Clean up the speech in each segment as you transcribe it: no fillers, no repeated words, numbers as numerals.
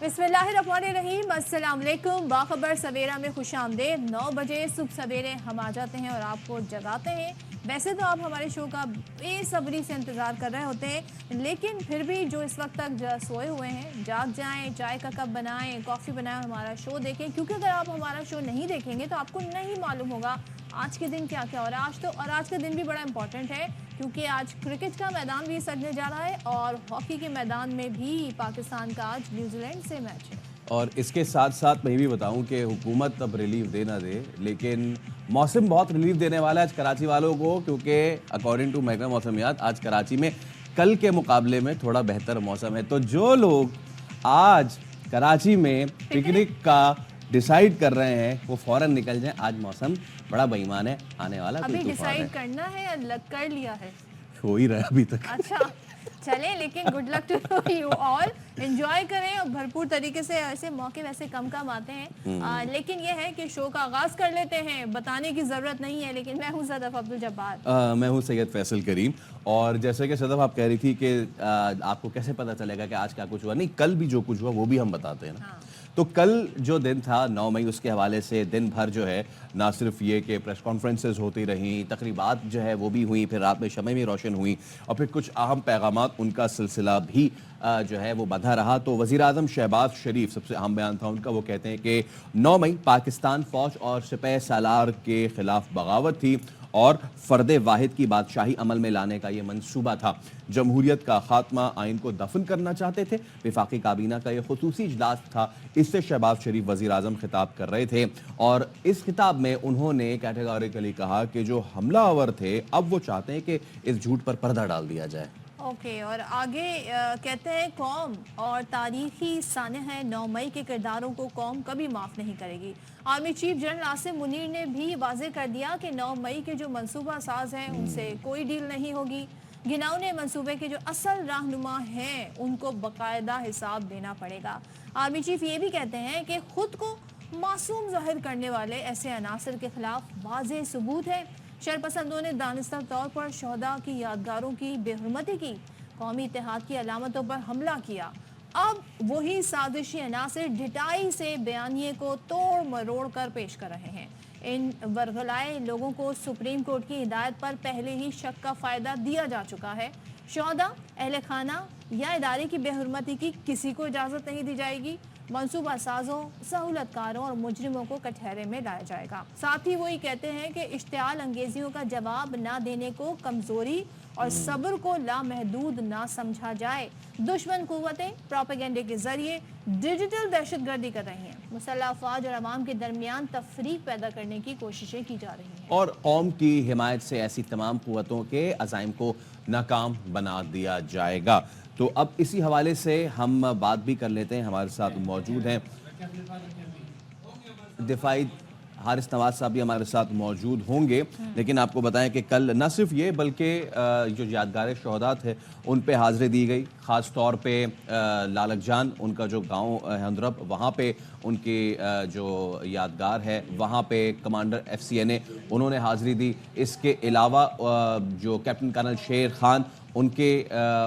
بسم اللہ الرحمن الرحیم، السلام علیکم۔ باخبر سویرا میں خوش آمدید۔ 9 بجے صبح سویرے ہم آ جاتے ہیں اور آپ کو جگاتے ہیں۔ ویسے تو آپ ہمارے شو کا بے صبری سے انتظار کر رہے ہوتے ہیں، لیکن پھر بھی جو اس وقت تک سوئے ہوئے ہیں جاگ جائیں، چائے کا کپ بنائیں، کافی بنائیں، ہمارا شو دیکھیں، کیونکہ اگر آپ ہمارا شو نہیں دیکھیں گے تو آپ کو نہیں معلوم ہوگا آج کے دن کیا کیا ہو رہا ہے۔ آج کا دن بھی بڑا امپورٹنٹ ہے، کیونکہ آج کرکٹ کا میدان بھی سجنے جا رہا ہے اور ہاکی کے میدان میں بھی پاکستان کا آج نیوزی لینڈ سے میچ ہے۔ اور اس کے ساتھ ساتھ میں یہ بھی بتاؤں کہ حکومت اب ریلیف دے نہ دے، لیکن موسم بہت ریلیف دینے والا ہے آج کراچی والوں کو، کیونکہ اکارڈنگ ٹو محکمہ موسمیات آج کراچی میں کل کے مقابلے میں تھوڑا بہتر موسم ہے۔ تو جو لوگ آج کراچی میں پکنک کا ڈیسائیڈ کر رہے ہیں وہ فوراً نکل جائیں، آج موسم بڑا بے ایمان ہے، آنے والا کوئی ابھی طوفان ہے۔ ڈیسائیڈ کرنا ہے یا کر لیا ہے؟ ہو ہی رہا ہے ابھی تک۔ اچھا چلیں، لیکن good luck to you all, enjoy کریں اور بھرپور طریقے سے۔ ایسے موقع ویسے کم کم آتے ہیں، لیکن یہ ہے کہ شو کا آغاز کر لیتے ہیں، بتانے کی ضرورت نہیں ہے، لیکن میں ہوں صدف عبدالجبار۔ میں ہوں سید فیصل کریم، اور جیسے کہ صدف آپ کہہ رہی تھی کہ آپ کو کیسے پتہ چلے گا کہ آج کیا کچھ ہوا، نہیں کل بھی جو کچھ ہوا وہ بھی ہم بتاتے ہیں نا۔ تو کل جو دن تھا 9 مئی، اس کے حوالے سے دن بھر جو ہے نہ صرف یہ کہ پریس کانفرنسز ہوتی رہیں، تقریبات جو ہے وہ بھی ہوئیں، پھر رات میں شمع بھی روشن ہوئیں، اور پھر کچھ اہم پیغامات ان کا سلسلہ بھی جو ہے وہ بندھا رہا۔ تو وزیر اعظم شہباز شریف، سب سے اہم بیان تھا ان کا، وہ کہتے ہیں کہ 9 مئی پاکستان فوج اور سپہ سالار کے خلاف بغاوت تھی اور فرد واحد کی بادشاہی عمل میں لانے کا یہ منصوبہ تھا۔ جمہوریت کا خاتمہ، آئین کو دفن کرنا چاہتے تھے۔ وفاقی کابینہ کا یہ خصوصی اجلاس تھا، اس سے شہباز شریف وزیر اعظم خطاب کر رہے تھے، اور اس خطاب میں انہوں نے کیٹیگوریکلی کہا کہ جو حملہ آور تھے اب وہ چاہتے ہیں کہ اس جھوٹ پر پردہ ڈال دیا جائے۔ اوکے، اور آگے کہتے ہیں قوم اور تاریخی سانحہ ہے 9 مئی کے کرداروں کو قوم کبھی معاف نہیں کرے گی۔ Army chief general Asim Munir نے بھی واضح کر دیا کہ 9 مئی کے جو منصوبہ ساز ہیں ان سے کوئی ڈیل نہیں ہوگی۔ گھناؤنے منصوبے کے جو اصل رہنما ہیں ان کو باقاعدہ حساب دینا پڑے گا۔ آرمی چیف یہ بھی کہتے ہیں کہ خود کو معصوم ظاہر کرنے والے ایسے عناصر کے خلاف واضح ثبوت ہے۔ شرپسندوں نے دانستہ طور پر شہداء کی یادگاروں کی بے حرمتی کی، قومی اتحاد کی علامتوں پر حملہ کیا۔ اب وہی سازشی عناصر ڈٹائی سے بیانیے کو توڑ مروڑ کر پیش کر رہے ہیں۔ ان ورغلائے لوگوں کو سپریم کورٹ کی ہدایت پر پہلے ہی شک کا فائدہ دیا جا چکا ہے۔ شہداء، اہل خانہ یا ادارے کی بے حرمتی کی کسی کو اجازت نہیں دی جائے گی۔ منصوبہ سازوں، سہولت کاروں اور مجرموں کو کٹہرے میں لایا جائے گا۔ ساتھ ہی وہی کہتے ہیں کہ اشتعال انگیزیوں کا جواب نہ دینے کو کمزوری اور صبر کو لامحدود نہ سمجھا جائے۔ دشمن قوتیں پروپیگنڈے کے ذریعے ڈیجیٹل دہشت گردی کر رہی ہیں، مسلح افواج اور عوام کے درمیان تفریق پیدا کرنے کی کوششیں کی جا رہی ہیں، اور قوم کی حمایت سے ایسی تمام قوتوں کے عزائم کو ناکام بنا دیا جائے گا۔ تو اب اسی حوالے سے ہم بات بھی کر لیتے ہیں، ہمارے ساتھ موجود ہیں دفاعی حارث نواز صاحب بھی ہمارے ساتھ موجود ہوں گے، لیکن آپ کو بتائیں کہ کل نہ صرف یہ بلکہ جو یادگار شہداء تھے ان پہ حاضری دی گئی، خاص طور پہ لالک جان، ان کا جو گاؤں ہے ہندرب، وہاں پہ ان کی جو یادگار ہے وہاں پہ کمانڈر FCNA انہوں نے حاضری دی۔ اس کے علاوہ جو کیپٹن کرنل شیر خان ان کے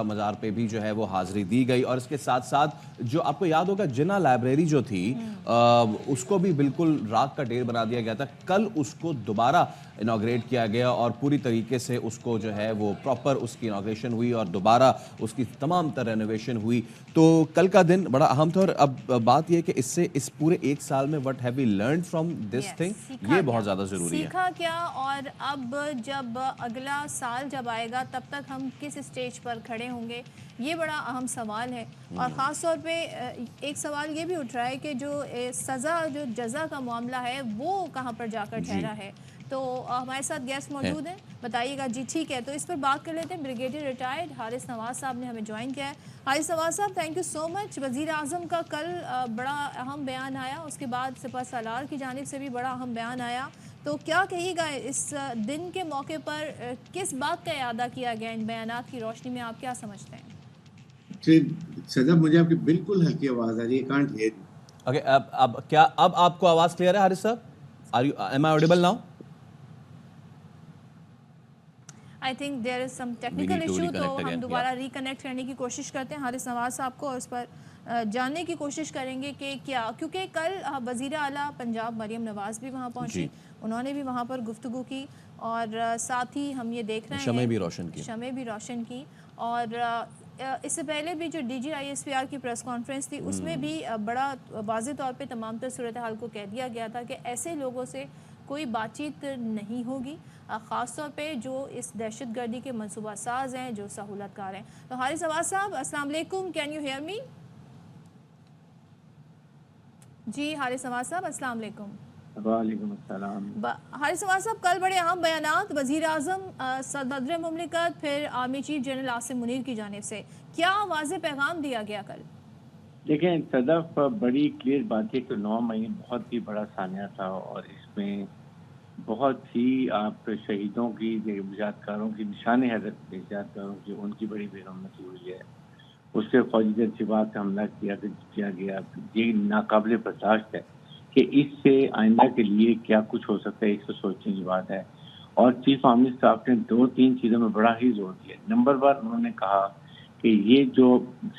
مزار پہ بھی جو ہے وہ حاضری دی گئی، اور اس کے ساتھ ساتھ جو آپ کو یاد ہوگا جناح لائبریری جو تھی اس کو بھی بالکل راکھ کا ڈھیر بنا دیا گیا تھا۔ کل اس کو دوبارہ انوگریٹ کیا گیا اور پوری طریقے سے اس کو جو ہے وہ پراپر اس کی انوگریشن ہوئی اور دوبارہ اس کی تمام تر رینوویشن ہوئی۔ تو کل کا دن بڑا اہم تھا، اور اب بات یہ کہ اس پورے ایک سال میں what have we learned from this thing, یہ بہت زیادہ ضروری ہے۔ سیکھا کیا، اور اب جب اگلا سال جب آئے گا تب تک ہم کس اسٹیج پر کھڑے ہوں گے، یہ بڑا اہم سوال ہے۔ اور خاص طور پہ ایک سوال یہ بھی اٹھ رہا ہے کہ جو سزا، جو جزا کا معاملہ ہے وہ کہاں پر جا کر ٹھہرا ہے۔ تو ہمارے ساتھ گیسٹ موجود ہیں، بتائیے گا جی۔ ٹھیک ہے، تو اس پر بات کر لیتے ہیں۔ بریگیڈیئر ریٹائرڈ حارث نواز صاحب نے ہمیں جوائن کیا ہے۔ حارث نواز صاحب، تھینک یو سو مچ۔ وزیر اعظم کا کل بڑا اہم بیان آیا، اس کے بعد سپہ سالار کی جانب سے بھی بڑا اہم بیان آیا، تو کیا کہیے گا اس دن کے موقع پر کس بات کا اعادہ کیا گیا ان بیانات کی روشنی میں، آپ کیا سمجھتے ہیں؟ صدف، مجھے آپ کی بالکل ہلکی آواز آ رہی ہے، کانٹ ہیئر یو۔ اوکے، اب آپ کو آواز کلیئر ہے حارث صاحب؟ Am I audible now? I think there is some technical issue, تو ہم دوبارہ ریکنیکٹ کرنے کی کوشش کرتے ہیں حارث نواز صاحب کو اور اس پر जानने की कोशिश करेंगे कि क्या, क्योंकि कल वज़ीर आला पंजाब मरियम नवाज़ भी वहाँ पहुँची, उन्होंने भी वहाँ पर गुफ्तगू की, और साथ ही हम ये देख रहे हैं शमें भी रोशन की और इससे पहले भी जो DGISPR की प्रेस कॉन्फ्रेंस थी उसमें भी बड़ा वाज़ेह तौर पे तमाम तर सूरत हाल को कह दिया गया था कि ऐसे लोगों से कोई बातचीत नहीं होगी, ख़ास तौर पे जो इस दहशतगर्दी के मनसूबा साज हैं, जो सहूलतकार हैं। तो हारिस अवाद साहब, अस्सलाम वालेकुम, कैन यू हेयर मी? जी हारिस अवाद साहब, अस्सलाम वालेकुम। वालेकुम अस्सलाम। हारिस अवाद साहब, कल बड़े अहम बयानात वज़ीर आज़म, सदर मुमलिकत, फिर army chief general Asim Munir की जानिब से, क्या वाज़ेह पैगाम दिया गया कल? देखें सदफ, बड़ी क्लियर बात है कि 9 मई बहुत ही बड़ा सानिया था और इसमें बहुत ही आप शहीदों की, मुजाहिदकारों की, निशान हैदर मुजाहिदकारों की, उनकी बड़ी बेरहमती हुई है। उससे फौजी तनसीबात से हमला किया गया। ये नाकाबिल बर्दाश्त है कि इससे आइंदा के लिए क्या कुछ हो सकता है, इसको सोचने की बात है। और चीफ आर्मी स्टाफ ने 2-3 चीज़ों में बड़ा ही जोर दिया। नंबर 1, उन्होंने कहा कि ये जो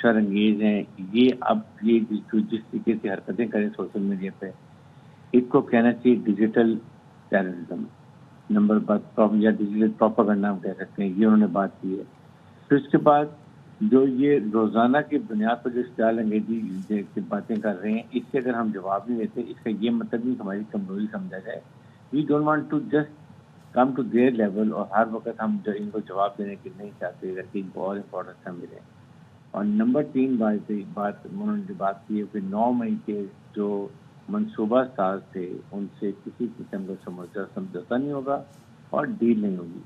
शरंगेज हैं, ये अब ये जिस तरीके से हरकतें करें सोशल मीडिया पे, इसको कहना चाहिए डिजिटल टेररिज्म। नंबर 2 या डिजिटल प्रोपेगेंडा हम कह सकते हैं, ये उन्होंने बात की है। फिर उसके बाद जो ये रोजाना की बुनियाद पर जो स्टाइल अंग्रेजी की बातें कर रहे हैं, इससे अगर हम जवाब नहीं देते, इसका ये मतलब नहीं हमारी कमजोरी समझा जाए। We don't want to just come to their level और हर वक्त हम जो इनको जवाब देने की नहीं चाहते, कि इनको और इम्पोर्टेंस न मिले। और नंबर 3 बात उन्होंने जो बात की है कि 9 मई के जो मनसूबा साज थे, उनसे किसी किस्म का समझौता नहीं होगा और डील नहीं होगी।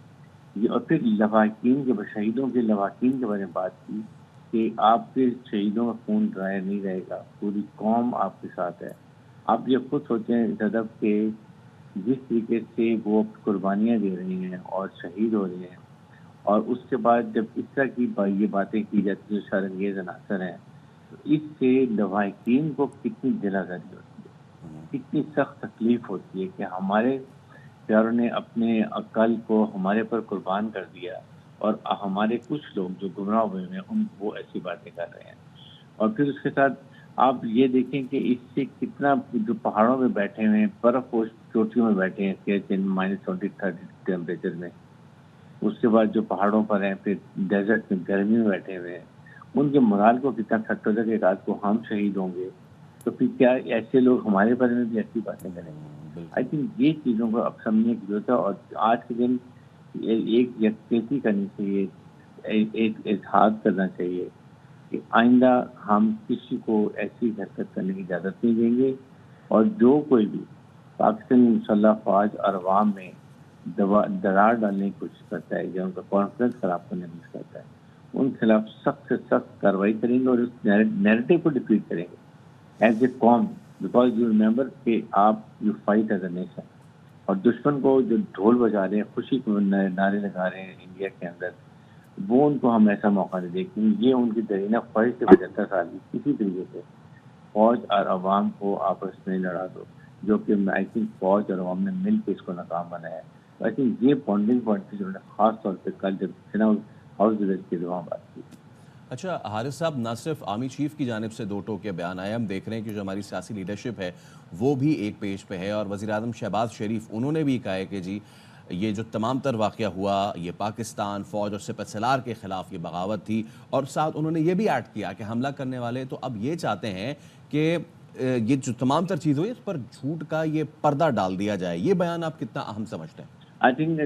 ये और फिर लवाकिन के शहीदों के लवाकिन के बारे में बात की कि आपके शहीदों का खून ड्राई नहीं रहेगा, पूरी कौम आपके साथ है। आप ये खुद सोचें सदफ के जिस तरीके से वो कुर्बानियाँ दे रही हैं और शहीद हो रहे हैं, और उसके बाद जब इस तरह की ये बातें की जाती है जो शर्मंगेज़ अनासर हैं, तो इससे लवाकिन को कितनी दिल आज़ारी होती है, कितनी सख्त तकलीफ होती है कि हमारे प्यारों ने अपने अक्ल को हमारे पर कुर्बान कर दिया और हमारे कुछ लोग जो गुमराह हुए हैं वो ऐसी बातें कर रहे हैं। और फिर उसके साथ आप ये देखें कि इससे कितना जो पहाड़ों में बैठे हुए हैं, बर्फ पोश चोटियों में बैठे हैं -20-30 टेम्परेचर में, उसके बाद जो पहाड़ों पर हैं, फिर डेजर्ट में गर्मी में बैठे हुए हैं, उनके मोराल को कितना खट्टा था कि रात को हम शहीद होंगे, तो फिर क्या ऐसे लोग हमारे बारे में भी ऐसी बातें करेंगे? आई थिंक ये चीज़ों को अब समझने की जरूरत है। और आज के दिन एक यकजहती करनी चाहिए, एक इत्तेहाद करना चाहिए कि आइंदा हम किसी को ऐसी हरकत करने की इजाज़त नहीं देंगे। और जो कोई भी पाकिस्तानी मुसल्लह फौज और अवाम में दरार डालने की कोशिश करता है या उनका कॉन्फिडेंस खराब करने की कोशिश करता है, उन खिलाफ सख्त से सख्त कार्रवाई करेंगे और उस नैरेटिव को डिफीट करेंगे एज ए कॉम। बिकॉज यू रिमेंबर कि आप you fight as a nation, और दुश्मन को जो ढोल बजा रहे हैं, खुशी को नारे लगा रहे हैं इंडिया के अंदर, वो उनको हम ऐसा मौका नहीं देखेंगे। ये उनकी दरीना ख्वाहिश से 75 साल की किसी तरीके से फौज और अवाम को आपस में लड़ा दो, जो कि आई थिंक फौज और अवाम ने मिल के इसको नाकाम बनाया है। आई थिंक ये बॉन्डिंग पॉइंट थी जिन्होंने खास तौर पर कल जब सेना हाउस विजिट की वहाँ बात की। अच्छा हारिस साहब, ना सिर्फ आर्मी चीफ की जानिब से 2 टोके बयान आए, हम देख रहे हैं कि जो हमारी सियासी लीडरशिप है वो भी एक पेज पे है, और वज़ीर आज़म शहबाज शरीफ उन्होंने भी कहा है कि जी ये जो तमाम तर वाक़या हुआ, ये पाकिस्तान फ़ौज और सिपह सलार के ख़िलाफ़ ये बगावत थी। और साथ उन्होंने ये भी ऐड किया कि हमला करने वाले तो अब ये चाहते हैं कि ये जो तमाम तर चीज़ हुई इस पर झूठ का ये पर्दा डाल दिया जाए। ये बयान आप कितना अहम समझते हैं? I think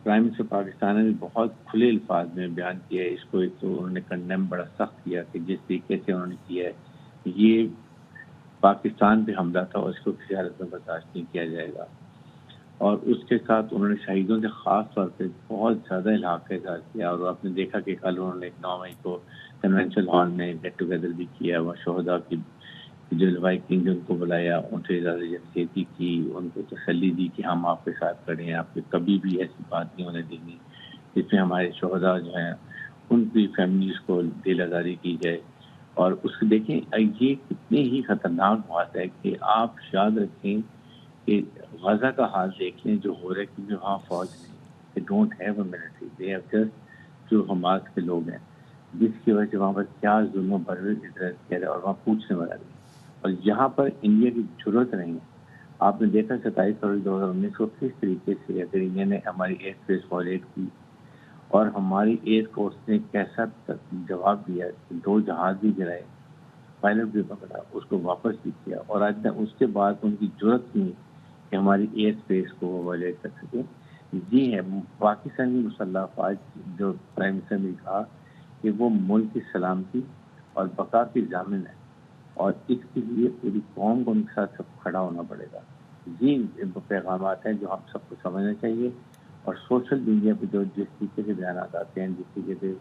prime minister Pakistan ने बहुत खुले अल्फाज में बयान किया है इसको। एक तो उन्होंने कंडेम बड़ा सख्त किया कि जिस तरीके से उन्होंने किया है ये पाकिस्तान पे हमला था और इसको किसी हालत में बर्दाश्त नहीं किया जाएगा। और उसके साथ उन्होंने शहीदों से ख़ास तौर पे बहुत ज़्यादा इल्हाक़ का इज़हार किया। और आपने देखा कि कल उन्होंने 9 मई को कन्वेंशन हॉल में गेट टुगेदर भी किया, वहाँ शहदा की जो लवाकिन उनको बुलाया, उनसे ज़्यादा यकजहती की, उनको तसल्ली दी कि हम आपके साथ खड़े हैं, आपके कभी भी ऐसी बात नहीं होने देंगी जिसमें हमारे शहदा जो हैं उनकी फैमिलीज़ को दिल आज़ारी की जाए। और उसको देखें ये कितनी ही ख़तरनाक बात है कि आप याद रखें कि गाज़ा का हाल देख लें जो हो रहा है, क्योंकि वहाँ फ़ौज नहीं, they don't have a military, they have just जो हमास के लोग हैं, جس کی وجہ سے وہاں پر کیا ظلم و بربری کی طرح کیا جائے اور وہاں پوچھنے والا نہیں. اور یہاں پر انڈیا کی ضرورت نہیں ہے. آپ نے دیکھا 27 فروری 2019 کو کس طریقے سے اگر انڈیا نے ہماری ایئر اسپیس وائلیٹ کی اور ہماری ایئر فورس نے کیسا جواب دیا کہ 2 جہاز بھی گرائے, پائلٹ بھی پکڑا, اس کو واپس بھی کیا, اور آج تک اس کے بعد ان کی ضرورت نہیں کہ ہماری ایئر اسپیس کو وہ وائلیٹ کر سکے. یہ ہے پاکستانی مسلح افواج جو پرائم منسٹر نے کہا کہ وہ ملک کی سلامتی اور بقا کی ضامن ہے, اور اس کے لیے پوری قوم کو ان کے ساتھ سب کھڑا ہونا پڑے گا. یہ پیغامات ہیں جو ہم سب کو سمجھنا چاہیے, اور سوشل میڈیا پہ جو جس طریقے سے بیانات آتے ہیں, جس طریقے سے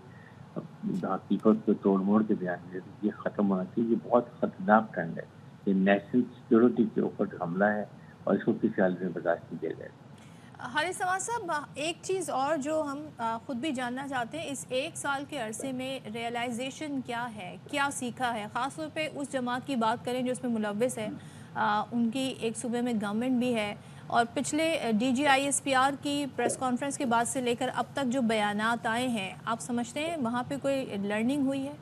حقیقت کو توڑ موڑ کے بیان دیتے ہیں, یہ ختم ہونا چاہیے. یہ بہت خطرناک ٹرینڈ ہے, یہ نیشنل سیکورٹی کے اوپر حملہ ہے, اور اس کو کسی حالت میں برداشت نہیں کیا جائے گا. حارث سماج صاحب، ایک چیز اور جو ہم خود بھی جاننا چاہتے ہیں، اس 1 سال کے عرصے میں ریئلائزیشن کیا ہے، کیا سیکھا ہے؟ خاص طور پہ اس جماعت کی بات کریں جو اس میں ملوث ہے، ان کی ایک صوبے میں گورنمنٹ بھی ہے، اور پچھلے DGISPR کی پریس کانفرنس کے بعد سے لے کر اب تک جو بیانات آئے ہیں، آپ سمجھتے ہیں وہاں پہ کوئی لرننگ ہوئی ہے؟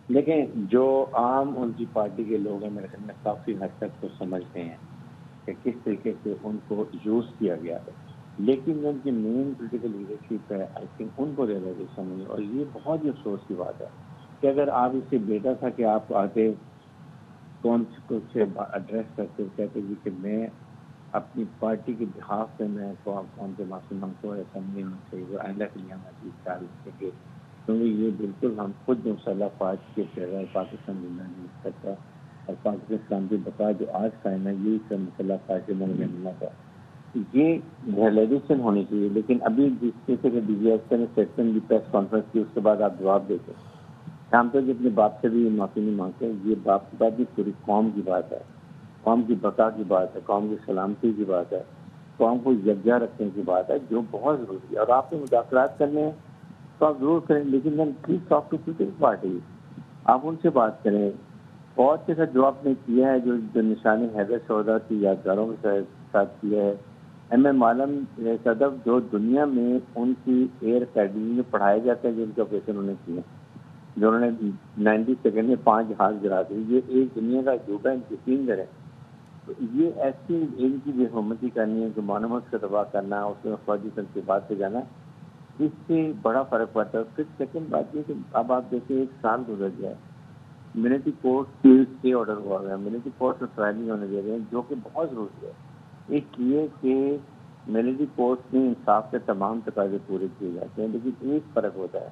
دیکھیں, جو عام ان کی پارٹی کے لوگ ہیں میرے خیال میں کافی حد تک تو سمجھتے ہیں کہ کس طریقے سے ان کو یوز کیا گیا ہے, لیکن ان کی مین پولیٹیکل لیڈرشپ ہے, آئی تھنک ان کو ریئلائزیشن ہوئی. اور یہ بہت ہی افسوس کی بات ہے کہ اگر آپ اس سے بیٹا تھا کہ آپ آتے کون سے ایڈریس کرتے کہتے جی کہ میں اپنی پارٹی کے بحاف پہ میں قوم کے معصوم کو ایسا نہیں ہونا چاہیے, آئندہ کے لیے ہم ایسی خیال رکھیں گے, کیونکہ یہ بالکل ہم خود مسلح افواج کے چہرے پاکستان زندہ نہیں کرتا, اور پاکستان کی بقا جو آج قائم ہے یہی سب مسلح افواج سے ملنا تھا. یہ ریئلائزیشن ہونی چاہیے. لیکن ابھی جس طریقے سے DGISPR نے سیکشن کی پریس کانفرنس کی, اس کے بعد آپ جواب دیتے ہم تو اپنے باپ سے بھی معافی نہیں مانگتے. یہ باپ کی بات نہیں, پوری قوم کی بات ہے, قوم کی بقا کی بات ہے, قوم کی سلامتی کی بات ہے, قوم کو یکجا رکھنے کی بات ہے, جو بہت ضروری ہے. اور آپ نے مذاکرات کرنے ہیں تو آپ ضرور کریں, لیکن please talk to people party, آپ ان سے بات کریں. فوج کے ساتھ جو آپ نے کیا ہے, جو نشان حیدر شہدا کی یادگاروں کے ساتھ کیا ہے, MM عالم صدف جو دنیا میں ان کی ایئر اکیڈمی میں پڑھائے جاتے ہیں, جن کے آپریشن انہوں نے کیے, جو انہوں نے 90 سیکنڈ میں 5 جہاز گرا دیے, یہ ایک دنیا کا عجوبہ ہے, ان کی 3 گھر ہے. تو یہ ایسی ان کی بے حرمتی کرنی ہے, جو مانوت کا تباہ کرنا ہے, اس میں فوجی تنصیبات سے جانا, اس سے بڑا فرق پڑتا ہے. پھر سیکنڈ بات یہ کہ اب آپ دیکھیں 1 سال گزر گیا ہے, ملٹری کورٹ کے اسٹے آرڈر ہوا ہے, ملٹری کورٹ میں ٹرائل نہیں ہونے دے رہے ہیں, جو کہ بہت ضروری ہے. ایک یہ کہ ملٹری کورٹ میں انصاف کے تمام تقاضے پورے کیے جاتے ہیں, لیکن ایک فرق ہوتا ہے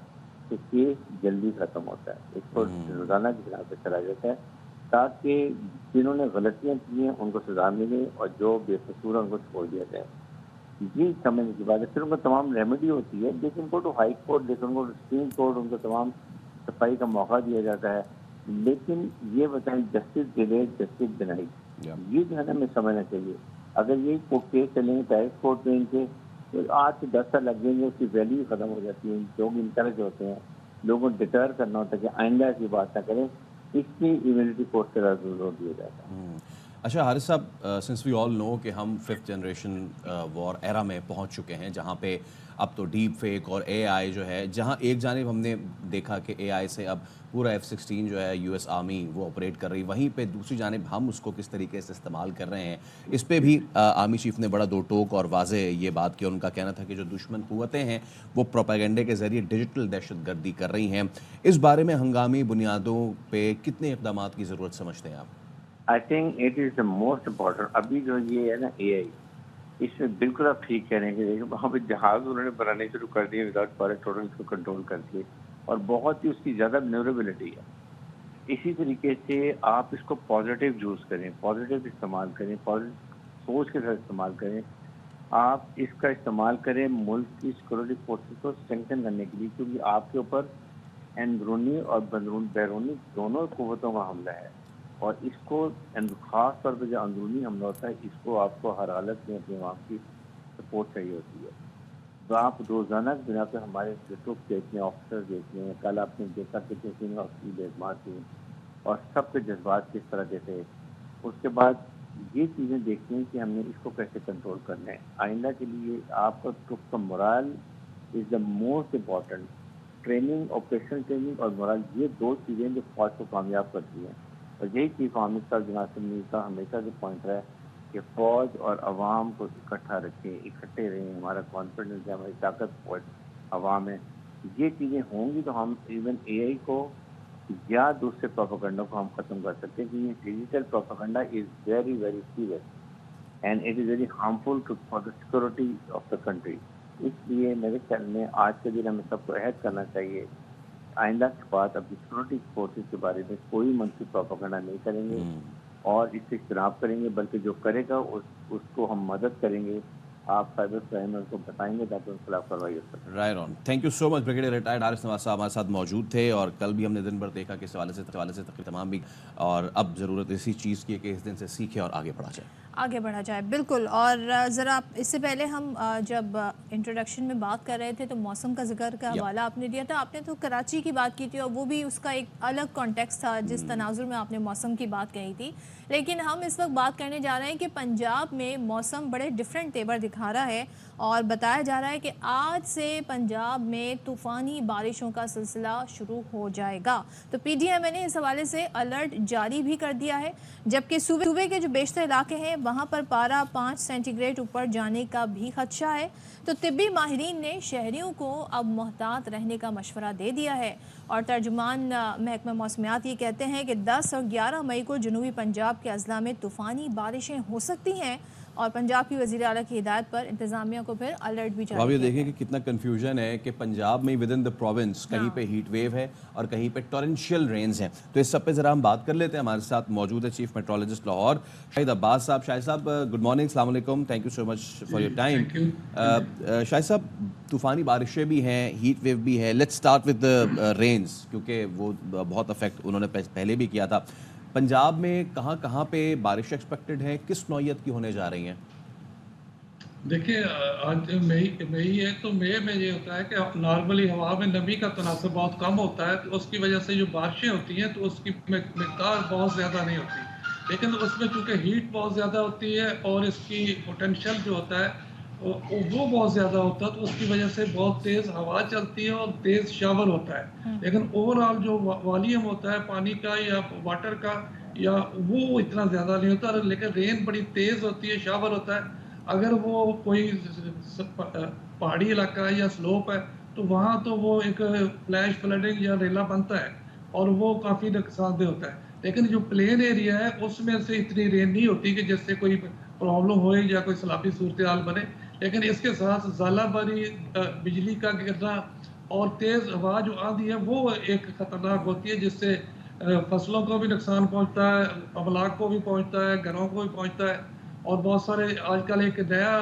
کہ کیس جلدی ختم ہوتا ہے, اس کو روزانہ کی بنا پہ چلا جاتا ہے, تاکہ جنہوں نے غلطیاں کی ہیں ان کو سزا ملے, اور جو بے قصور ہیں ان کو چھوڑ دیا جائے. یہ سمجھنے کی بات ہے. پھر ان کو تمام ریمیڈی ہوتی ہے, لیکن ان کو تو ہائی کورٹ دیکھیں, ان کو سپریم کورٹ, ان کو تمام صفائی کا موقع دیا جاتا ہے. لیکن یہ بتائیں جسٹس ڈیلے جسٹس ڈینائی, یہ جو ہے نا ہمیں سمجھنا چاہیے. اگر یہ کیس چلیں گے ڈائریکٹ کورٹ میں ان کے, تو 8 سے 10 سال لگ جائیں گے, اس کی ویلیو ختم ہو جاتی ہے. لوگ انکریج ہوتے ہیں, لوگوں کو ڈٹر کرنا ہوتا ہے کہ آئندہ ایسی بات نہ کریں, اس کی امیونٹی کورٹ سے زور دیا جاتا ہے. اچھا حارث صاحب، سنس وی آل نو کہ ہم 5th جنریشن وار ایرا میں پہنچ چکے ہیں، جہاں پہ اب تو ڈیپ فیک اور AI جو ہے، جہاں ایک جانب ہم نے دیکھا کہ AI سے اب پورا F-16 جو ہے US آرمی وہ آپریٹ کر رہی، وہیں پہ دوسری جانب ہم اس کو کس طریقے سے استعمال کر رہے ہیں، اس پہ بھی آرمی چیف نے بڑا دو ٹوک اور واضح یہ بات کی. ان کا کہنا تھا کہ جو دشمن قوتیں ہیں وہ پروپیگنڈے کے ذریعے ڈیجیٹل دہشت گردی کر رہی ہیں. اس بارے میں ہنگامی بنیادوں پہ کتنے اقدامات کی ضرورت سمجھتے ہیں آپ؟ I think it is the most important. ابھی جو یہ ہے نا AI, اس میں بالکل آپ ٹھیک کہہ رہے ہیں کہ وہاں پہ جہاز انہوں نے بنانے شروع کر دیے وداؤٹ پائلٹ, ٹوٹل اس کو کنٹرول کر دیے, اور بہت ہی اس کی زیادہ منوربلٹی ہے. اسی طریقے سے آپ اس کو پازیٹیو یوز کریں, پازیٹیو استعمال کریں, پازیٹیو سوچ کے ساتھ استعمال کریں. آپ اس کا استعمال کریں ملک کی سیکورٹی فورسز کو اسٹرینتھن کرنے کے لیے, کیونکہ آپ کے اوپر اندرونی اور بیرونی دونوں قوتوں کا حملہ ہے, اور اس کو خاص طور پہ جو اندرونی حملہ ہوتا ہے, اس کو آپ کو ہر حالت میں اپنے عوام کی سپورٹ چاہیے ہوتی ہے. تو آپ روزانہ کی بنا پہ ہمارے ٹرک دیکھیں, آفیسر دیکھیں, کل آپ نے دیکھا کہ کسی آفیسر بے اعتماد تھی, اور سب کے جذبات کس طرح کے تھے. اس کے بعد یہ چیزیں دیکھیں کہ ہم نے اس کو کیسے کنٹرول کرنا ہے. آئندہ کے لیے آپ کا ٹرک کا morale از دا most important. Training, operational training اور مورال، یہ دو چیزیں جو فوج کو کامیاب کرتی ہیں. اور یہی چیف عامر صاحب جناب سے منیر کا ہمیشہ سے پوائنٹ رہا ہے کہ فوج اور عوام کو اکٹھا رکھیں، اکٹھے رہیں. ہمارا کانفیڈنس ہے، ہماری طاقت فوج عوام ہے. یہ چیزیں ہوں گی تو ہم ایون اے آئی کو یا دوسرے پروپیگنڈا کو ہم ختم کر سکتے ہیں. کہ یہ digital propaganda is very very serious and it is very harmful for the security of the country. اس لیے میرے خیال میں آج کے دن ہمیں سب کو عہد کرنا چاہیے آئندہ کے بعد اپنی سیکورٹی فورسز کے بارے میں کوئی منفی پروپیگنڈا نہیں کریں گے اور اس سے اجتناب کریں گے، بلکہ جو کرے گا اس کو ہم مدد کریں گے. آپ سائبر کرائم کو بتائیں گے تاکہ ان کے خلاف کارروائی ہو سکے. Right on. Thank you so much. Brigadier retired Haris Nawaz صاحب ہمارے ساتھ موجود تھے اور کل بھی ہم نے دن بھر دیکھا کہ اس حوالے سے تقریباً تمام بھی، اور اب ضرورت اسی چیز کی ہے کہ اس دن سے سیکھیں اور آگے بڑھا جائے. بالکل. اور ذرا اس سے پہلے ہم جب انٹروڈکشن میں بات کر رہے تھے تو موسم کا ذکر کا حوالہ آپ نے دیا تھا. آپ نے تو کراچی کی بات کی تھی اور وہ بھی اس کا ایک الگ کانٹیکسٹ تھا جس تناظر میں آپ نے موسم کی بات کہی تھی. لیکن ہم اس وقت بات کرنے جا رہے ہیں کہ پنجاب میں موسم بڑے ڈیفرنٹ تیور دکھا رہا ہے اور بتایا جا رہا ہے کہ آج سے پنجاب میں طوفانی بارشوں کا سلسلہ شروع ہو جائے گا. تو پی ڈی ایم اے نے اس حوالے سے الرٹ جاری بھی کر دیا ہے، جبکہ صوبے کے جو بیشتر علاقے ہیں وہاں پر پارہ 5 سینٹی گریڈ اوپر جانے کا بھی خدشہ ہے. تو طبی ماہرین نے شہریوں کو اب محتاط رہنے کا مشورہ دے دیا ہے. اور ترجمان محکمہ موسمیات یہ کہتے ہیں کہ 10 اور 11 مئی کو جنوبی پنجاب کے اضلاع میں طوفانی بارشیں ہو سکتی ہیں اور پنجاب کی وزیر اعلیٰ کی ہدایت پر انتظامیہ کو پھر الرٹ بھی جاری اب یہ کیا دیکھیں کہ کتنا کنفیوژن ہے کہ پنجاب میں ود ان دا پروونس کہیں پہ ہیٹ ویو ہے اور کہیں پہ ٹورنشیل رینز ہیں. تو اس سب پہ ذرا ہم بات کر لیتے ہیں. ہمارے ساتھ موجود ہے چیف میٹرولوجسٹ لاہور شاہد عباس صاحب. شاہد صاحب گڈ مارننگ، السلام علیکم، thank you so much for your time. Shahid صاحب طوفانی بارشیں بھی ہیں، ہیٹ ویو بھی ہے. Let's start with the rains کیونکہ وہ بہت افیکٹ انہوں نے پہلے بھی کیا تھا. پنجاب میں کہاں پہ بارش ایکسپیکٹڈ ہیں، کس نوعیت کی ہونے جا رہی ہیں؟ دیکھیے آج مئی ہے تو مئی میں یہ ہوتا ہے کہ نارملی ہوا میں نمی کا تناسب بہت کم ہوتا ہے، تو اس کی وجہ سے جو بارشیں ہوتی ہیں تو اس کی مقدار بہت زیادہ نہیں ہوتی. لیکن اس میں چونکہ ہیٹ بہت زیادہ ہوتی ہے اور اس کی پوٹینشیل جو ہوتا ہے وہ بہت زیادہ ہوتا ہے، تو اس کی وجہ سے بہت تیز ہوا چلتی ہے اور تیز شاور ہوتا ہے. لیکن اوور آل جو والیوم ہوتا ہے پانی کا یا واٹر کا یا وہ اتنا زیادہ نہیں ہوتا. لیکن رین بڑی تیز ہوتی ہے، شاور ہوتا ہے. اگر وہ کوئی پہاڑی علاقہ ہے یا سلوپ ہے تو وہاں تو وہ ایک فلیش فلڈنگ یا ریلا بنتا ہے اور وہ کافی نقصان دہ ہوتا ہے. لیکن جو پلین ایریا ہے اس میں سے اتنی رین نہیں ہوتی کہ جس سے کوئی پرابلم ہوئے یا کوئی سیلابی صورتحال بنے. لیکن اس کے ساتھ ژالہ باری، بجلی کا گرنا اور تیز ہوا جو آندھی ہے وہ ایک خطرناک ہوتی ہے، جس سے فصلوں کو بھی نقصان پہنچتا ہے، املاک کو بھی پہنچتا ہے، گھروں کو بھی پہنچتا ہے. اور بہت سارے آج کل ایک نیا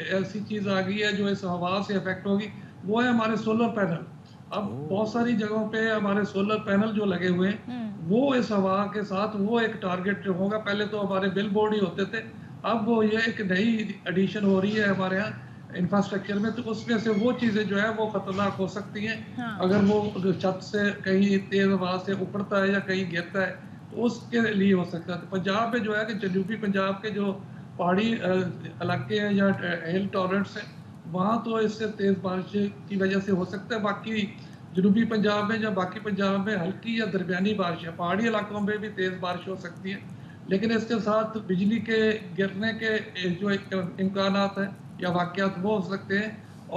ایسی چیز آ گئی ہے جو اس ہوا سے افیکٹ ہوگی، وہ ہے ہمارے سولر پینل. اب بہت ساری جگہوں پہ ہمارے سولر پینل جو لگے ہوئے ہیں وہ اس ہوا کے ساتھ وہ ایک ٹارگٹ جو ہوگا. پہلے تو ہمارے بل بورڈ ہی ہوتے تھے، اب وہ یہ ایک نئی ایڈیشن ہو رہی ہے ہمارے یہاں انفراسٹرکچر میں. تو اس میں سے وہ چیزیں جو ہے وہ خطرناک ہو سکتی ہیں اگر وہ چھت سے کہیں تیز ہوا سے اپڑتا ہے یا کہیں گرتا ہے تو اس کے لیے ہو سکتا ہے. تو پنجاب میں جو ہے کہ جنوبی پنجاب کے جو پہاڑی علاقے ہیں یا ہل ٹورنٹس ہیں وہاں تو اس سے تیز بارش کی وجہ سے ہو سکتا ہے. باقی جنوبی پنجاب میں یا باقی پنجاب میں ہلکی یا درمیانی بارش ہے. پہاڑی علاقوں میں بھی تیز بارش ہو سکتی ہے، لیکن اس کے ساتھ بجلی کے گرنے کے جو امکانات ہیں یا واقعات وہ ہو سکتے ہیں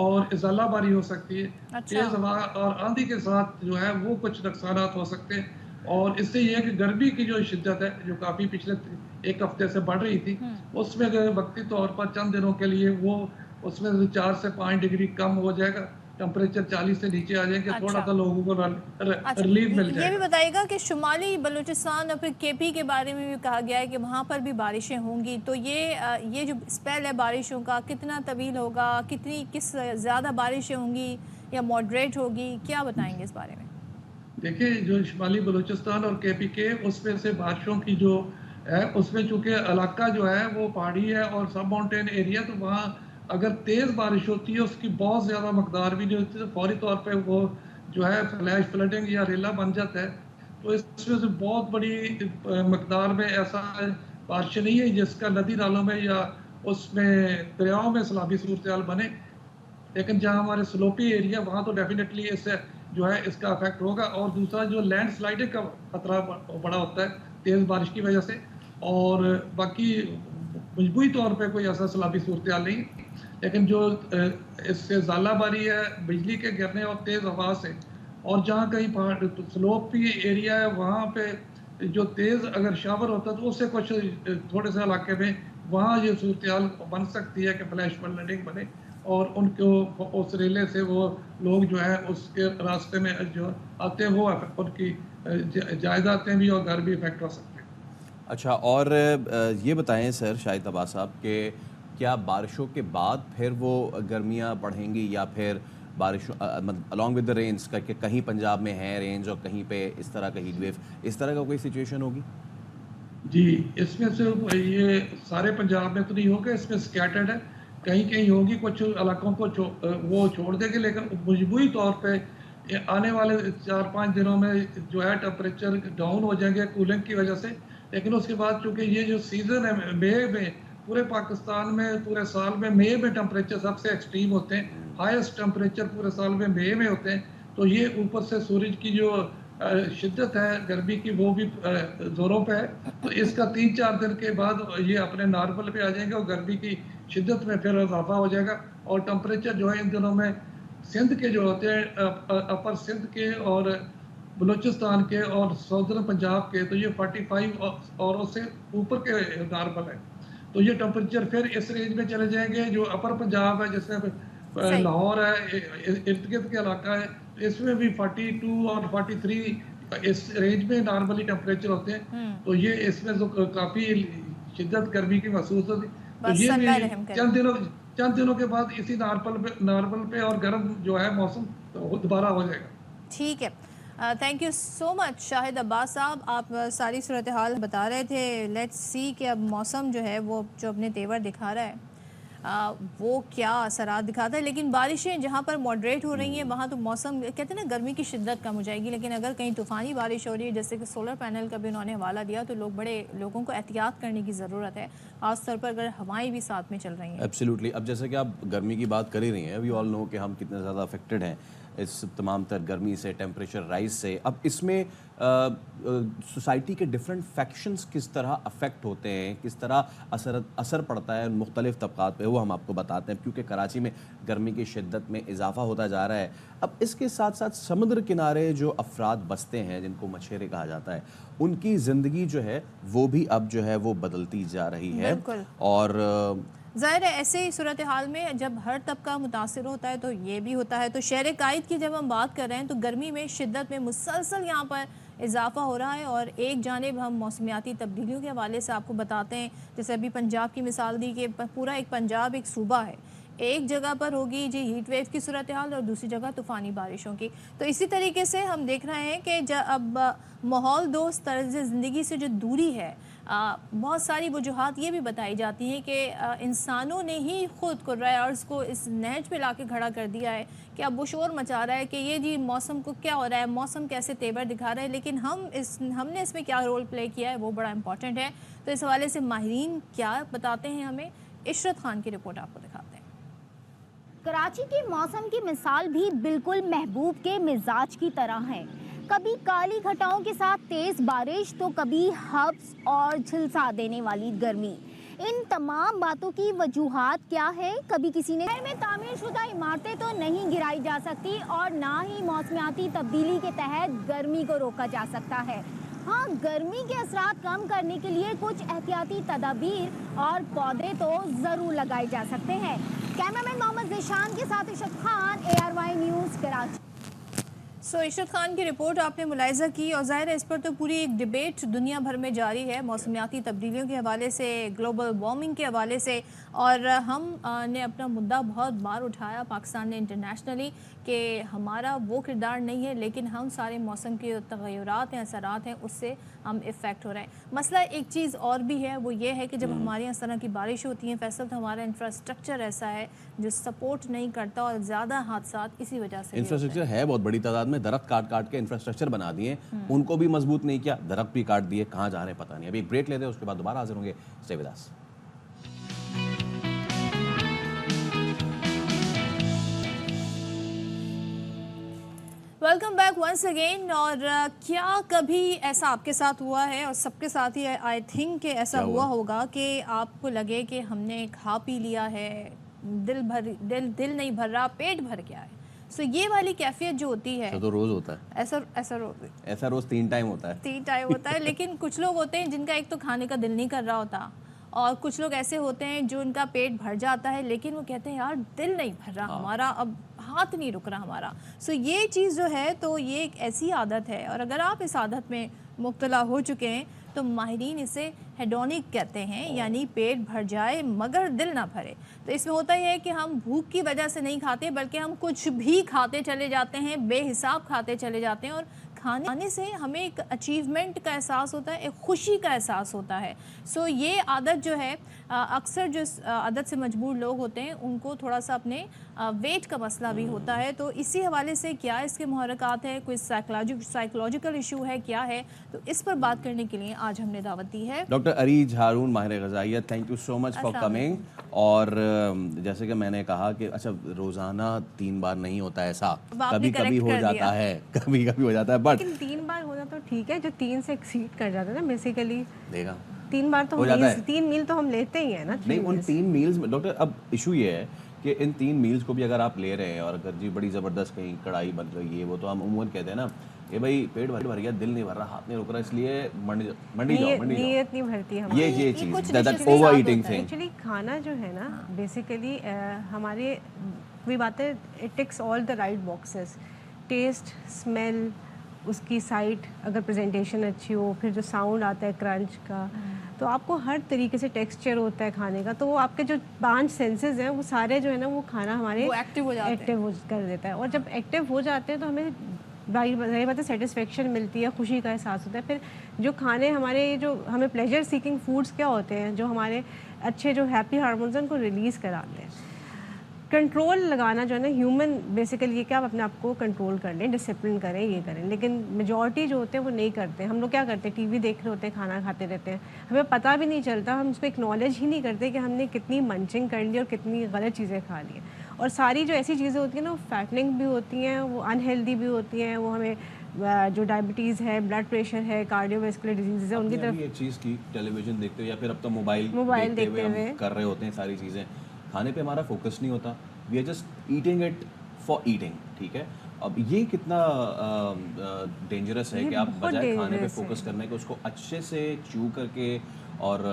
اور ژالہ باری ہو سکتی ہے. تیز ہوا اور آندھی کے ساتھ جو ہے وہ کچھ نقصانات ہو سکتے ہیں. اور اس سے یہ ہے کہ گرمی کی جو شدت ہے جو کافی پچھلے ایک ہفتے سے بڑھ رہی تھی اس میں وقتی طور پر چند دنوں کے لیے وہ اس میں 4 سے 5 ڈگری کم ہو جائے گا، ٹمپریچر 40 سے نیچے آ جائیں گے. تھوڑا سا لوگوں کو ریلیف مل جائے گا. یہ بھی بتائیے گا کہ شمالی بلوچستان اور پھر کے پی کے بارے میں بھی کہا گیا ہے کہ وہاں پر بھی بارشیں ہوں گی. تو یہ جو اسپیل ہے بارشوں کا کتنا طویل ہوگا، کس زیادہ بارشیں ہوں گی یا ماڈریٹ ہوگی، کیا بتائیں گے اس بارے میں؟ دیکھیں جو شمالی بلوچستان اور کے پی کے اس میں سے بارشوں کی جو ہے اس میں چونکہ علاقہ جو ہے وہ پہاڑی ہے اور سب ماؤنٹین ایریا، تو وہاں اگر تیز بارش ہوتی ہے اس کی بہت زیادہ مقدار بھی نہیں ہوتی تو فوری طور پہ وہ جو ہے فلیش فلڈنگ یا ریلا بن جاتا ہے. تو اس میں سے بہت بڑی مقدار میں ایسا بارش نہیں ہے جس کا ندی نالوں میں یا اس میں دریاؤں میں سیلابی صورتحال بنے. लेकिन जहाँ हमारे स्लोपी एरिया वहाँ तो डेफिनेटली इससे जो है इसका अफेक्ट होगा। और दूसरा जो लैंड स्लाइडिंग का खतरा बड़ा होता है तेज़ बारिश की वजह से। और बाकी मजबूरी तौर पे कोई ऐसा सैलाबी सूरत हाल नहीं, लेकिन जो इससे ज़ालाबारी है बिजली के गिरने और तेज़ हवा से, और जहाँ कहीं पहाड़ स्लोपी एरिया है वहाँ पे जो तेज़ अगर शावर होता है तो उससे कुछ थोड़े से इलाके में वहाँ ये सूरत हाल बन सकती है कि फ्लैश फ्लडिंग बने और उनको उस रेले से वो लोग जो है उसके रास्ते में जो आते हैं वो उनकी जायदादें भी और घर भी इफेक्ट हो सकते हैं। अच्छा, और ये बताएं सर शाहिद अब्बास साहब कि क्या बारिशों के बाद फिर वो गर्मियाँ बढ़ेंगी या फिर बारिशों अलॉन्ग विद द रेंज करके कहीं पंजाब में है रेंज और कहीं पे इस तरह का हीट वेव, इस तरह का कोई सिचुएशन होगी? जी, इसमें सिर्फ ये सारे पंजाब में तो नहीं होगा, इसमें स्कैटर्ड है, कहीं कहीं होगी, कुछ इलाकों को वो छोड़ देंगे, लेकिन मजबूरी तौर पे आने वाले 4-5 दिनों में जो है टेम्परेचर डाउन हो जाएंगे कूलिंग की वजह से। लेकिन उसके बाद चूँकि ये जो सीज़न है मई में पूरे पाकिस्तान में पूरे साल में मई में टेम्परेचर सबसे एक्सट्रीम होते हैं, हाईएस्ट टेम्परेचर पूरे साल में मई में होते हैं। तो ये ऊपर से सूरज की जो शिद्दत है गर्मी की वो भी ज़ोरों पे है, तो इसका 3-4 दिन के बाद ये अपने नॉर्मल पे आ जाएंगे और गर्मी की शिद्दत में फिर इजाफा हो जाएगा। और टेम्परेचर जो है इन दिनों में सिंध के जो होते हैं अपर सिंध के और बलूचिस्तान के और सदर्न पंजाब के, तो ये 45 और उससे ऊपर के नॉर्मल है। तो ये टेम्परेचर फिर इस रेंज में चले जाएंगे। जो अपर पंजाब है जैसे लाहौर है इर्द गिर्द के इलाका है, इसमें भी 42 और 43 इस रेंज में नॉर्मली टेम्परेचर होते हैं। तो ये इसमें तो काफ़ी शिद्दत गर्मी की महसूस होती, तो ये भी चंद दिनों के बाद इसी नॉर्मल पे और गर्म जो है मौसम तो दोबारा हो जाएगा। ठीक है, thank you so much Shahid Abbas साहब, आप सारी सूरत हाल बता रहे थे। लेट्स सी कि अब मौसम जो है वो जो अपने तेवर दिखा रहा है वो क्या असरात दिखाता है। लेकिन बारिशें जहाँ पर मॉडरेट हो रही हैं वहाँ तो मौसम कहते हैं ना गर्मी की शिद्दत कम हो जाएगी, लेकिन अगर कहीं तूफ़ानी बारिश हो रही है जैसे कि सोलर पैनल का भी उन्होंने हवाला दिया, तो लोगों को एहतियात करने की ज़रूरत है, खासतौर पर अगर हवाएं भी साथ में चल रही हैं। एब्सोल्युटली। अब जैसे कि आप गर्मी की बात कर ही रही हैं, वी ऑल नो कि हम कितने ज़्यादा अफेक्टेड हैं इस तमाम तर गर्मी से, टेम्परेचर राइज से। अब इसमें सोसाइटी के डिफरेंट फैक्शंस किस तरह अफेक्ट होते हैं, किस तरह असर पड़ता है मुख्तलिफ तबकात पे, वो हम आपको बताते हैं, क्योंकि कराची में गर्मी की शिद्दत में इजाफा होता जा रहा है। अब इसके साथ साथ समुद्र किनारे जो अफराद बसते हैं जिनको मछेरे कहा जाता है, उनकी ज़िंदगी जो है वो भी अब जो है वो बदलती जा रही है। और ज़ाहिर है ऐसे ही सूरत हाल में जब हर तबका मुतासिर होता है तो ये भी होता है। तो शहर कायद की जब हम बात कर रहे हैं तो गर्मी में शिद्दत में मुसलसल यहाँ पर इजाफा हो रहा है। और एक जानिब हम मौसमियाती तब्दीलियों के हवाले से आपको बताते हैं, जैसे अभी पंजाब की मिसाल दी कि पूरा एक पंजाब एक सूबा है, एक जगह पर होगी जी हीट वेव की सूरत हाल और दूसरी जगह तूफ़ानी बारिशों की। तो इसी तरीके से हम देख रहे हैं कि अब माहौल दोस्त तर्ज ज़िंदगी से जो दूरी है, बहुत सारी वजूहात ये भी बताई जाती हैं कि इंसानों ने ही ख़ुद कुर्राए अर्ज़ को इस नहज पे ला के खड़ा कर दिया है कि अब वो शोर मचा रहा है कि ये जी मौसम को क्या हो रहा है, मौसम कैसे तेवर दिखा रहा है, लेकिन हमने इसमें क्या रोल प्ले किया है वो बड़ा इंपॉर्टेंट है। तो इस हवाले से माहिरीन क्या बताते हैं हमें, इशरत खान की रिपोर्ट आपको दिखाते हैं। कराची के मौसम की मिसाल भी बिल्कुल महबूब के मिजाज की तरह है। कभी काली घटाओं के साथ तेज बारिश तो कभी हब्स और झुलसा देने वाली गर्मी। इन तमाम बातों की वजूहात क्या है? कभी किसी ने में तामीर शुदा इमारतें तो नहीं गिराई जा सकती और ना ही मौसमियाती तब्दीली के तहत गर्मी को रोका जा सकता है। हाँ, गर्मी के असरात कम करने के लिए कुछ एहतियाती तदाबीर और पौधे तो ज़रूर लगाए जा सकते हैं। कैमरामैन मोहम्मद निशान के साथ इशरत खान, ARY न्यूज़, कराची। इशरत खान की रिपोर्ट आपने मुलाहिजा की और ज़ाहिर है इस पर तो पूरी एक डिबेट दुनिया भर में जारी है, मौसमियाती तब्दीलियों के हवाले से, ग्लोबल वार्मिंग के हवाले से। और हम ने अपना मुद्दा बहुत बार उठाया पाकिस्तान ने इंटरनेशनली कि हमारा वो किरदार नहीं है, लेकिन हम सारे मौसम के तग़य्युरात हैं, असरात हैं, उससे हम इफ़ेक्ट हो रहे हैं। मसला एक चीज़ और भी है, वो ये है कि जब हमारे यहाँ इस तरह की बारिश होती है फैसल, तो हमारा इंफ्रास्ट्रक्चर ऐसा है जो सपोर्ट नहीं करता और ज़्यादा हादसात इसी वजह से। इंफ्रास्ट्रक्चर है बहुत बड़ी तादाद में, दरख्त काट के इंफ्रास्ट्रक्चर बना दिए, उनको भी मजबूत नहीं किया, दरख्त भी काट दिए, कहाँ जा रहे हैं पता नहीं। अभी एक ब्रेक लेते हैं, उसके बाद दोबारा हाजिर होंगे। Stay with us. Welcome back once again. और क्या कभी ऐसा आपके साथ हुआ है, और सबके साथ ही आई थिंक कि ऐसा हुआ होगा, कि आपको लगे कि हमने खा पी लिया है, दिल नहीं भर रहा, पेट भर गया है। सो ये वाली कैफियत जो होती है, तो रोज होता है ऐसा रोज 3 टाइम होता है। 3 टाइम होता है। लेकिन कुछ लोग होते हैं जिनका एक तो खाने का दिल नहीं कर रहा होता, और कुछ लोग ऐसे होते हैं जो उनका पेट भर जाता है लेकिन वो कहते हैं यार दिल नहीं भर रहा हमारा, अब हाथ नहीं रुक रहा हमारा। सो ये चीज़ जो है, तो ये एक ऐसी आदत है, और अगर आप इस आदत में मुब्तला हो चुके हैं तो माहिरीन इसे हेडोनिक कहते हैं, यानी पेट भर जाए मगर दिल ना भरे। तो इसमें होता ही है कि हम भूख की वजह से नहीं खाते, बल्कि हम कुछ भी खाते चले जाते हैं, बेहिसाब खाते चले जाते हैं, और खाने से हमें एक अचीवमेंट का एहसास होता है, एक खुशी का एहसास होता है। सो ये आदत जो है, अक्सर जो इस आदत से मजबूर लोग होते हैं उनको थोड़ा सा अपने वेट का मसला भी होता है। तो इसी हवाले से क्या इसके मुहर्रकात हैं, कोई साइकोलॉजिकल इशू है, क्या है, तो इस पर बात करने के लिए आज हमने दावत दी है डॉक्टर अरीज हारून, माहिर ग़िज़ाइयत। Thank you so much for coming. और जैसे कि मैंने कहा कि अच्छा रोज़ाना 3 बार नहीं होता ऐसा, कभी कभी हो जाता है, कभी कभी हो जाता है, बट लेकिन 3 बार हो जाता तो ठीक है, जो 3 से एक्सीड कर जाता है ना बेसिकली, देगा 3 बार तो हो जाता है। 3 मील तो हम लेते ही हैं ना। नहीं, उन 3 मील्स में डॉक्टर, अब इशू ये है कि इन 3 मील्स को भी अगर आप ले रहे हैं, और अगर जी बड़ी ज़बरदस्त कहीं कढ़ाई बन रही है, वो तो हम उमूमन कहते हैं ना, ये भाई पेट भर गया, दिल नहीं भर रहा, हाथ नहीं रुक रहा, इसलिए मंडी जाओ। नीयत नहीं भरती हमारी। ये चीज़ that over eating thing. Actually खाना जो है ना बेसिकली हमारे, वही बात है, it ticks all the right boxes. Taste, smell, उसकी साइट, अगर प्रेजेंटेशन अच्छी हो, फिर जो साउंड आता है क्रंच का, तो आपको हर तरीके से टेक्सचर होता है खाने का, तो वो आपके जो 5 सेंसेस हैं वो सारे जो है ना, वो खाना हमारे एक्टिव हो जाते हैं, कर देता है। और जब एक्टिव हो जाते हैं तो हमें वही बात है, सेटिस्फेक्शन मिलती है, खुशी का एहसास होता है। फिर जो खाने हमारे, जो हमें प्लेजर सीकिंग फूड्स क्या होते हैं, जो हमारे अच्छे जो हैप्पी हार्मोन्स हैं उनको रिलीज़ कराते हैं। कंट्रोल लगाना जो है ना, ह्यूमन बेसिकली ये कि आप अपने आप को कंट्रोल कर लें, डिसिप्लिन करें, ये करें, लेकिन मेजॉरिटी जो होते हैं वो नहीं करते। हम लोग क्या करते हैं, टीवी देख रहे होते हैं, खाना खाते रहते हैं, हमें पता भी नहीं चलता, हम उसको एक्नॉलेज ही नहीं करते कि हमने कितनी मंचिंग कर ली और कितनी गलत चीज़ें खा ली हैं। और सारी जो ऐसी चीज़ें होती हैं ना, वो फैटनिंग भी होती हैं, वो अनहेल्दी भी होती हैं, वो हमें जो डायबिटीज़ है, ब्लड प्रेशर है, कार्डियोवैस्कुलर डिजीज़ है, उनकी तरफ एक चीज़ की टेलीविजन देखते हो या फिर अब तो मोबाइल देखते हुए हम कर रहे होते हैं सारी चीज़ें, खाने पे हमारा फोकस नहीं होता, we are just eating it for eating. ठीक है, अब ये कितना डेंजरस है कि आप बजाय खाने पे फोकस करने के उसको अच्छे से च्यू करके और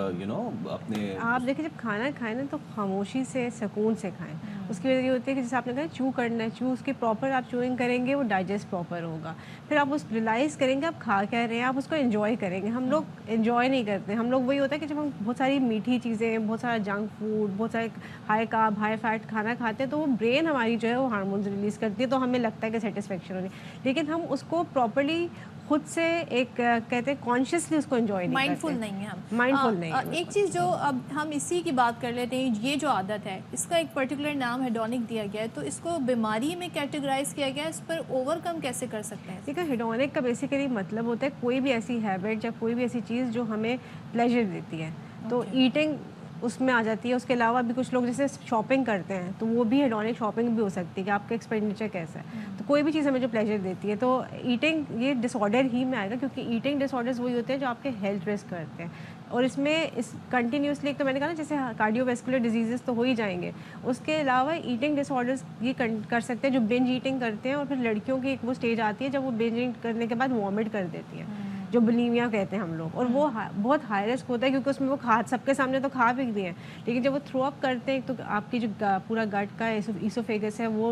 अपने, आप देखिए जब खाना खाएं ना तो खामोशी से, सुकून से खाएं। उसकी वजह ये होती है कि जैसे आपने कहा च्यू करना है, च्यू उसकी प्रॉपर आप च्यूइंग करेंगे, वो डाइजेस्ट प्रॉपर होगा, फिर आप उस रियलाइज़ करेंगे आप खा क्या रहे हैं, आप उसको एंजॉय करेंगे। हम लोग एंजॉय नहीं करते, हम लोग वही होता है कि जब हम बहुत सारी मीठी चीज़ें, बहुत सारा जंक फूड, बहुत सारे हाई कार्ब हाई फैट खाना खाते हैं, तो वो ब्रेन हमारी जो है वो हार्मोन्स रिलीज़ करती है, तो हमें लगता है कि सेटिस्फेक्शन हो रही है, लेकिन हम उसको प्रॉपरली खुद से एक कहते हैं कॉन्शियसली उसको एंजॉय नहीं माइंडफुल नहीं है हम, माइंडफुल नहीं। एक चीज़ जो अब हम इसी की बात कर लेते हैं, ये जो आदत है इसका एक पर्टिकुलर नाम हेडोनिक दिया गया है, तो इसको बीमारी में कैटेगराइज किया गया है, इस पर ओवरकम कैसे कर सकते हैं? देखिए हेडोनिक का बेसिकली मतलब होता है कोई भी ऐसी हैबिट या कोई भी ऐसी चीज़ जो हमें प्लेजर देती है, तो ईटिंग उसमें आ जाती है। उसके अलावा भी कुछ लोग जैसे शॉपिंग करते हैं, तो वो भी हेडोनिक शॉपिंग भी हो सकती है कि आपका एक्सपेंडिचर कैसा है, तो कोई भी चीज़ हमें जो प्लेजर देती है, तो ईटिंग ये डिसऑर्डर ही में आएगा, क्योंकि ईटिंग डिसऑर्डर्स वही होते हैं जो आपके हेल्थ रिस्क करते हैं। और इसमें इस कंटिन्यूसली, एक तो मैंने कहा ना जैसे कार्डियोवैस्कुलर डिजीज़ तो हो ही जाएंगे, उसके अलावा ईटिंग डिसऑर्डर्स ये कर सकते हैं जो बिंज ईटिंग करते हैं, और फिर लड़कियों की एक वो स्टेज आती है जब वो बिंज ईट करने के बाद वॉमिट कर देती है, जो बुलिमिया कहते हैं हम लोग, और वो बहुत हाई रिस्क होता है, क्योंकि उसमें वो सबके सामने तो खा भी दिए हैं, लेकिन जब वो थ्रो अप करते हैं तो आपकी जो पूरा गट का ईसोफेगस है वो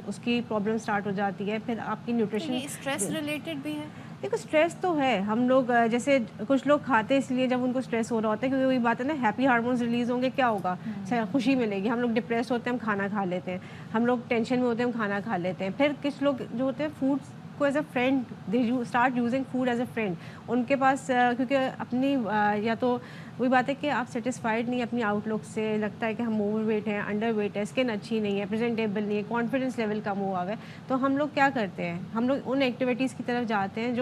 उसकी प्रॉब्लम स्टार्ट हो जाती है। फिर आपकी न्यूट्रिशन, स्ट्रेस रिलेटेड भी है। देखो स्ट्रेस तो है, हम लोग जैसे कुछ लोग खाते इसलिए जब उनको स्ट्रेस हो रहा होता है, क्योंकि वही बात है ना, हैप्पी हार्मोन्स रिलीज होंगे, क्या होगा, खुशी मिलेगी। हम लोग डिप्रेस होते हैं, हम खाना खा लेते हैं, हम लोग टेंशन में होते हैं, हम खाना खा लेते हैं। फिर कुछ लोग जो होते हैं फूड्स को as a friend, they start using food as a friend. उनके पास क्योंकि अपनी या तो वही बात है कि आप सेटिस्फाइड नहीं अपनी आउटलुक से, लगता है कि हम ओवर वेट हैं, अंडर वेट है, स्किन अच्छी नहीं है, प्रेजेंटेबल नहीं है, कॉन्फिडेंस लेवल कम हुआ है, तो हम लोग क्या करते हैं, हम लोग उन एक्टिविटीज़ की तरफ जाते हैं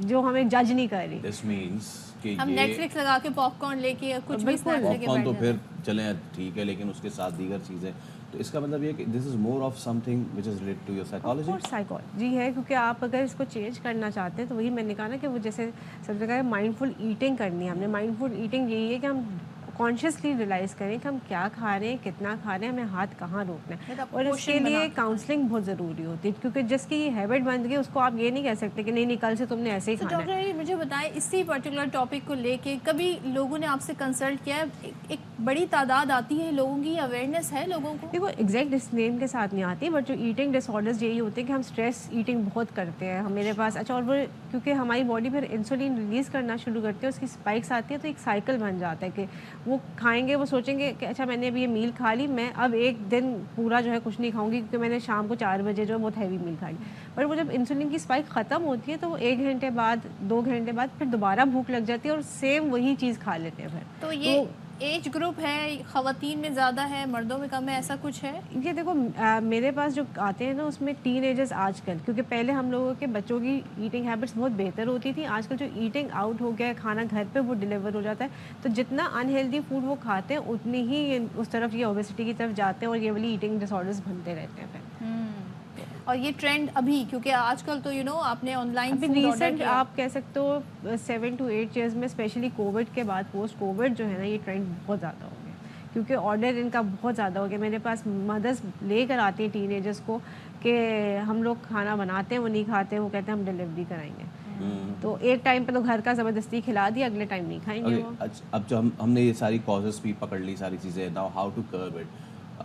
जो हमें जज नहीं कर रही। दिस मीन्स कि हम ये नेटफ्लिक्स लगा के पॉपकॉर्न लेके या कुछ भी स्नैक्स लेके पॉपकॉर्न तो बैठ फिर चलें ठीक है, लेकिन उसके साथ दीगर चीज़ें, तो इसका मतलब ये कि this is more of something which is related to your psychology. और साइकोलॉजी है, क्योंकि आप अगर इसको चेंज करना चाहते हैं तो वही मैंने कहा ना कि वो जैसे सब जगह माइंडफुल ईटिंग करनी है हमने। माइंडफुल ईटिंग यही है कि हम कॉन्शियसली रियलाइज़ करें कि हम क्या खा रहे हैं, कितना खा रहे हैं, हमें हाथ कहाँ रोकना है, मतलब और इसके पोषण लिए बना- काउंसलिंग बहुत ज़रूरी होती है, क्योंकि जिसकी ये हैबिट बन गई उसको आप ये नहीं कह सकते कि नहीं नहीं कल से तुमने ऐसे ही तो खाना है। डॉक्टर मुझे बताएं, इसी पर्टिकुलर टॉपिक को लेके कभी लोगों ने आपसे कंसल्ट किया है? एक बड़ी तादाद आती है लोगों की, अवेयरनेस है लोगों को? देखो एग्जैक्ट इस नेम के साथ नहीं आती, बट जो ईटिंग डिसऑर्डर्स यही होते हैं कि हम स्ट्रेस ईटिंग बहुत करते हैं, हम मेरे पास अच्छा, और वो क्योंकि हमारी बॉडी फिर इंसुलिन रिलीज़ करना शुरू करती है, उसकी स्पाइक्स आती है, तो एक साइकिल बन जाता है कि वो खाएंगे, वो सोचेंगे कि अच्छा मैंने अभी ये मील खा ली, मैं अब एक दिन पूरा जो है कुछ नहीं खाऊंगी क्योंकि मैंने शाम को 4 बजे जो है बहुत हैवी मील खा ली। पर वो जब इंसुलिन की स्पाइक ख़त्म होती है तो वो 1 घंटे बाद 2 घंटे बाद फिर दोबारा भूख लग जाती है और सेम वही चीज़ खा लेते हैं फिर। तो ये एज ग्रुप है, ख़वातीन में ज़्यादा है, मर्दों में कम है, ऐसा कुछ है? ये देखो मेरे पास जो आते हैं ना उसमें टीनेजर्स आजकल, क्योंकि पहले हम लोगों के बच्चों की ईटिंग हैबिट्स बहुत बेहतर होती थी, आजकल जो ईटिंग आउट हो गया है, खाना घर पे वो डिलीवर हो जाता है, तो जितना अनहेल्दी फूड वो खाते हैं उतनी ही उस तरफ ये ओबेसिटी की तरफ जाते हैं और ये वाली ईटिंग डिसऑर्डर्स बनते रहते हैं फिर। और ये ट्रेंड अभी, क्योंकि आजकल तो आपने ऑनलाइन अभी रिसेंट आप कह सकते हो 7 to 8 ईयर्स में, स्पेशली कोविड के बाद, पोस्ट कोविड जो है ना, ये ट्रेंड बहुत ज़्यादा हो गया, क्योंकि ऑर्डर इनका बहुत ज़्यादा हो गया। मेरे पास मदर्स लेकर आती हैं टीनेजर्स को कि हम लोग खाना बनाते हैं, वो नहीं खाते, वो कहते हैं हम डिलीवरी कराएंगे, तो एक टाइम पे तो घर का ज़बरदस्ती खिला दिया, अगले टाइम नहीं खाएंगे वो। अब जो हमने ये सारी कॉजेस भी पकड़ ली, सारी चीज़ें, now how to curb it,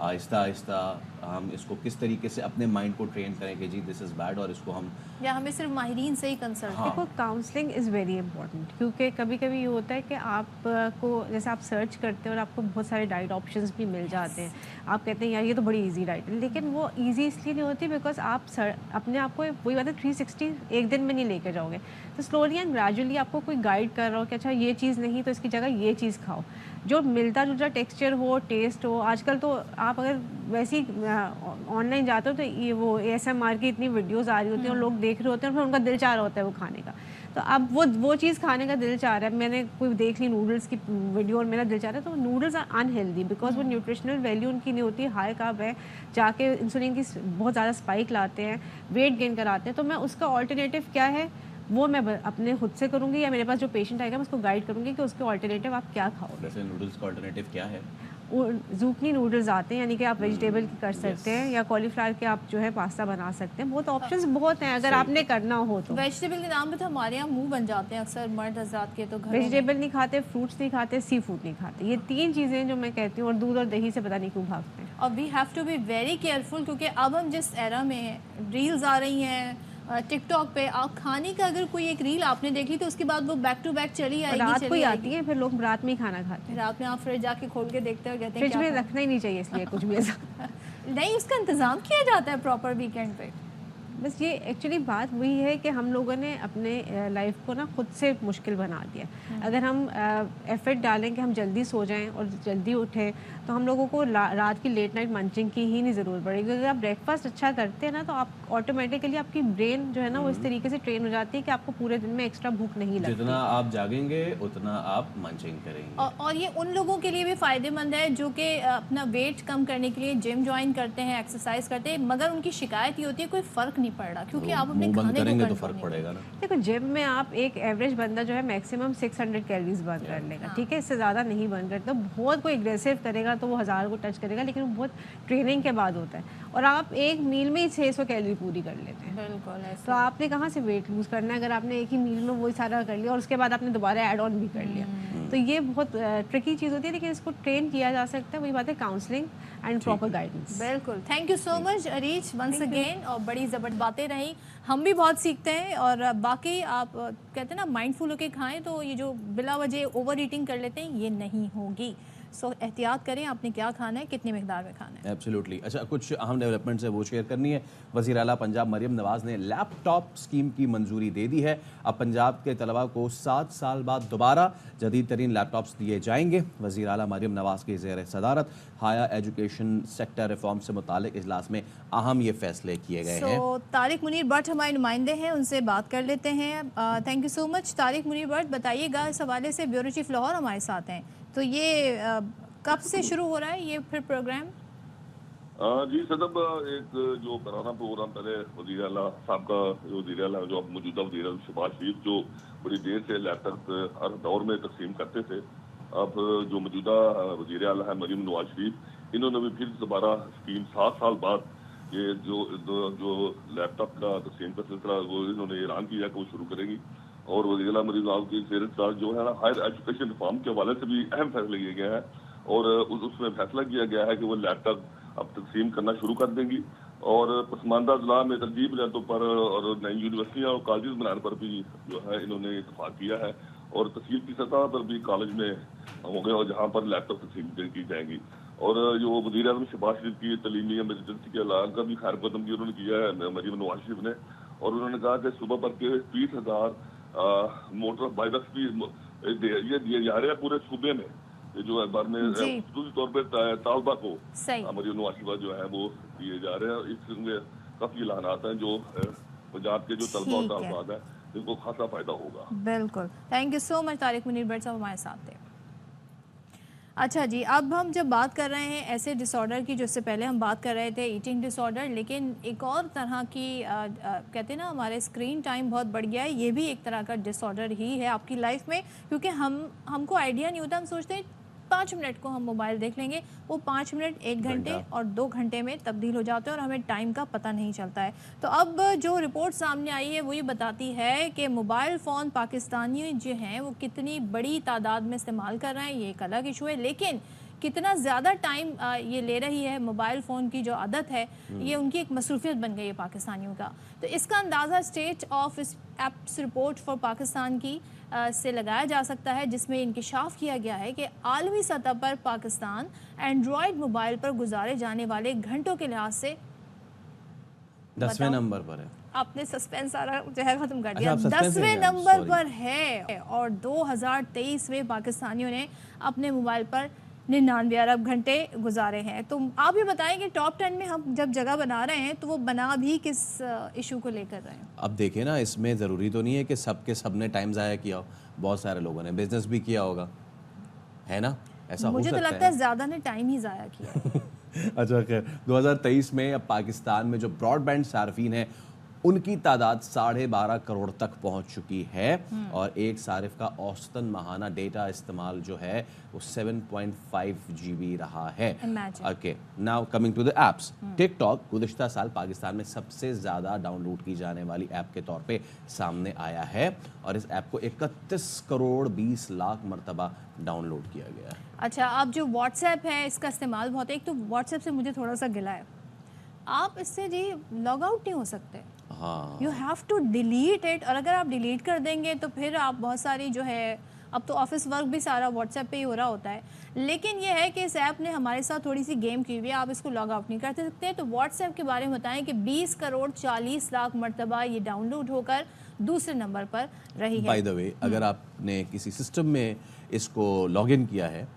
आहिस्ता आहिस्ता हम इसको किस तरीके से अपने माइंड को ट्रेन करें कि जी दिस इज़ बैड, और इसको हम, या हमें सिर्फ माहिरीन से ही कंसल्ट? हाँ। देखो काउंसलिंग इज़ वेरी इंपॉर्टेंट, क्योंकि कभी कभी ये होता है कि आपको जैसे आप सर्च करते हैं और आपको बहुत सारे डाइट ऑप्शंस भी मिल जाते हैं, आप कहते हैं यार ये तो बड़ी इजी डाइट है, लेकिन वो इजी इसलिए नहीं होती बिकॉज आप अपने आप को, वही बात है, 360 एक दिन में नहीं लेकर जाओगे, तो स्लोली एंड ग्रेजुअली आपको कोई गाइड कर रहा हो कि अच्छा ये चीज़ नहीं तो इसकी जगह ये चीज़ खाओ, जो मिलता जुलता टेक्सचर हो, टेस्ट हो। आजकल तो आप अगर वैसे ही ऑनलाइन जाते हो तो ये वो ASMR की इतनी वीडियोस आ रही होती हैं और लोग देख रहे होते हैं और फिर उनका दिल चाह रहा होता है वो खाने का, तो अब वो चीज़ खाने का दिल चाह रहा है, मैंने कोई देख ली नूडल्स की वीडियो और मेरा दिल चाह रहा है, तो नूडल्स आर अनहेल्दी बिकॉज वो न्यूट्रिशनल वैल्यू उनकी नहीं होती, हाई कार्ब है, जाके इंसुलिन की बहुत ज़्यादा स्पाइक लाते हैं, वेट गेन कराते हैं, तो मैं उसका ऑल्टरनेटिव क्या है वो मैं अपने खुद से करूँगी, या मेरे पास जो पेशेंट आएगा मैं उसको गाइड करूँगी कि उसके ऑल्टरनेटिव आप क्या खाओगे। वैसे नूडल्स का अल्टरनेटिव क्या है? ज़ूकनी नूडल्स आते हैं, यानी कि आप वेजिटेबल की कर सकते हैं, या कॉलीफ्लावर के आप जो है पास्ता बना सकते हैं, बहुत ऑप्शंस बहुत हैं अगर आपने करना हो तो। वेजिटेबल के नाम पे तो हमारे यहाँ मुंह बन जाते हैं अक्सर मर्द हजरात के, तो घर वेजिटेबल नहीं खाते, फ्रूट्स नहीं खाते, सी फूड नहीं खाते, ये 3 चीज़ें जो मैं कहती हूँ, और दूध और दही से पता नहीं क्यों भागते हैं। और we have to be very careful, क्योंकि अब हम जिस एरा में हैं, रील्स आ रही हैं टिकटॉक पे, आप खाने का अगर कोई एक रील आपने देख ली तो उसके बाद वो बैक टू बैक चली आएगी, रात को ही चली आती है, फिर लोग रात में ही खाना खाते हैं, रात में आप फ्रिज जाके खोल के देखते हैं और कहते हैं फ्रिज में क्या रखना ही नहीं चाहिए इसलिए कुछ भी ऐसा। नहीं, उसका इंतजाम किया जाता है प्रॉपर वीकेंड पे। बस ये एक्चुअली बात वही है कि हम लोगों ने अपने लाइफ को ना खुद से मुश्किल बना दिया। अगर हम एफर्ट डालें कि हम जल्दी सो जाएं और जल्दी उठें तो हम लोगों को रात की लेट नाइट मंचिंग की ही नहीं ज़रूरत पड़ेगी। अगर आप ब्रेकफास्ट अच्छा करते हैं ना तो आप ऑटोमेटिकली आपकी ब्रेन जो है ना वो इस तरीके से ट्रेन हो जाती है कि आपको पूरे दिन में एक्स्ट्रा भूख नहीं लगती। जितना आप जागेंगे उतना आप मंचिंग करेंगे। और ये उन लोगों के लिए भी फ़ायदेमंद है जो कि अपना वेट कम करने के लिए जिम ज्वाइन करते हैं, एक्सरसाइज करते हैं, मगर उनकी शिकायत ये होती है कोई फ़र्क नहीं पड़ रहा, क्योंकि आप अपने मुंह बंद खाने को करेंगे तो कंट्रोल फर्क नहीं। पड़ेगा ना। देखो जिम में आप एक एवरेज बंदा जो है मैक्सिमम 600 कैलोरीज बर्न कर लेगा, ठीक है, इससे ज़्यादा नहीं बर्न करता। बहुत कोई एग्रेसिव करेगा तो वो 1000 को टच करेगा, लेकिन वो बहुत ट्रेनिंग के बाद होता है। और आप एक मील में ही 600 कैलोरी पूरी कर लेते हैं। बिल्कुल ऐसे। तो आपने कहाँ से वेट लूज़ करना है अगर आपने एक ही मील में वही सारा कर लिया और उसके बाद आपने दोबारा ऐड ऑन भी कर लिया। तो ये बहुत ट्रिकी चीज़ होती है, लेकिन इसको ट्रेन किया जा सकता है। वही बात है काउंसलिंग एंड प्रॉपर गाइडेंस। बिल्कुल, thank you so much Areej once again. और बड़ी ज़बरदस्त बातें रही, हम भी बहुत सीखते हैं। और बाकी आप कहते हैं ना माइंडफुल होके खाएं तो ये जो बिला वजह ओवर ईटिंग कर लेते हैं ये नहीं होगी। सो एहतियात करें आपने क्या खाना है, कितनी मिकदार में खाना है। एब्सोल्युटली। अच्छा, कुछ अहम डेवलपमेंट है वो शेयर करनी है। वज़ीर आला पंजाब मरियम नवाज़ ने लैपटॉप स्कीम की मंजूरी दे दी है। अब पंजाब के तलबा को 7 साल बाद दोबारा जदीद तरीन लैपटॉप्स दिए जाएंगे। वज़ीर आला मरियम नवाज़ की ज़ेर सदारत हायर एजुकेशन सेक्टर रिफॉर्म से मुतालिक इजलास में अहम ये फैसले किए गए हैं। तारिक मुनीर भट्ट हमारे नुमाइंदे हैं, उनसे बात कर लेते हैं। Thank you so much Tariq Munir Bhatt, बताइएगा इस हवाले से। ब्यूरो चीफ लाहौर हमारे साथ हैं, तो ये कब से शुरू हो रहा है ये फिर प्रोग्राम? जी सदब, एक जो कराना प्रोग्राम पहले वज़ीर आला साहब का, जो वज़ीर आला जो अब मौजूदा वज़ीर आला शहबाज शरीफ जो बड़ी देर से लैपटॉप हर दौर में तकसीम करते थे, अब जो मौजूदा वज़ीर आला है मरियम नवाज शरीफ, इन्होंने भी फिर दोबारा स्कीम 7 साल बाद ये जो लैपटॉप का तकसीम का सिलसिला वो इन्होंने ऐलान किया कि वो शुरू करेंगी। और वज़ीर आला मरियम नवाज की ज़ेर सदारत जो है ना हायर एजुकेशन रिफॉर्म के हवाले से भी अहम फैसले लिए गए हैं और उसमें फैसला किया गया है कि वो लैपटॉप अब तकसीम करना शुरू कर देंगी और पसमानदा अजला में तरजीह बुनियादों पर और नई यूनिवर्सिटियाँ और कॉलेज बनाने पर भी जो है इन्होंने इत्तफाक किया है और तहसील की सतह पर भी कॉलेज में होंगे और जहाँ पर लैपटॉप तकसीम की जाएंगी। और जो वज़ीर आज़म शहबाज शरीफ की तलीमी इमरजेंसी के ऐलान का भी खैर मकदम की उन्होंने किया है मरियम नवाज शरीफ ने, और उन्होंने कहा कि सुबह भर के 20,000 मोटर बाइबक्स भी ये दिए जा रहे हैं पूरे सूबे में, जो अखबार में खसूसी तौर पर तालबा को मरियम नवाज शरीफ जो है वो दिए जा रहे हैं। इसमें काफ़ी ऐलानात हैं जो पंजाब के जो तलबा और तालबात हैं जिनको खासा फायदा होगा। बिल्कुल, thank you so much Tariq Munir Bhatt साहब हमारे साथ थे। अच्छा जी, अब हम जब बात कर रहे हैं ऐसे डिसऑर्डर की, जो इससे पहले हम बात कर रहे थे ईटिंग डिसऑर्डर, लेकिन एक और तरह की कहते हैं ना हमारे स्क्रीन टाइम बहुत बढ़ गया है, ये भी एक तरह का डिसऑर्डर ही है आपकी लाइफ में, क्योंकि हमको आइडिया नहीं होता, हम सोचते हैं 5 मिनट को हम मोबाइल देख लेंगे, वो 5 मिनट 1 घंटे और 2 घंटे में तब्दील हो जाते हैं और हमें टाइम का पता नहीं चलता है। तो अब जो रिपोर्ट सामने आई है वो ये बताती है कि मोबाइल फ़ोन पाकिस्तानी जो हैं वो कितनी बड़ी तादाद में इस्तेमाल कर रहे हैं, ये एक अलग इशू है, लेकिन कितना ज़्यादा टाइम ये ले रही है मोबाइल फ़ोन की जो आदत है, ये उनकी एक मसरूफियत बन गई है पाकिस्तानियों का। तो इसका अंदाज़ा state of apps report for Pakistan की से लगाया जा सकता है, जिसमें इंकिशाफ किया गया है कि आलमी सतह पर पाकिस्तान एंड्रॉयड मोबाइल पर गुजारे जाने वाले घंटों के लिहाज से 10वें नंबर पर है। आपने सस्पेंस सारा जो है खत्म कर दिया। 10वें नंबर पर है और 2023 में पाकिस्तानियों ने अपने मोबाइल पर 99 अरब घंटे गुजारे हैं। तो आप ये बताएं कि टॉप 10 में हम जब जगह बना रहे हैं तो वो बना भी किस इशू को लेकर रहे हैं? अब देखिए ना, इसमें ज़रूरी तो नहीं है कि सब ने टाइम ज़ाया किया हो, बहुत सारे लोगों ने बिजनेस भी किया होगा, है ना, ऐसा हो सकता है। मुझे तो लगता है ज़्यादा ने टाइम ही ज़ाया किया। अच्छा खैर, 2023 में अब पाकिस्तान में जो ब्रॉडबैंड सार्फिन है उनकी तादाद 12.5 करोड़ तक पहुंच चुकी है और एक सारिफ का औसतन माहाना डेटा इस्तेमाल जो है वो 7.5 GB रहा है। Okay, now coming to the apps. TikTok गुज़िश्ता साल पाकिस्तान में सबसे ज़्यादा डाउनलोड की जाने वाली ऐप के तौर पे सामने आया है और इस ऐप को 31 करोड़ 20 लाख मरतबा डाउनलोड किया गया है। अच्छा, अब जो व्हाट्सएप है इसका इस्तेमाल बहुत है। एक तो व्हाट्सएप से मुझे थोड़ा सा गिला है, आप इससे जी लॉग आउट नहीं हो सकते। हाँ, you have to delete it, और अगर आप डिलीट कर देंगे तो फिर आप बहुत सारी जो है, अब तो ऑफिस वर्क भी सारा व्हाट्सएप पे ही हो रहा होता है, लेकिन ये है कि इस ऐप ने हमारे साथ थोड़ी सी गेम की हुई है, आप इसको लॉग आउट नहीं कर सकते। तो व्हाट्सएप के बारे में बताएं कि 20 करोड़ 40 लाख मरतबा ये डाउनलोड होकर दूसरे नंबर पर रही है। बाय द वे, अगर आपने किसी सिस्टम में इसको लॉग इन किया है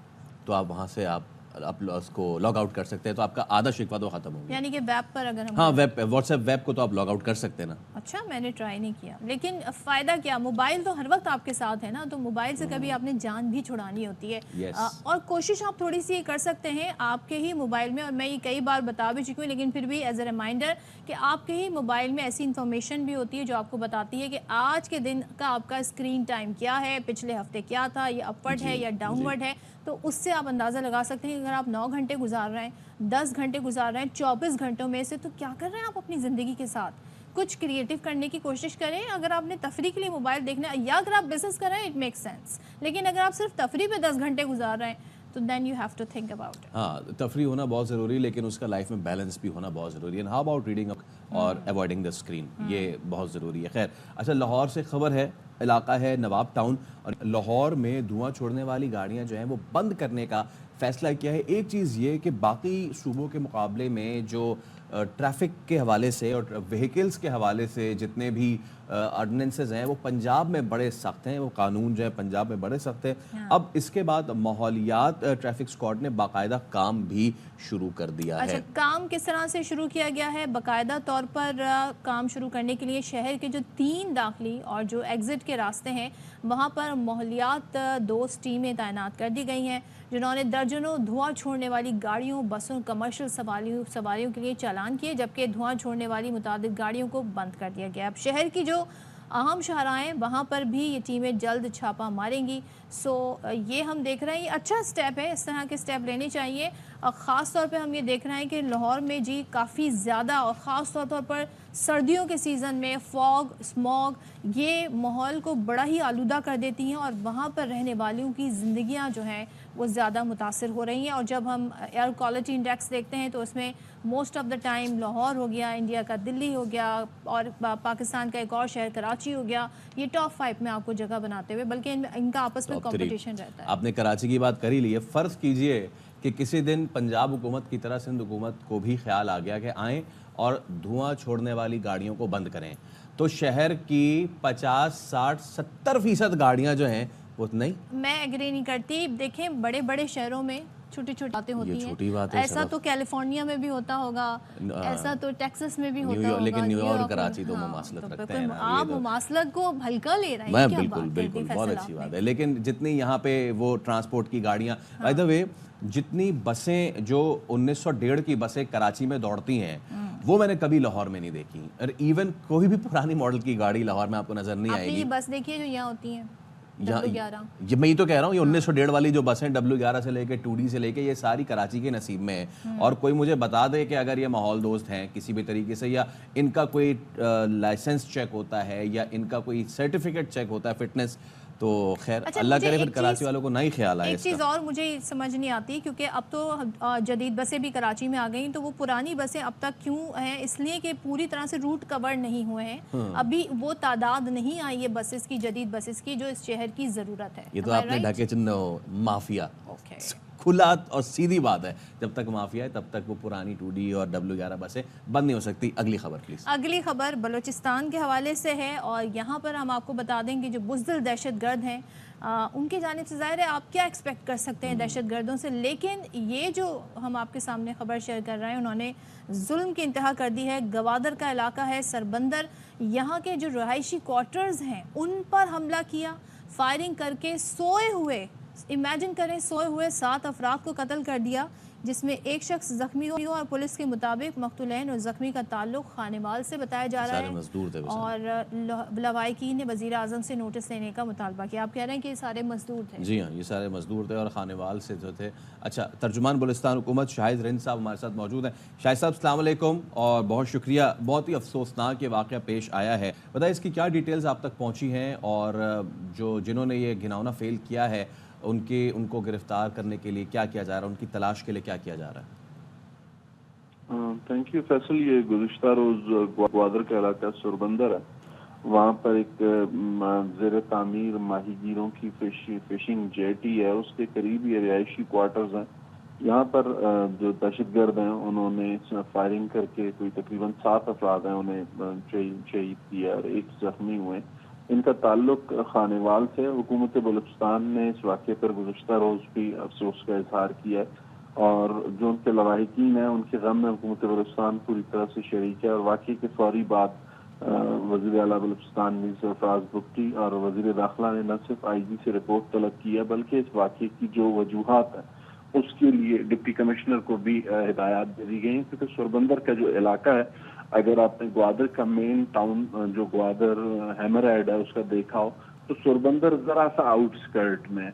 तो आप वहाँ से आप उसको लॉग आउट कर सकते हैं, तो आपका आधा शिकवा तो खत्म हो गया। यानी कि वेब पर अगर हम, हाँ, वेब व्हाट्सएप वेब को तो आप लॉग आउट कर सकते हैं ना। अच्छा, मैंने ट्राई नहीं किया, लेकिन फ़ायदा क्या, मोबाइल तो हर वक्त आपके साथ है ना, तो मोबाइल से कभी आपने जान भी छुड़ानी होती है। और कोशिश आप थोड़ी सी कर सकते हैं आपके ही मोबाइल में, और मैं ये कई बार बता भी चुकी हूँ, लेकिन फिर भी एज ए रिमाइंडर कि आपके ही मोबाइल में ऐसी इन्फॉर्मेशन भी होती है जो आपको बताती है कि आज के दिन का आपका स्क्रीन टाइम क्या है, पिछले हफ्ते क्या था, ये अपवर्ड है या डाउनवर्ड है। तो उससे आप अंदाज़ा लगा सकते हैं कि अगर आप 9 घंटे गुजार रहे हैं, 10 घंटे गुजार रहे हैं 24 घंटों में से, तो क्या कर रहे हैं आप अपनी ज़िंदगी के साथ। कुछ क्रिएटिव करने की कोशिश करें। अगर आपने तफरी के लिए मोबाइल देखना है, या अगर आप बिजनेस कर रहे हैं, इट मेक्स सेंस, लेकिन अगर आप सिर्फ तफरी पे 10 घंटे गुजार रहे हैं तो then you have to think about it. हाँ, तफरी होना बहुत ज़रूरी है, लेकिन उसका लाइफ में बैलेंस भी होना बहुत ज़रूरी है। हाउ अबाउट रीडिंग और अवॉइडिंग द स्क्रीन, ये बहुत ज़रूरी है। खैर, अच्छा, लाहौर से खबर है, इलाका है नवाब टाउन, और लाहौर में धुआं छोड़ने वाली गाड़ियां जो हैं वो बंद करने का फैसला किया है। एक चीज़ ये कि बाकी सूबों के मुकाबले में जो ट्रैफिक के हवाले से और व्हीकल्स के हवाले से जितने भी ऑर्डिनेंसेस हैं वो पंजाब में बड़े सख्त हैं, वो कानून जो है पंजाब में बड़े सख्त हैं। अब इसके बाद माहौलियात ट्रैफिक स्क्वाड ने बाकायदा काम भी शुरू कर दिया है। काम किस तरह से शुरू किया गया है? बाकायदा तौर पर काम शुरू करने के लिए शहर के जो 3 दाखिली और जो एग्ज़िट के रास्ते हैं वहाँ पर माहौलियात 2 टीमें तैनात कर दी गई हैं, जिन्होंने दर्जनों धुआं छोड़ने वाली गाड़ियों, बसों, कमर्शियल सवारियों के लिए चालान किए, जबकि धुआं छोड़ने वाली मुताबिक गाड़ियों को बंद कर दिया गया। अब शहर की जो अहम शाहराएं वहाँ पर भी ये टीमें जल्द छापा मारेंगी। ये हम देख रहे हैं, ये अच्छा स्टेप है, इस तरह के स्टेप लेने चाहिए। और ख़ास तौर पे हम ये देख रहे हैं कि लाहौर में जी काफ़ी ज़्यादा और ख़ास तौर पर सर्दियों के सीज़न में फॉग, स्मॉग ये माहौल को बड़ा ही आलूदा कर देती हैं और वहाँ पर रहने वालों की ज़िंदगियाँ जो हैं वो ज़्यादा मुतासिर हो रही हैं। और जब हम एयर क्वालिटी इंडेक्स देखते हैं तो उसमें most of the time Lahore हो गया, इंडिया का दिल्ली हो गया और पाकिस्तान का एक और शहर कराची हो गया, ये टॉप 5 में आपको जगह बनाते हुए, बल्कि इनका आपस में कंपटीशन रहता है। आपने कराची की बात करी ली है, फ़र्ज़ कीजिए कि किसी दिन पंजाब हुकूमत की तरह सिंध हुकूमत को भी ख्याल आ गया कि आएँ और धुआं छोड़ने वाली गाड़ियों को बंद करें, तो शहर की 50, 60, 70% गाड़ियाँ जो हैं वो नहीं। मैं एग्री नहीं करती। देखें बड़े बड़े शहरों में छोटी छोटी बातें होती हैं, छोटी बात है, ऐसा तो कैलिफोर्निया में भी होता होगा, ऐसा तो टेक्सास में भी होता होगा, लेकिन न्यूयॉर्क, कराची तो मुमासलत रखते हैं ना। आप मुमासलत को हल्का ले रहे हैं। मैं बिल्कुल बहुत अच्छी बात है, लेकिन जितनी यहाँ पे वो ट्रांसपोर्ट की गाड़ियाँ, बाय द वे जितनी बसें जो 1901 की बसें कराची में दौड़ती हैं वो मैंने कभी लाहौर में नहीं देखी। और इवन कोई भी पुरानी मॉडल की गाड़ी लाहौर में आपको नजर नहीं आएगी। ये बस देखिए जो यहाँ होती है ये मैं ही तो कह रहा हूँ, ये 1901 वाली जो बसें W11 से लेके 2D से लेके ये सारी कराची के नसीब में है। और कोई मुझे बता दे कि अगर ये माहौल दोस्त हैं किसी भी तरीके से, या इनका कोई लाइसेंस चेक होता है या इनका कोई सर्टिफिकेट चेक होता है फिटनेस, तो खैर अल्लाह करे फिर कराची वालों को नहीं ख्याल आए। एक चीज़ और मुझे समझ नहीं आती, क्योंकि अब तो जदीद बसें भी कराची में आ गई, तो वो पुरानी बसें अब तक क्यों हैं? इसलिए कि पूरी तरह से रूट कवर नहीं हुए हैं, अभी वो तादाद नहीं आई है बसेस की, जदीद बसेस की, जो इस शहर की ज़रूरत है। ये तो आपने ढके चिन्ह माफिया, खुला और सीधी बात है, जब तक माफिया है तब तक वो पुरानी 2D और W11 बसें बंद नहीं हो सकती। अगली खबर प्लीज। अगली खबर बलूचिस्तान के हवाले से है और यहाँ पर हम आपको बता दें कि जो बुज़दिल दहशतगर्द हैं उनकी जानिब से ज़ाहिर है आप क्या एक्सपेक्ट कर सकते हैं दहशतगर्दों से, लेकिन ये जो हम आपके सामने खबर शेयर कर रहे हैं उन्होंने जुल्म की इंतहा कर दी है। गवादर का इलाका है सरबंदर, यहाँ के जो रहायशी क्वार्टर्स हैं उन पर हमला किया, फायरिंग करके सोए हुए, इमेजिन करें सोए हुए 7 अफराद को कत्ल कर दिया, जिसमें एक शख्स जख्मी हो और पुलिस के मुताबिक मकतूलैन और जख्मी का ताल्लुक खानेवाल से बताया जा रहा है। और लवाहिकीन ने वज़ीर आज़म से नोटिस लेने का मुतालबा किया। आप कह रहे हैं कि ये सारे मजदूर थे? जी हाँ, ये सारे मजदूर थे और खानेवाल से जो थे। अच्छा, तर्जुमान बलूचिस्तान हुकूमत शाहिद रिंद साहब हमारे साथ मौजूद हैं। शाहिद साहब अस्सलाम वालेकुम और बहुत शुक्रिया। बहुत ही अफसोसनाक ये वाक़या पेश आया है, बताइए इसकी क्या डिटेल्स आप तक पहुँची हैं और जिन्होंने ये घिनौना फेल किया है उनको गिरफ्तार करने के लिए क्या किया जा रहा है, उनकी तलाश के लिए क्या किया जा रहा है? Thank you Faisal. ये गुज़िश्ता रोज़ ग्वादर का इलाका सुरबंदर है, वहाँ पर एक ज़ेर तामीर माहीगीरों की फिशिंग जेटी है, उसके करीब ये रिहायशी क्वार्टर्स हैं। यहाँ पर जो दहशतगर्द हैं उन्होंने फायरिंग करके कोई तकरीबन 7 अफराद हैं उन्हें शहीद किया और 1 जख्मी हुए। इनका ताल्लुक खानेवाल से। हुकूमत बलूचिस्तान ने इस वाक़े पर गुज़श्ता रोज़ भी अफसोस का इजहार किया है और जो उनके लवाहिकीन हैं उनके गम में हुकूमत बलूचिस्तान पूरी तरह से शरीक है। और वाक़े के फौरी बाद वज़ीर आला बलूचिस्तान मीर सरफराज बुगटी और वज़ीर दाखिला ने न सिर्फ IG से रिपोर्ट तलब की है बल्कि इस वाक़े की जो वजूहात है उसके लिए डिप्टी कमिश्नर को भी हिदायत दे दी गई, क्योंकि सुरबंदर का जो इलाका है, अगर आपने ग्वादर का मेन टाउन जो ग्वादर हैमरहेड है उसका देखा हो तो सुरबंदर जरा सा आउटस्कर्ट में।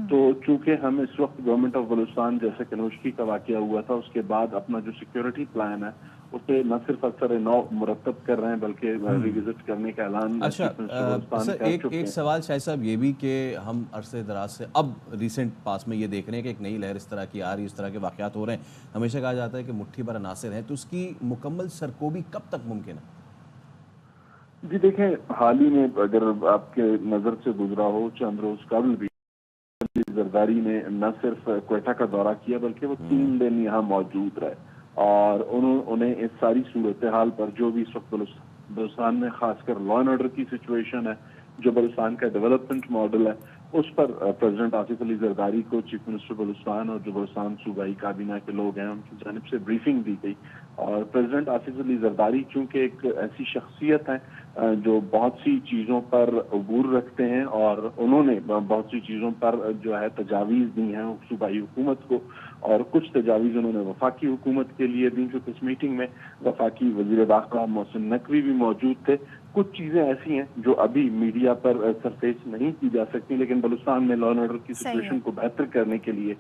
तो चूंकि हम इस वक्त गवर्नमेंट ऑफ बलूचिस्तान जैसे कनौशकी का वाकया हुआ था उसके बाद अपना जो सिक्योरिटी प्लान है उसे न सिर्फ अक्सर नौ मुरतब कर रहे हैं बल्कि रिविजिट करने का ऐलान। अच्छा सर, एक सवाल शायद साहब ये भी कि हम अरसे दराज से अब रिसेंट पास में ये देख रहे हैं कि एक नई लहर इस तरह की आ रही, इस तरह के वाक़यात हो रहे हैं। हमेशा कहा जाता है कि मुट्ठी भर अनासिर हैं, तो उसकी मुकम्मल सरकोबी कब तक मुमकिन है? जी देखें, हाल ही में अगर आपके नज़र से गुजरा हो चंद रोज कबल भी زرداری نے نہ صرف کوئٹہ کا دورہ کیا بلکہ وہ 3 دن یہاں موجود رہے، اور انہیں اس ساری صورتحال پر جو بھی اس وقت بلوچستان میں خاص کر لا اینڈ آرڈر کی سچویشن ہے، جو بلوچستان کا ڈیولپمنٹ ماڈل ہے، اس پر پریزیڈنٹ آصف علی زرداری کو چیف منسٹر بلوچستان اور جو بلوچستان صوبائی کابینہ کے لوگ ہیں ان کی جانب سے بریفنگ دی گئی. اور پریزیڈنٹ آصف علی زرداری چونکہ ایک ایسی شخصیت ہیں جو بہت سی چیزوں پر عبور رکھتے ہیں، اور انہوں نے بہت سی چیزوں پر جو ہے تجاویز دی ہیں صوبائی حکومت کو، اور کچھ تجاویز انہوں نے وفاقی حکومت کے لیے دی. چونکہ اس میٹنگ میں وفاقی وزیر داخلہ محسن نقوی بھی موجود تھے. کچھ چیزیں ایسی ہیں جو ابھی میڈیا پر سرفیس نہیں کی جا سکتی، لیکن بلوچستان میں لا اینڈ آرڈر کی سچویشن کو بہتر کرنے کے لیے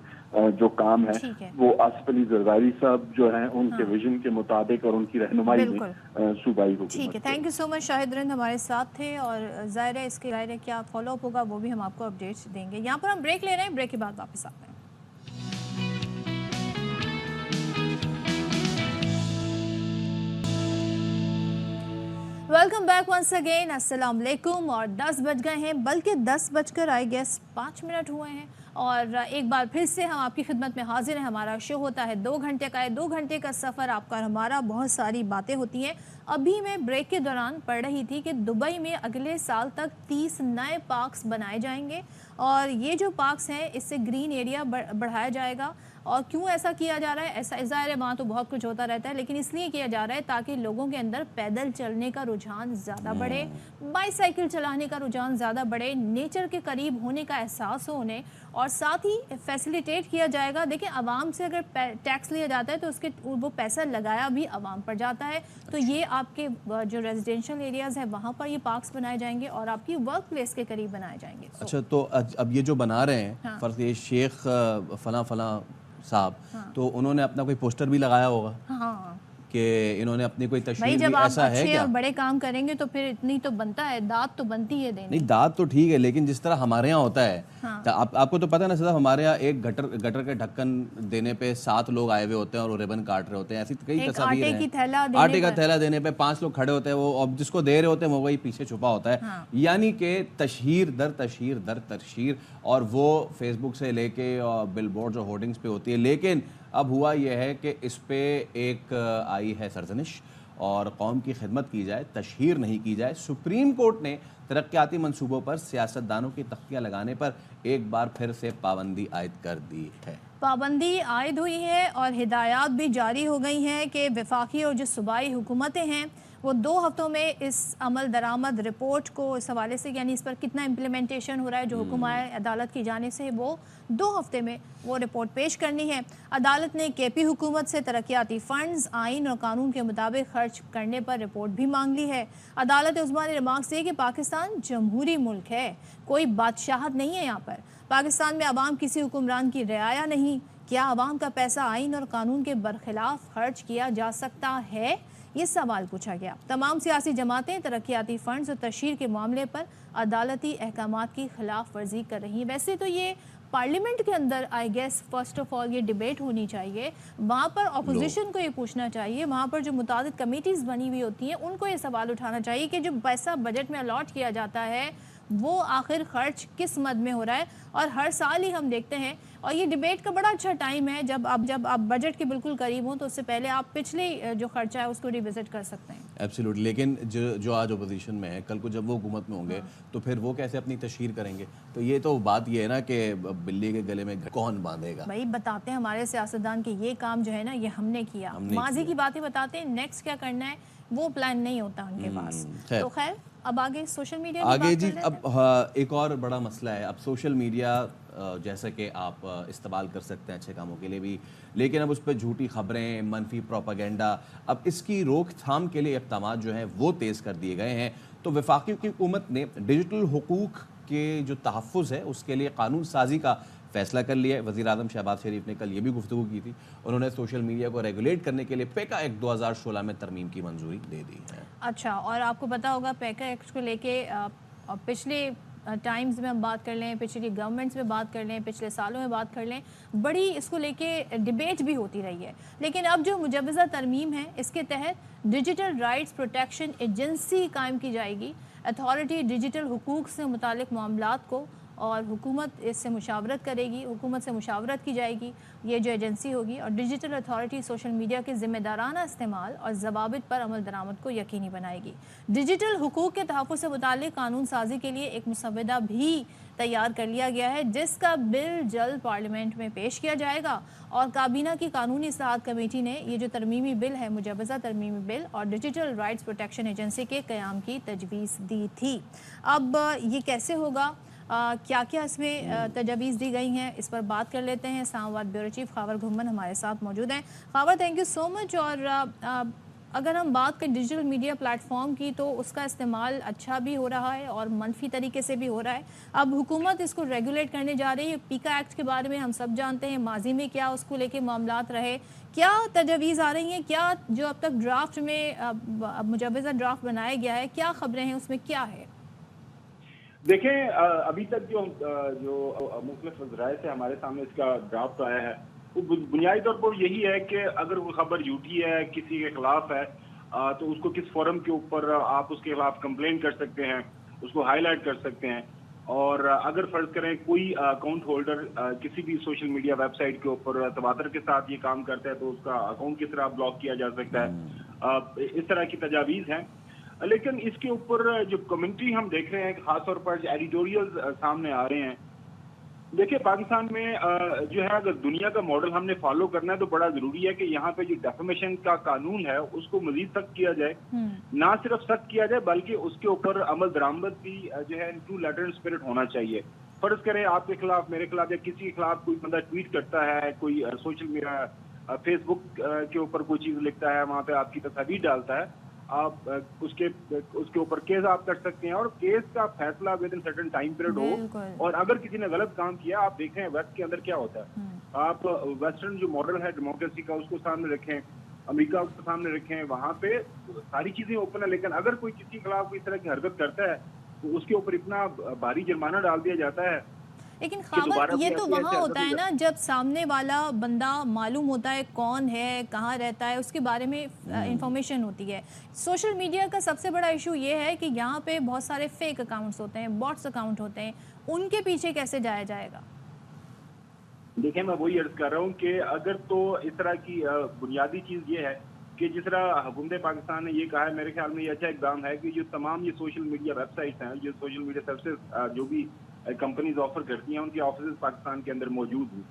جو کام ہے وہ آصف علی زرداری صاحب جو ہیں ان کے ویژن کے مطابق اور ان کی رہنمائی میں صوبائی حکومت. ٹھیک ہے، تھینک یو سو مچ. شاہد رند ہمارے ساتھ تھے، اور ظاہر ہے اس کے ظاہر ہے کیا فالو اپ ہوگا وہ بھی ہم آپ کو اپڈیٹس دیں گے. یہاں پر ہم بریک لے رہے ہیں، بریک کے بعد واپس آتے ہیں. Welcome back once again. السلام علیکم. اور 10 بج گئے ہیں، بلکہ 10 بج کر آئی گیس 5 منٹ ہوئے ہیں، اور ایک بار پھر سے ہم آپ کی خدمت میں حاضر ہیں. ہمارا شو ہوتا ہے 2 گھنٹے کا ہے، 2 گھنٹے کا سفر آپ کا اور ہمارا، بہت ساری باتیں ہوتی ہیں. ابھی میں بریک کے دوران پڑھ رہی تھی کہ دبئی میں اگلے سال تک 30 نئے پارکس بنائے جائیں گے، اور یہ جو پارکس ہیں اس سے گرین ایریا بڑھایا جائے گا. اور کیوں ایسا کیا جا رہا ہے؟ ایسا ظاہر ہے وہاں تو بہت کچھ ہوتا رہتا ہے، لیکن اس لیے کیا جا رہا ہے تاکہ لوگوں کے اندر پیدل چلنے کا رجحان زیادہ بڑھے، بائی سائیکل چلانے کا رجحان زیادہ بڑھے، نیچر کے قریب ہونے کا احساس ہو انہیں، اور ساتھ ہی فیسیلیٹیٹ کیا جائے گا. دیکھیں عوام سے اگر ٹیکس لیا جاتا ہے تو اس کے وہ پیسہ لگایا بھی عوام پر جاتا ہے. تو یہ آپ کے جو ریزیڈینشل ایریاز ہیں وہاں پر یہ پارکس بنائے جائیں گے اور آپ کی ورک پلیس کے قریب بنائے جائیں گے. اچھا، تو اب یہ جو بنا رہے ہیں فرض یہ شیخ فلاں فلاں صاحب، تو انہوں نے اپنا کوئی پوسٹر بھی لگایا ہوگا کہ انہوں نے اپنی کوئی تشہیر دی، ایسا ہے کیا؟ اور بڑے کام کریں گے تو پھر اتنی تو بنتا ہے، داد تو بنتی ہے دینے. نہیں داد تو ٹھیک ہے، لیکن جس طرح ہمارے ہاں ہوتا ہے، آپ کو تو پتہ ہے نا صاحب، ہمارے ہاں ایک گٹر کے ڈھکن دینے پہ 7 لوگ آئے ہوئے ہوتے ہیں اور وہ ریبن کاٹ رہے ہوتے ہیں. ایسی کئی تصاویر ہیں. آٹے کا تھیلا دینے پہ 5 لوگ کھڑے ہوتے ہیں، وہ جس کو دے رہے ہوتے ہیں وہ وہی پیچھے چھپا ہوتا ہے. یعنی کہ تشہیر در تشہیر در تشہیر، اور وہ فیس بک سے لے کے بل بورڈز اور ہورڈنگز پہ ہوتی ہے. لیکن اب ہوا یہ ہے کہ اس پہ ایک آئی ہے سرزنش، اور قوم کی خدمت کی جائے، تشہیر نہیں کی جائے. سپریم کورٹ نے ترقیاتی منصوبوں پر سیاستدانوں کی تختیاں لگانے پر ایک بار پھر سے پابندی عائد کر دی ہے. پابندی عائد ہوئی ہے اور ہدایات بھی جاری ہو گئی ہیں کہ وفاقی اور جو صوبائی حکومتیں ہیں وہ 2 ہفتوں میں اس عمل درآمد رپورٹ کو اس حوالے سے، یعنی اس پر کتنا امپلیمنٹیشن ہو رہا ہے جو حکم عدالت کی جانب سے، وہ 2 ہفتے میں وہ رپورٹ پیش کرنی ہے. عدالت نے کے پی حکومت سے ترقیاتی فنڈز آئین اور قانون کے مطابق خرچ کرنے پر رپورٹ بھی مانگ لی ہے. عدالت عظمیٰ نے ریمارکس دیے کہ پاکستان جمہوری ملک ہے، کوئی بادشاہت نہیں ہے یہاں پر. پاکستان میں عوام کسی حکمران کی رعایا نہیں. کیا عوام کا پیسہ آئین اور قانون کے برخلاف خرچ کیا جا سکتا ہے؟ یہ سوال پوچھا گیا. تمام سیاسی جماعتیں ترقیاتی فنڈز اور تشہیر کے معاملے پر عدالتی احکامات کی خلاف ورزی کر رہی ہیں. ویسے تو یہ پارلیمنٹ کے اندر I guess first of all یہ ڈیبیٹ ہونی چاہیے، وہاں پر اپوزیشن کو یہ پوچھنا چاہیے، وہاں پر جو متعدد کمیٹیز بنی ہوئی ہوتی ہیں ان کو یہ سوال اٹھانا چاہیے کہ جو پیسہ بجٹ میں الاٹ کیا جاتا ہے وہ آخر خرچ کس مد میں ہو رہا ہے. اور ہر سال ہی ہم دیکھتے ہیں، اور یہ ڈیبیٹ کا بڑا اچھا ٹائم ہے جب آپ بجٹ کے بالکل قریب ہوں تو اس سے پہلے آپ پچھلے جو خرچہ ہے اس کو ریوزٹ کر سکتے ہیں. ایبسلیوٹلی. لیکن جو آج اپوزیشن میں ہے، کل کو جب وہ حکومت میں ہوں گے تو پھر وہ کیسے اپنی تشہیر کریں گے؟ تو یہ تو بات یہ ہے نا کہ بلی کے گلے میں کون باندھے گا. بھائی بتاتے ہیں ہمارے سیاستدان کہ یہ کام جو ہے نا یہ ہم نے کیا، ماضی کی باتیں بتاتے ہیں، نیکسٹ کیا کرنا ہے وہ پلان نہیں ہوتا ان کے پاس. تو خیر اب آگے سوشل میڈیا آگے جی اب ایک اور بڑا مسئلہ ہے. اب سوشل میڈیا جیسا کہ آپ استعمال کر سکتے ہیں اچھے کاموں کے لیے بھی، لیکن اب اس پہ جھوٹی خبریں، منفی پروپیگنڈا، اب اس کی روک تھام کے لیے اقدامات جو ہیں وہ تیز کر دیے گئے ہیں. تو وفاقی حکومت نے ڈیجیٹل حقوق کے جو تحفظ ہے اس کے لیے قانون سازی کا فیصلہ کر لیا ہے. وزیر اعظم شہباز شریف نے کل یہ بھی گفتگو کی تھی. انہوں نے سوشل میڈیا کو ریگولیٹ کرنے کے لیے پیکا ایکٹ 2016 میں ترمیم کی منظوری دے دی ہے. اچھا، اور آپ کو پتا ہوگا پیکا ایکٹ کو لے کے پچھلے ٹائمز میں ہم بات کر لیں، پچھلی گورنمنٹس میں بات کر لیں، پچھلے سالوں میں بات کر لیں، بڑی اس کو لے کے ڈیبیٹ بھی ہوتی رہی ہے. لیکن اب جو مجوزہ ترمیم ہے اس کے تحت ڈیجیٹل رائٹس پروٹیکشن ایجنسی قائم کی جائے گی. اتھارٹی ڈیجیٹل حقوق سے متعلق معاملات کو اور حکومت اس سے مشاورت کرے گی، حکومت سے مشاورت کی جائے گی یہ جو ایجنسی ہوگی، اور ڈیجیٹل اتھارٹی سوشل میڈیا کے ذمہ دارانہ استعمال اور ضوابط پر عمل درآمد کو یقینی بنائے گی۔ ڈیجیٹل حقوق کے تحفظ سے متعلق قانون سازی کے لیے ایک مسودہ بھی تیار کر لیا گیا ہے، جس کا بل جلد پارلیمنٹ میں پیش کیا جائے گا، اور کابینہ کی قانونی اصلاحات کمیٹی نے یہ جو ترمیمی بل ہے، مجوزہ ترمیمی بل اور ڈیجیٹل رائٹس پروٹیکشن ایجنسی کے قیام کی تجویز دی تھی۔ اب یہ کیسے ہوگا، کیا کیا اس میں تجاویز دی گئی ہیں، اس پر بات کر لیتے ہیں۔ اسلام آباد بیورو چیف خاور گھمن ہمارے ساتھ موجود ہیں۔ خاور، تھینک یو سو مچ۔ اور اگر ہم بات کریں ڈیجیٹل میڈیا پلیٹ فارم کی، تو اس کا استعمال اچھا بھی ہو رہا ہے اور منفی طریقے سے بھی ہو رہا ہے۔ اب حکومت اس کو ریگولیٹ کرنے جا رہی ہے۔ پیکا ایکٹ کے بارے میں ہم سب جانتے ہیں، ماضی میں کیا اس کو لے کے معاملات رہے، کیا تجاویز آ رہی ہیں، کیا جو اب تک ڈرافٹ میں مجوزہ ڈرافٹ بنایا گیا ہے، کیا خبریں ہیں، اس میں کیا ہے؟ دیکھیں، ابھی تک جو مختلف ذرائع سے ہمارے سامنے اس کا ڈرافٹ آیا ہے، وہ بنیادی طور پر یہی ہے کہ اگر وہ خبر جھوٹی ہے، کسی کے خلاف ہے، تو اس کو کس فورم کے اوپر آپ اس کے خلاف کمپلین کر سکتے ہیں، اس کو ہائی لائٹ کر سکتے ہیں۔ اور اگر فرض کریں کوئی اکاؤنٹ ہولڈر کسی بھی سوشل میڈیا ویب سائٹ کے اوپر تواتر کے ساتھ یہ کام کرتا ہے، تو اس کا اکاؤنٹ کس طرح بلاک کیا جا سکتا ہے، اس طرح کی تجاویز ہیں۔ لیکن اس کے اوپر جو کمنٹری ہم دیکھ رہے ہیں، خاص طور پر جو ایڈیٹوریلز سامنے آ رہے ہیں، دیکھیں پاکستان میں جو ہے اگر دنیا کا ماڈل ہم نے فالو کرنا ہے تو بڑا ضروری ہے کہ یہاں پہ جو ڈیفیمیشن کا قانون ہے اس کو مزید سخت کیا جائے، نہ صرف سخت کیا جائے بلکہ اس کے اوپر عمل درآمد بھی جو ہے ٹرو لیٹر اینڈ اسپرٹ ہونا چاہیے۔ فرض کریں آپ کے خلاف، میرے خلاف یا کسی کے خلاف کوئی بندہ ٹویٹ کرتا ہے، کوئی سوشل میڈیا فیس بک کے اوپر کوئی چیز لکھتا ہے، وہاں پہ آپ کی تصاویر ڈالتا ہے، آپ اس کے اوپر کیس آپ کر سکتے ہیں، اور کیس کا فیصلہ within certain time period ہو۔ اور اگر کسی نے غلط کام کیا، آپ دیکھ رہے ہیں ویسٹ کے اندر کیا ہوتا ہے، آپ ویسٹرن جو ماڈل ہے ڈیموکریسی کا اس کو سامنے رکھیں، امریکہ کو سامنے رکھیں، وہاں پہ ساری چیزیں اوپن ہیں، لیکن اگر کوئی کسی کے خلاف کوئی اس طرح کی حرکت کرتا ہے تو اس کے اوپر اتنا بھاری جرمانہ ڈال دیا جاتا ہے۔ لیکن خاور، یہ تو وہاں ہوتا ہے نا جب سامنے والا بندہ معلوم ہوتا ہے کون ہے، کہاں رہتا ہے، اس کے بارے میں انفارمیشن ہوتی ہے۔ سوشل میڈیا کا سب سے بڑا ایشو یہ ہے کہ یہاں پہ بہت سارے فیک اکاؤنٹس ہوتے ہیں، باٹس اکاؤنٹ ہوتے ہیں، ان کے پیچھے کیسے جایا جائے گا؟ دیکھیں، میں وہی عرض کر رہا ہوں کہ اگر تو اس طرح کی بنیادی چیز یہ ہے کہ جس طرح حکومت پاکستان نے یہ کہا ہے، میرے خیال میں یہ اچھا اقدام ہے کہ جو تمام یہ سوشل میڈیا ویب سائٹس ہیں، جو سوشل میڈیا سروسز جو بھی کمپنیز آفر کرتی ہیں، ان کے آفیسز پاکستان کے اندر موجود ہیں،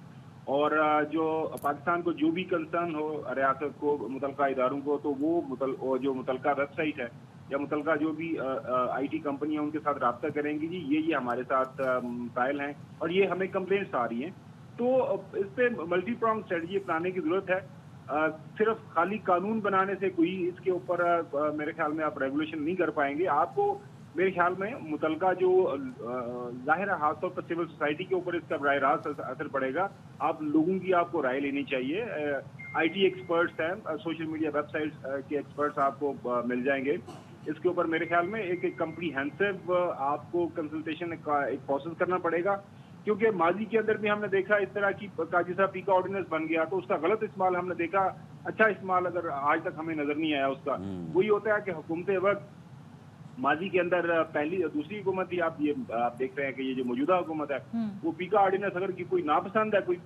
اور جو پاکستان کو جو بھی کنسرن ہو، ریاست کو، متعلقہ اداروں کو، تو وہ جو متعلقہ ویب سائٹ ہے یا متعلقہ جو بھی آئی ٹی کمپنی ہیں ان کے ساتھ رابطہ کریں گی، جی یہ ہمارے ساتھ مسائل ہیں اور یہ ہمیں کمپلینٹس آ رہی ہیں، تو اس پہ ملٹی پرانگ اسٹریٹجی اپنانے کی ضرورت ہے۔ صرف خالی قانون بنانے سے کوئی اس کے اوپر میرے خیال میں آپ ریگولیشن نہیں کر پائیں گے۔ آپ کو میرے خیال میں متعلقہ جو ظاہر ہے خاص طور پر سول سوسائٹی کے اوپر اس کا براہ راست اثر پڑے گا، آپ لوگوں کی آپ کو رائے لینی چاہیے۔ آئی ٹی ایکسپرٹس ہیں، سوشل میڈیا ویب سائٹس کے ایکسپرٹس آپ کو مل جائیں گے، اس کے اوپر میرے خیال میں ایک کمپریہنسو آپ کو کنسلٹیشن کا ایک پروسیس کرنا پڑے گا، کیونکہ ماضی کے اندر بھی ہم نے دیکھا اس طرح کی جس طرح پیکا آرڈیننس بن گیا تو اس کا غلط استعمال ہم نے دیکھا، اچھا استعمال اگر آج تک ہمیں نظر نہیں آیا اس کا۔ وہی ہوتا ہے کہ حکومت وقت ماضی کے اندر پہلی دوسری حکومت ہی آپ دیکھ رہے ہیں کہ یہ جو موجودہ حکومت ہے وہ پیکا آرڈیننس اگر کوئی ناپسند ہے، کوئی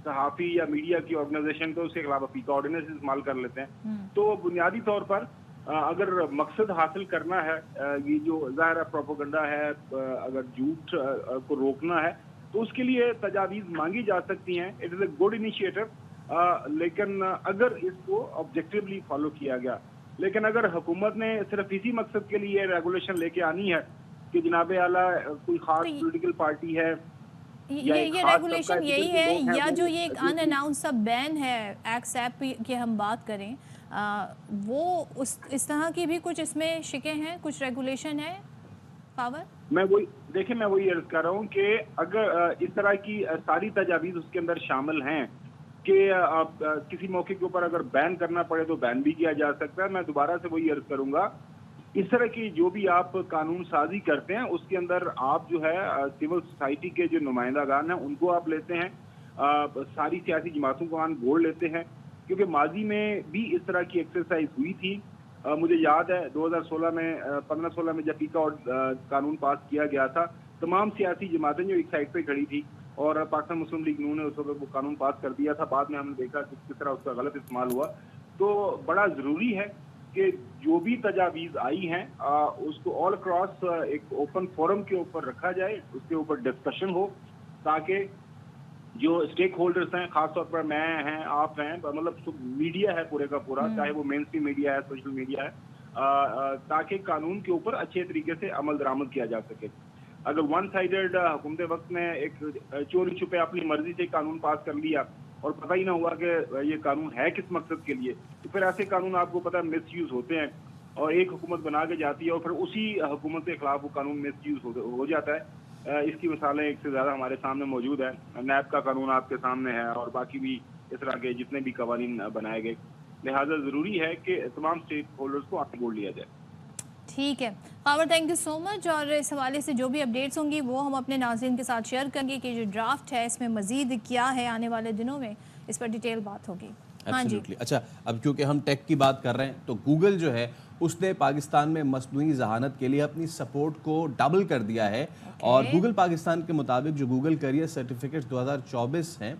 صحافی یا میڈیا کی آرگنائزیشن، تو اس کے خلاف پیکا آرڈیننس استعمال کر لیتے ہیں۔ تو بنیادی طور پر اگر مقصد حاصل کرنا ہے، یہ جو ظاہر پروپیگنڈا ہے، اگر جھوٹ کو روکنا ہے تو اس کے لیے تجاویز مانگی جا سکتی ہیں، it is a good initiative, لیکن اگر اس کو آبجیکٹیولی فالو کیا گیا۔ لیکن اگر حکومت نے صرف اسی مقصد کے لیے ریگولیشن لے کے آنی ہے کہ جناب اعلیٰ کوئی خاص پولیٹیکل پارٹی ہے، یہ ریگولیشن یہی ہے، یا جو یہ ایک ان اناؤنس بین ہے ایکس ایپ کی ہم بات کریں، وہ اس طرح کی بھی کچھ اس میں شکیں ہیں، کچھ ریگولیشن ہے خاور؟ میں وہی عرض کر رہا ہوں کہ اگر اس طرح کی ساری تجاویز اس کے اندر شامل ہیں کہ کسی موقع کے اوپر اگر بین کرنا پڑے تو بین بھی کیا جا سکتا ہے۔ میں دوبارہ سے وہی عرض کروں گا، اس طرح کی جو بھی آپ قانون سازی کرتے ہیں اس کے اندر آپ جو ہے سول سوسائٹی کے جو نمائندہ گان ہیں ان کو آپ لیتے ہیں، ساری سیاسی جماعتوں کو آن بورڈ لیتے ہیں، کیونکہ ماضی میں بھی اس طرح کی ایکسرسائز ہوئی تھی۔ مجھے یاد ہے 2016 میں 15-16 میں جب پیکا قانون پاس کیا گیا تھا तमाम सियासी जमातें जो एक साइड पे खड़ी थी और पाकिस्तान मुस्लिम लीग नून ने उस वक्त वो कानून पास कर दिया था, बाद में हमने देखा कि किस तरह उसका गलत इस्तेमाल हुआ। तो बड़ा ज़रूरी है कि जो भी तजावीज़ आई हैं उसको ऑल अक्रॉस एक ओपन फोरम के ऊपर रखा जाए, उसके ऊपर डिस्कशन हो, ताकि जो स्टेक होल्डर्स हैं, खासतौर पर मैं हैं, आप हैं, मतलब मीडिया है पूरे का पूरा, चाहे वो मेन स्ट्रीम मीडिया है, सोशल मीडिया है, ताकि कानून के ऊपर अच्छे तरीके से अमल दरामद किया जा सके। अगर वन साइडेड हुकूमत वक्त ने एक चोरी छुपे अपनी मर्जी से कानून पास कर लिया और पता ही ना हुआ कि ये कानून है किस मकसद के लिए, तो फिर ऐसे कानून आपको पता है मिस यूज होते हैं और एक हुकूमत बना के जाती है और फिर उसी हुकूमत के खिलाफ वो कानून मिस यूज हो जाता है। इसकी मिसालें एक से ज़्यादा हमारे सामने मौजूद है। नैब का कानून आपके सामने है और बाकी भी इस तरह के जितने भी कवानीन बनाए गए, लिहाजा ज़रूरी है कि तमाम स्टेक होल्डर्स को आगे बोल लिया जाए। ठीक है कावर, थैंक यू सो मच। और इस हवाले से जो भी अपडेट्स होंगी वो हम अपने नाज़रीन के साथ शेयर करेंगे कि जो ड्राफ्ट है इसमें मज़ीद क्या है, आने वाले दिनों में इस पर डिटेल बात होगी। हाँ जी। अच्छा, अब क्योंकि हम टेक की बात कर रहे हैं तो गूगल जो है उसने पाकिस्तान में मसनूई जहानत के लिए अपनी सपोर्ट को डबल कर दिया है। और गूगल पाकिस्तान के मुताबिक जो गूगल करियर सर्टिफिकेट 2024 हैं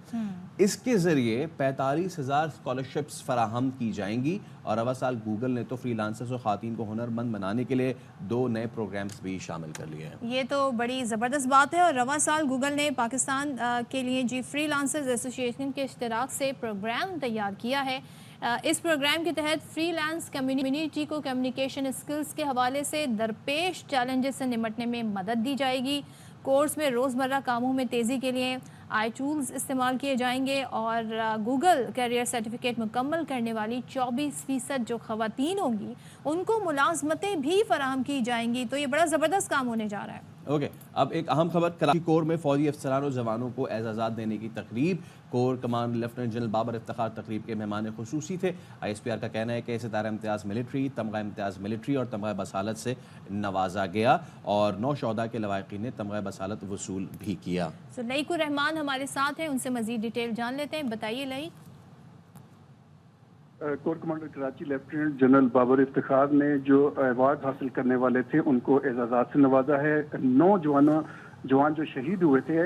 इसके ज़रिए 45,000 स्कॉलरशिप्स फराहम की जाएंगी। और अवा साल गूगल ने तो फ्रीलांसर्स और ख़वातीन को हुनरमंद बनाने के लिए 2 नए प्रोग्राम्स भी शामिल कर लिए हैं। ये तो बड़ी ज़बरदस्त बात है। और रवा साल गूगल ने पाकिस्तान के लिए जी फ्रीलांसर्स एसोसिएशन के इश्तराक से प्रोग्राम तैयार किया है। इस प्रोग्राम के तहत फ्रीलांस कम्युनिटी को कम्युनिकेशन स्किल्स के हवाले से दरपेश चैलेंजेस से निपटने में मदद दी जाएगी। कोर्स में रोज़मर्रा कामों में तेज़ी के लिए आई टूल्स इस्तेमाल किए जाएंगे और गूगल कैरियर सर्टिफिकेट मुकम्मल करने वाली 24% जो ख़वातीन होंगी उनको मुलाजमतें भी फराहम की जाएंगी। तो ये बड़ा ज़बरदस्त काम होने जा रहा है। ओके, अब एक अहम खबर, कराची कोर में फौजी अफसरान और जवानों को एजाज़ात देने की तकरीब। Corps command lieutenant general Babar Iftikhar तकरीब के मेहमान खुसूसी थे। ISPR का कहना है कि सितारा इम्तियाज़ मिलिट्री, तमगा इम्तियाज़ मिलिट्री और तमगा बसालत से नवाजा गया और 9 शोहदा के लवाहिकीन ने तमगा बसालत वसूल भी किया। तो लईकुर रहमान हमारे साथ हैं, उनसे मज़ीद डिटेल जान लेते हैं। बताइए Laeeq. Corps commander Karachi lieutenant general Babar Iftikhar ने जो अवार्ड हासिल करने वाले थे उनको एजाज़ात से नवाजा है। 9 जवान जो शहीद हुए थे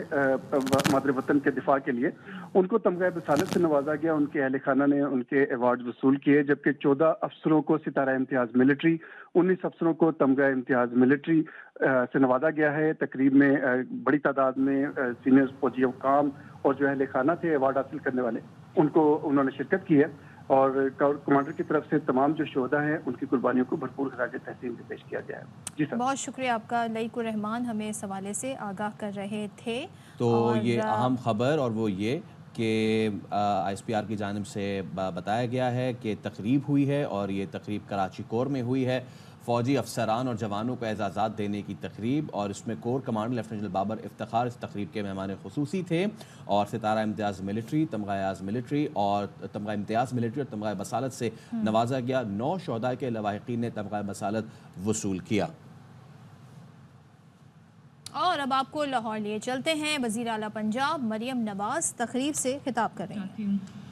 मादर वतन के दिफा के लिए, उनको तमगा बसालत से नवाजा गया। उनके अहल खाना ने उनके अवार्ड वसूल किए, जबकि 14 अफसरों को सितारा इम्तियाज़ मिलिट्री, 19 अफसरों को तमगा इम्तियाज़ मिलिट्री से नवाजा गया है। तकरीब में बड़ी तादाद में सीनियर फौजी हुकाम और जो अहल खाना थे अवार्ड हासिल करने वाले, उन्होंने शिरकत की है। और कमांडर की तरफ से तमाम जो शोहदा हैं उनकी कुर्बानियों को भरपूर खराज तहसीन से पेश किया गया है। जी सर, बहुत शुक्रिया आपका। लईकुर रहमान हमें इस हवाले से आगाह कर रहे थे। तो ये अहम खबर और वो ये कि ISPR की जानिब से बताया गया है कि तकरीब हुई है और ये तकरीब कराची कोर में हुई है। फ़ौजी अफसरान और जवानों को एजाज़ात देने की तकरीब, और इसमें corps commander lieutenant general Babar Iftikhar इस तकरीब के मेहमान खुसूसी थे। और सितारा इम्तियाज़ मिलिट्री, तमगा मिलिट्री और तमगा इम्तियाज़ मिलिट्री और तमगा बसालत से नवाजा गया। 9 शोहदा के लवाहिकीन ने तमगा बसालत वसूल किया। और अब आपको लाहौर लिए चलते हैं। वज़ीर आला पंजाब मरियम नवाज तकरीब से खिताब करेंगे।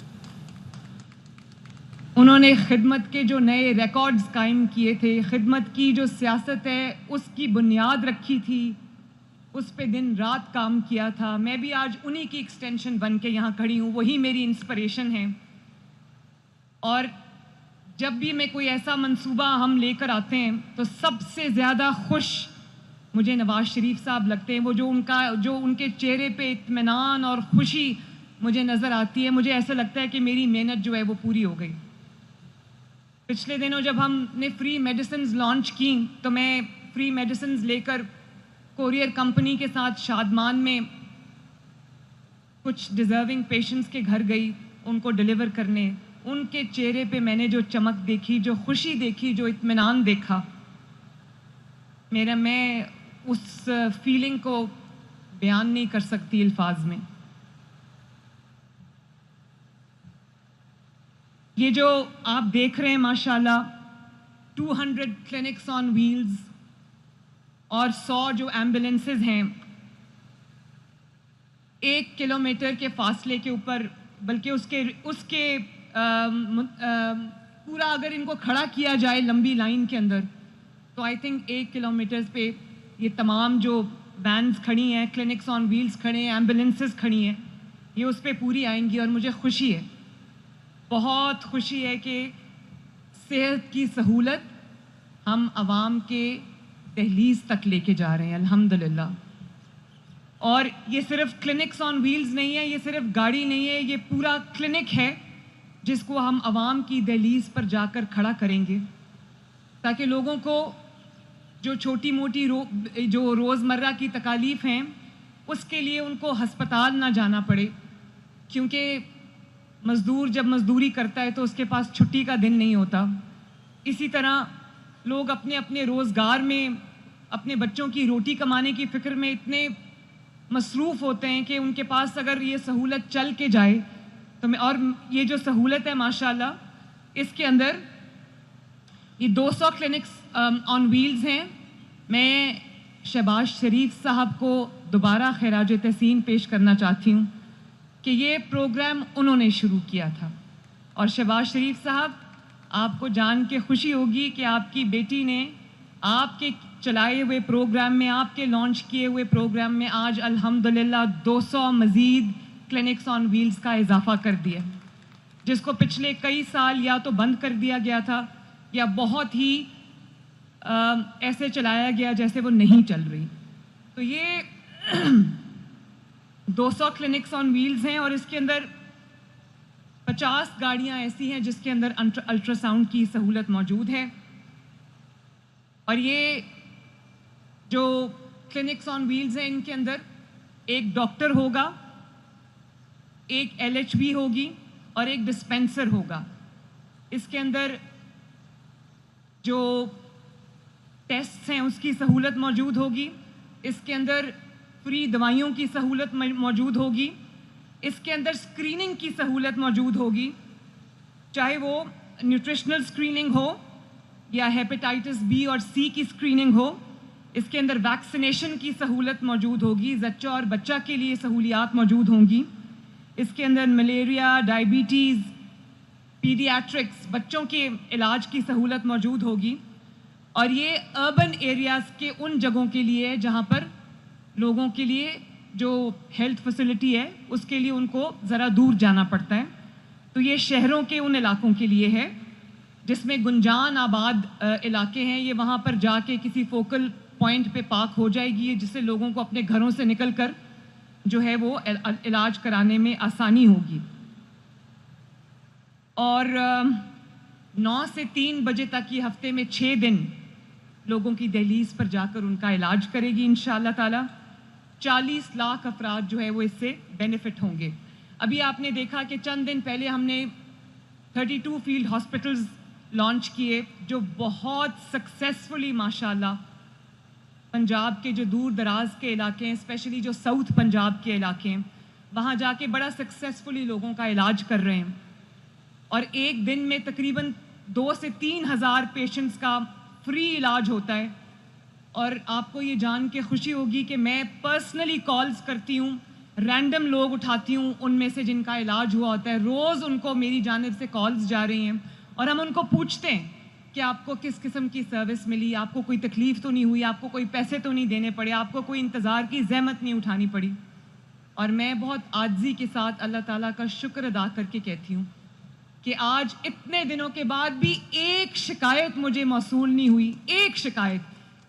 उन्होंने खिदमत के जो नए रिकॉर्ड्स कायम किए थे, खिदमत की जो सियासत है उसकी बुनियाद रखी थी, उस पे दिन रात काम किया था। मैं भी आज उन्हीं की एक्सटेंशन बन के यहाँ खड़ी हूँ, वही मेरी इंस्पिरेशन है। और जब भी मैं कोई ऐसा मंसूबा हम लेकर आते हैं तो सबसे ज़्यादा खुश मुझे नवाज शरीफ साहब लगते हैं। वो जो उनके चेहरे पे इत्मीनान और खुशी मुझे नज़र आती है, मुझे ऐसा लगता है कि मेरी मेहनत जो है वो पूरी हो गई। पिछले दिनों जब हमने फ्री मेडिसिन्स लॉन्च की तो मैं फ्री मेडिसिन्स लेकर कोरियर कंपनी के साथ शादमान में कुछ डिज़र्विंग पेशेंट्स के घर गई उनको डिलीवर करने। उनके चेहरे पे मैंने जो चमक देखी, जो खुशी देखी, जो इत्मीनान देखा, मैं उस फीलिंग को बयान नहीं कर सकती अल्फाज में। ये जो आप देख रहे हैं माशाल्लाह 200 क्लिनिक्स ऑन व्हील्स और 100 जो एम्बुलेंसेज हैं 1 किलोमीटर के फासले के ऊपर, बल्कि उसके पूरा अगर इनको खड़ा किया जाए लंबी लाइन के अंदर तो आई थिंक 1 किलोमीटर पे ये तमाम जो वैन्स खड़ी हैं, क्लिनिक्स ऑन व्हील्स खड़े हैं, एम्बुलेंसेस खड़ी हैं, ये उस पर पूरी आएंगी। और मुझे खुशी है, बहुत खुशी है कि सेहत की सहूलत हम आवाम के दहलीज तक लेके जा रहे हैं, अल्हम्दुलिल्लाह। और ये सिर्फ क्लिनिक्स ऑन व्हील्स नहीं है, ये सिर्फ गाड़ी नहीं है, ये पूरा क्लिनिक है जिसको हम आवाम की दहलीज पर जाकर खड़ा करेंगे, ताकि लोगों को जो छोटी मोटी जो रोज़मर्रा की तकालीफ़ हैं उसके लिए उनको हस्पताल ना जाना पड़े, क्योंकि मज़दूर जब मज़दूरी करता है तो उसके पास छुट्टी का दिन नहीं होता। इसी तरह लोग अपने अपने रोज़गार में, अपने बच्चों की रोटी कमाने की फ़िक्र में इतने मसरूफ़ होते हैं कि उनके पास अगर ये सहूलत चल के जाए तो और ये जो सहूलत है माशाल्लाह, इसके अंदर ये 200 क्लिनिक्स ऑन व्हील्स हैं। मैं शहबाज शरीफ साहब को दोबारा खैराज तहसीन पेश करना चाहती हूँ कि ये प्रोग्राम उन्होंने शुरू किया था। और शहबाज शरीफ साहब, आपको जान के खुशी होगी कि आपकी बेटी ने आपके चलाए हुए प्रोग्राम में, आपके लॉन्च किए हुए प्रोग्राम में आज अल्हम्दुलिल्लाह 200 मज़ीद क्लिनिक्स ऑन व्हील्स का इजाफा कर दिया, जिसको पिछले कई साल या तो बंद कर दिया गया था या बहुत ही ऐसे चलाया गया जैसे वो नहीं चल रही। तो ये 200 क्लिनिक्स ऑन व्हील्स हैं और इसके अंदर 50 गाड़ियां ऐसी हैं जिसके अंदर अल्ट्रासाउंड की सहूलत मौजूद है। और ये जो क्लिनिक्स ऑन व्हील्स हैं इनके अंदर एक डॉक्टर होगा, एक LHB होगी और एक डिस्पेंसर होगा। इसके अंदर जो टेस्ट्स हैं उसकी सहूलत मौजूद होगी, इसके अंदर फ्री दवाइयों की सहूलत मौजूद होगी, इसके अंदर स्क्रीनिंग की सहूलत मौजूद होगी, चाहे वो न्यूट्रिशनल स्क्रीनिंग हो या हेपेटाइटिस B और C की स्क्रीनिंग हो। इसके अंदर वैक्सीनेशन की सहूलत मौजूद होगी, ज़च्चा और बच्चा के लिए सहूलियात मौजूद होंगी। इसके अंदर मलेरिया, डायबिटीज़, पीडियाट्रिक्स, बच्चों के इलाज की सहूलत मौजूद होगी। और ये अर्बन एरियाज़ के उन जगहों के लिए है जहाँ पर लोगों के लिए जो हेल्थ फैसिलिटी है उसके लिए उनको ज़रा दूर जाना पड़ता है। तो ये शहरों के उन इलाकों के लिए है जिसमें गुंजान आबाद इलाके हैं। ये वहाँ पर जाके किसी फोकल पॉइंट पे पार्क हो जाएगी, जिससे लोगों को अपने घरों से निकल कर जो है वो इलाज कराने में आसानी होगी। और 9 से 3 बजे तक ये हफ्ते में 6 दिन लोगों की दहलीज पर जाकर उनका इलाज करेगी इंशाअल्लाह ताला। 40 लाख अफराद जो है वो इससे बेनिफिट होंगे। अभी आपने देखा कि चंद दिन पहले हमने 32 फील्ड हॉस्पिटल्स लॉन्च किए जो बहुत सक्सेसफुली माशाल्लाह पंजाब के जो दूर दराज के इलाके हैं, स्पेशली जो साउथ पंजाब के इलाके हैं, वहाँ जाके बड़ा सक्सेसफुली लोगों का इलाज कर रहे हैं। और एक दिन में तकरीबन 2 से 3 हज़ार पेशेंट्स का फ्री इलाज होता है। और आपको ये जान के खुशी होगी कि मैं पर्सनली कॉल्स करती हूँ, रैंडम लोग उठाती हूँ उनमें से जिनका इलाज हुआ होता है। रोज़ उनको मेरी जानिब से कॉल्स जा रही हैं और हम उनको पूछते हैं कि आपको किस किस्म की सर्विस मिली, आपको कोई तकलीफ़ तो नहीं हुई, आपको कोई पैसे तो नहीं देने पड़े, आपको कोई इंतज़ार की ज़हमत नहीं उठानी पड़ी। और मैं बहुत आजिज़ी के साथ अल्लाह ताला का शुक्र अदा करके कहती हूँ कि आज इतने दिनों के बाद भी एक शिकायत मुझे मौसूल नहीं हुई, एक शिकायत,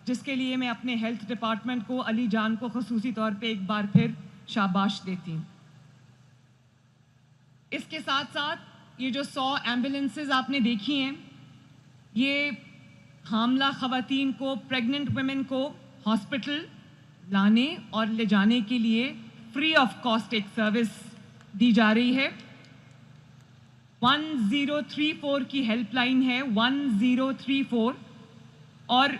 जिसके लिए मैं अपने हेल्थ डिपार्टमेंट को, अली जान को ख़ुसूसी तौर पे एक बार फिर शाबाश देती हूँ। इसके साथ साथ ये जो 100 एम्बुलेंसेज आपने देखी हैं, ये हामला ख़वातीन को, प्रेग्नेंट वुमेन को हॉस्पिटल लाने और ले जाने के लिए फ्री ऑफ कॉस्ट एक सर्विस दी जा रही है। 1034 की हेल्पलाइन है, 1034। और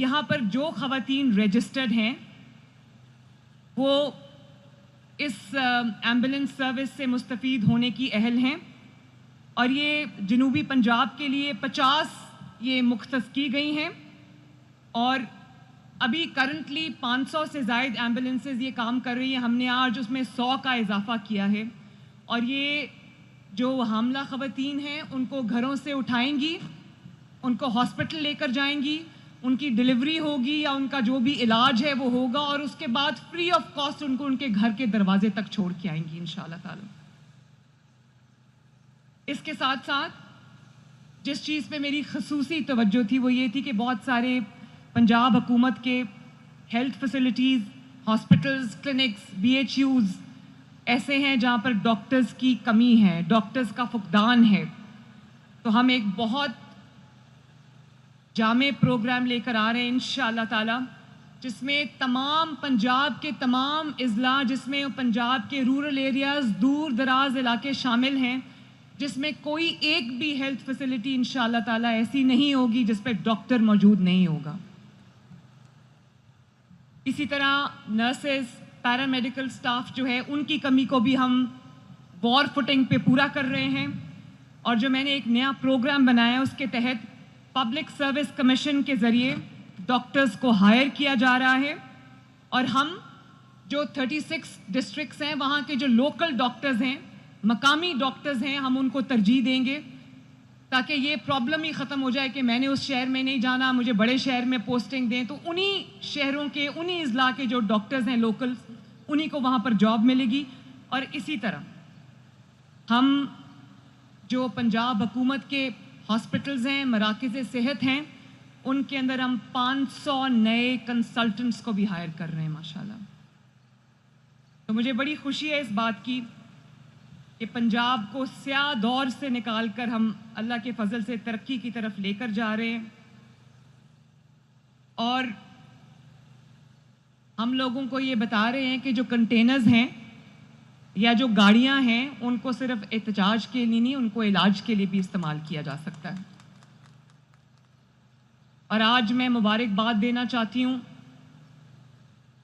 यहाँ पर जो ख़वातीन रजिस्टर्ड हैं वो इस एम्बुलेंस सर्विस से मुस्तफ़ीद होने की अहल हैं। और ये जनूबी पंजाब के लिए 50 ये मुख्तस की गई हैं और अभी करंटली 500 से ज़ायद एम्बुलेंसेज ये काम कर रही हैं। हमने आज उसमें 100 का इजाफ़ा किया है। और ये जो हामला ख़वातीन हैं उनको घरों से उठाएंगी, उनको हॉस्पिटल लेकर जाएंगी, ان کی ڈلیوری ہوگی یا ان کا جو بھی علاج ہے وہ ہوگا, اور اس کے بعد فری آف کاسٹ ان کو ان کے گھر کے دروازے تک چھوڑ کے آئیں گی انشاءاللہ تعالی. اس کے ساتھ ساتھ جس چیز پہ میری خصوصی توجہ تھی وہ یہ تھی کہ بہت سارے پنجاب حکومت کے health facilities, hospitals, clinics, BHUs ایسے ہیں جہاں پر ڈاکٹرز کی کمی ہے, ڈاکٹرز کا فقدان ہے. تو ہم ایک بہت جامع پروگرام لے کر آ رہے ہیں انشاءاللہ تعالی, جس میں تمام پنجاب کے تمام اضلاع, جس میں پنجاب کے رورل ایریاز, دور دراز علاقے شامل ہیں, جس میں کوئی ایک بھی ہیلتھ فیسلٹی انشاءاللہ تعالی ایسی نہیں ہوگی جس پہ ڈاکٹر موجود نہیں ہوگا. اسی طرح نرسز, پیرامیڈیکل سٹاف جو ہے ان کی کمی کو بھی ہم وار فوٹنگ پہ پورا کر رہے ہیں. اور جو میں نے ایک نیا پروگرام بنایا ہے اس کے تحت پبلک سروس کمیشن کے ذریعے ڈاکٹرز کو ہائر کیا جا رہا ہے, اور ہم جو 36 ڈسٹرکٹس ہیں وہاں کے جو لوکل ڈاکٹرز ہیں, مقامی ڈاکٹرز ہیں, ہم ان کو ترجیح دیں گے تاکہ یہ پرابلم ہی ختم ہو جائے کہ میں نے اس شہر میں نہیں جانا, مجھے بڑے شہر میں پوسٹنگ دیں. تو انہی شہروں کے, انہی اضلاع کے جو ڈاکٹرز ہیں لوکلز, انہی کو وہاں پر جاب ملے گی. اور اسی طرح ہم جو پنجاب حکومت کے ہاسپٹلز ہیں, مراکز صحت ہیں, ان کے اندر ہم 500 نئے کنسلٹنٹس کو بھی ہائر کر رہے ہیں ماشاءاللہ. تو مجھے بڑی خوشی ہے اس بات کی کہ پنجاب کو سیاہ دور سے نکال کر ہم اللہ کے فضل سے ترقی کی طرف لے کر جا رہے ہیں. اور ہم لوگوں کو یہ بتا رہے ہیں کہ جو کنٹینرز ہیں یا جو گاڑیاں ہیں ان کو صرف احتجاج کے لیے نہیں, ان کو علاج کے لیے بھی استعمال کیا جا سکتا ہے. اور آج میں مبارکباد دینا چاہتی ہوں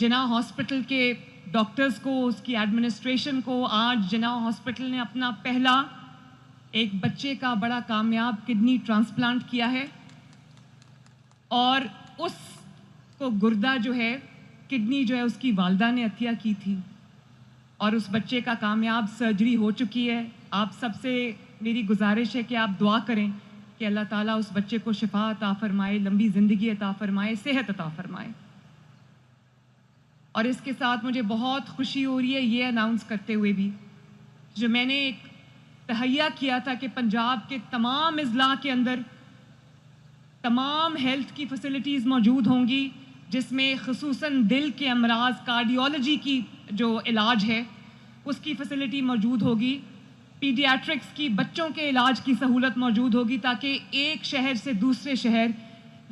جناح ہاسپٹل کے ڈاکٹرز کو, اس کی ایڈمنسٹریشن کو. آج جناح ہاسپٹل نے اپنا پہلا ایک بچے کا بڑا کامیاب کڈنی ٹرانسپلانٹ کیا ہے, اور اس کو گردہ جو ہے, کڈنی جو ہے اس کی والدہ نے عطیہ کی تھی, اور اس بچے کا کامیاب سرجری ہو چکی ہے. آپ سب سے میری گزارش ہے کہ آپ دعا کریں کہ اللہ تعالیٰ اس بچے کو شفا عطا فرمائے, لمبی زندگی عطا فرمائے, صحت عطا فرمائے. اور اس کے ساتھ مجھے بہت خوشی ہو رہی ہے یہ اناؤنس کرتے ہوئے بھی, جو میں نے ایک تہیہ کیا تھا کہ پنجاب کے تمام اضلاع کے اندر تمام ہیلتھ کی فیسلٹیز موجود ہوں گی, جس میں خصوصاً دل کے امراض, کارڈیولوجی کی جو علاج ہے اس کی فیسلٹی موجود ہوگی, پیڈیاٹرکس کی, بچوں کے علاج کی سہولت موجود ہوگی, تاکہ ایک شہر سے دوسرے شہر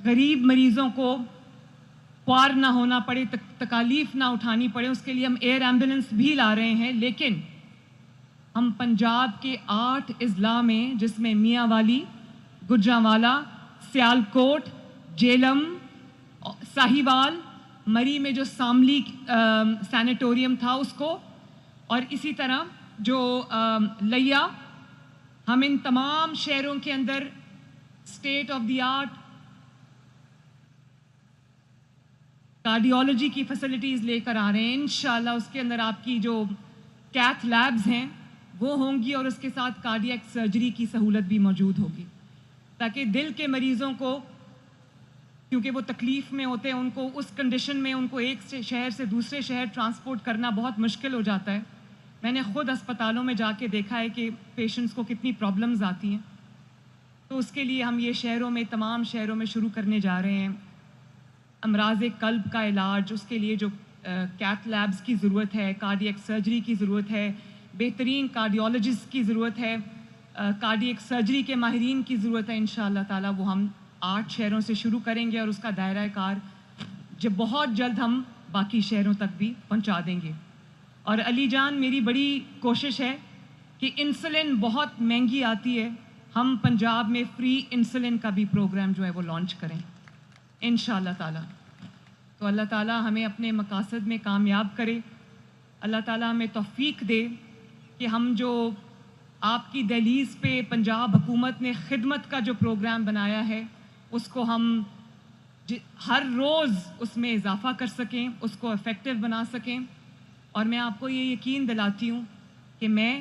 غریب مریضوں کو خوار نہ ہونا پڑے, تکالیف نہ اٹھانی پڑے. اس کے لیے ہم ایئر ایمبولینس بھی لا رہے ہیں. لیکن ہم پنجاب کے 8 اضلاع میں, جس میں میاں والی, گجرانوالہ, سیالکوٹ, جیلم, ساہیوال, مری میں جو ساملی سینیٹوریم تھا اس کو, اور اسی طرح جو لیا, ہم ان تمام شہروں کے اندر state of the art cardiology کی فیسلٹیز لے کر آ رہے ہیں انشاءاللہ. اس کے اندر آپ کی جو کیتھ لیبز ہیں وہ ہوں گی, اور اس کے ساتھ کارڈیاک سرجری کی سہولت بھی موجود ہوگی, تاکہ دل کے مریضوں کو, کیونکہ وہ تکلیف میں ہوتے ہیں, ان کو اس کنڈیشن میں ان کو ایک شہر سے دوسرے شہر ٹرانسپورٹ کرنا بہت مشکل ہو جاتا ہے. میں نے خود اسپتالوں میں جا کے دیکھا ہے کہ پیشنٹس کو کتنی پرابلمز آتی ہیں. تو اس کے لیے ہم یہ شہروں میں, تمام شہروں میں شروع کرنے جا رہے ہیں. امراض قلب کا علاج, اس کے لیے جو کیتھ لیبز کی ضرورت ہے, کارڈیک سرجری کی ضرورت ہے, بہترین کارڈیولوجسٹ کی ضرورت ہے, کارڈیک سرجری کے ماہرین کی ضرورت ہے. انشاءاللہ تعالیٰ وہ ہم 8 شہروں سے شروع کریں گے, اور اس کا دائرہ کار جب بہت جلد ہم باقی شہروں تک بھی پہنچا دیں گے. اور علی جان, میری بڑی کوشش ہے کہ انسولن بہت مہنگی آتی ہے, ہم پنجاب میں فری انسولن کا بھی پروگرام جو ہے وہ لانچ کریں انشاءاللہ تعالیٰ. تو اللہ تعالیٰ ہمیں اپنے مقاصد میں کامیاب کرے, اللہ تعالیٰ ہمیں توفیق دے کہ ہم جو آپ کی دہلیز پہ پنجاب حکومت نے خدمت کا جو پروگرام بنایا ہے اس کو ہم ہر روز اس میں اضافہ کر سکیں, اس کو افیکٹو بنا سکیں. اور میں آپ کو یہ یقین دلاتی ہوں کہ میں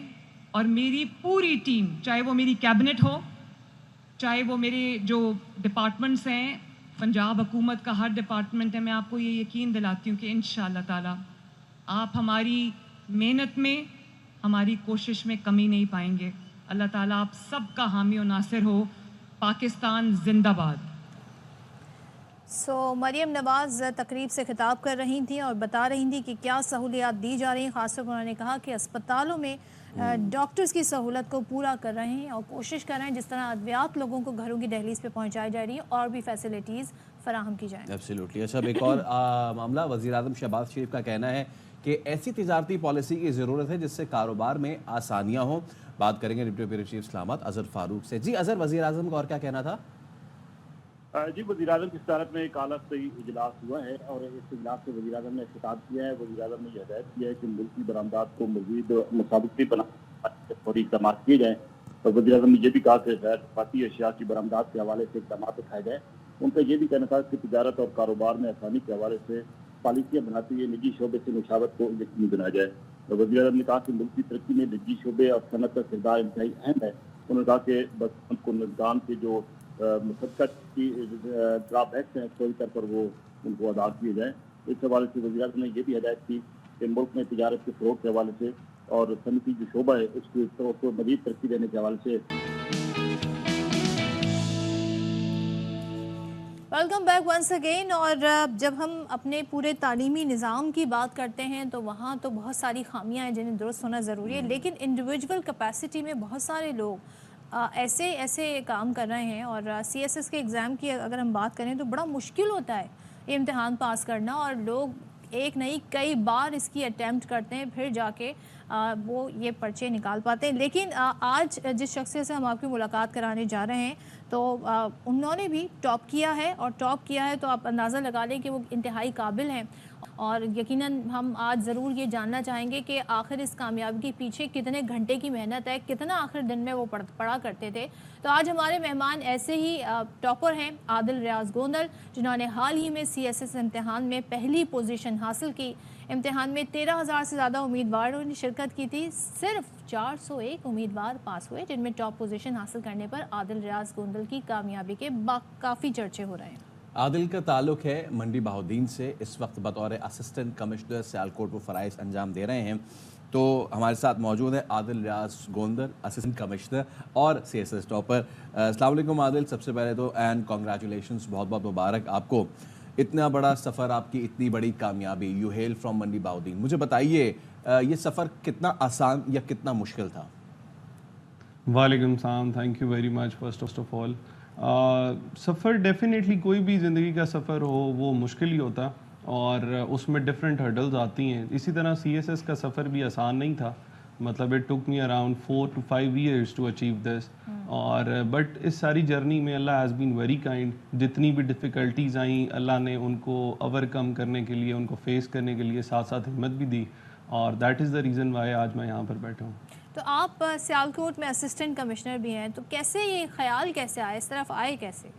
اور میری پوری ٹیم, چاہے وہ میری کیبنٹ ہو, چاہے وہ میرے جو ڈپارٹمنٹس ہیں, पंजाब हुकूमत का हर डिपार्टमेंट है, मैं आपको ये यकीन दिलाती हूँ कि इंशाअल्लाह ताला आप हमारी मेहनत में, हमारी कोशिश में कमी नहीं पाएंगे। अल्लाह ताला आप सबका हामी और नासिर हो। पाकिस्तान जिंदाबाद। मरियम नवाज़ तकरीब से खिताब कर रही थी और बता रही थी कि क्या सहूलियात दी जा रही हैं। ख़ासतौर पर उन्होंने कहा कि अस्पतालों में डॉक्टर्स की सहूलत को पूरा कर रहे हैं और कोशिश कर रहे हैं जिस तरह अद्वियात लोगों को घरों की दहलीज पे पहुंचाई जा रही है और भी फैसिलिटीज़ फराहम की जाएँ। एब्सोल्युटली। अच्छा, एक और मामला, वज़ीर-ए-आज़म शहबाज शरीफ का कहना है कि ऐसी तिजारती पॉलिसी की ज़रूरत है जिससे कारोबार में आसानियाँ हों। बात करेंगे deputy bureau chief Islamabad Azhar Farooq से। जी अज़हर, वज़ीर-ए-आज़म का और क्या कहना था? जी, वज़ीर-ए-आज़म की सदारत में एक आला सतही इजलास हुआ है और इस इजलास में वज़ीर-ए-आज़म ने खिताब किया है। वज़ीर-ए-आज़म ने यह हिदायत किया है कि मुल्क की बरामदात को मज़ीद मुसाबक़ती बनाने फौरी इक़दाम किए जाएँ। और वज़ीर-ए-आज़म ने यह भी कहा कि गैर इत्तफ़ाक़ी अशिया की बरामदात के हवाले से इक़दाम उठाए जाए। उनका ये भी कहना था कि तिजारत और कारोबार में आसानी के हवाले से पॉलिसियाँ बनाते हुए निजी शोबे से मुशावरत को यकीनी बनाया जाए। तो वज़ीर-ए-आज़म ने कहा कि मुल्क की तरक्की में निजी शोबे और सनत का किरदार इंतहाई अहम है। उन्होंने कहा कि बस उनको निज़ाम के जो मुसक्कत की ड्रॉबैक्स हैं फौरी तौर पर वो उनको अदा किए जाएँ। इस हवाले से वज़ीर-ए-आज़म ने ये भी हिदायत की कि मुल्क में तिजारत के फ़रोग़ के हवाले से और सनती जो शोबा है उसको मज़ीद तरक्की देने के हवाले से। Welcome back once again. और जब हम अपने पूरे तालीमी निज़ाम की बात करते हैं तो वहाँ तो बहुत सारी खामियाँ हैं जिन्हें दुरुस्त होना ज़रूरी है, लेकिन इंडिविजुअल कैपेसिटी में बहुत सारे लोग ऐसे काम कर रहे हैं। और CSS के एग्ज़ाम की अगर हम बात करें तो बड़ा मुश्किल होता है ये इम्तिहान पास करना, और लोग एक नहीं कई बार इसकी अटैम्प्ट करते हैं फिर जाके वो ये पर्चे निकाल पाते हैं। लेकिन आज जिस शख्स से हम आपकी मुलाकात कराने जा रहे हैं तो उन्होंने भी टॉप किया है, और टॉप किया है तो आप अंदाज़ा लगा लें कि वो इंतहाई काबिल हैं। और यकीनन हम आज ज़रूर ये जानना चाहेंगे कि आखिर इस कामयाबी के पीछे कितने घंटे की मेहनत है, कितना आखिर दिन में वो पढ़ा करते थे। तो आज हमारे मेहमान ऐसे ही टॉपर हैं आदिल रियाज गोंदल, जिन्होंने हाल ही में CSS इम्तिहान में पहली पोजीशन हासिल की। इम्तिहान में 13,000 से ज़्यादा उम्मीदवारों ने शिरकत की थी, सिर्फ 401 उम्मीदवार पास हुए, जिनमें टॉप पोजीशन हासिल करने पर आदिल रियाज गोंदल की कामयाबी के काफ़ी चर्चे हो रहे हैं। आदिल का ताल्लुक़ है मंडी बहाउद्दीन से। इस वक्त बतौर असिस्टेंट कमिश्नर सियालकोट वो फ़राइज़ अंजाम दे रहे हैं। तो हमारे साथ मौजूद है आदिल रियाज गोंदल, असिस्टेंट कमिश्नर और CSS टॉपर। अस्सलाम वालेकुम आदिल, सबसे पहले तो एंड कॉन्ग्रेचुलेशंस, बहुत बहुत मुबारक आपको। इतना बड़ा सफ़र, आपकी इतनी बड़ी कामयाबी, यू हेल फ्रॉम मंडी बहाउद्दीन। मुझे बताइए ये सफ़र कितना आसान या कितना मुश्किल था? वालेकुम सलाम, thank you very much first of all. Suffer definitely कोई भी ज़िंदगी का सफ़र हो वो मुश्किल ही होता और उसमें डिफरेंट हर्डल्स आती हैं। इसी तरह CSS का सफ़र भी आसान नहीं था, मतलब it took me around 4 to 5 years to achieve this. और बट इस सारी जर्नी में Allah has been very kind. जितनी भी डिफ़िकल्टीज़ आई अल्लाह ने उनको ओवरकम करने के लिए, उनको फेस करने के लिए साथ साथ हिम्मत भी दी, और that is the reason why आज मैं यहाँ पर बैठा हूँ। तो आप सियालकोट में असिस्टेंट कमिश्नर भी हैं, तो कैसे ये ख्याल कैसे आया, इस तरफ आए कैसे?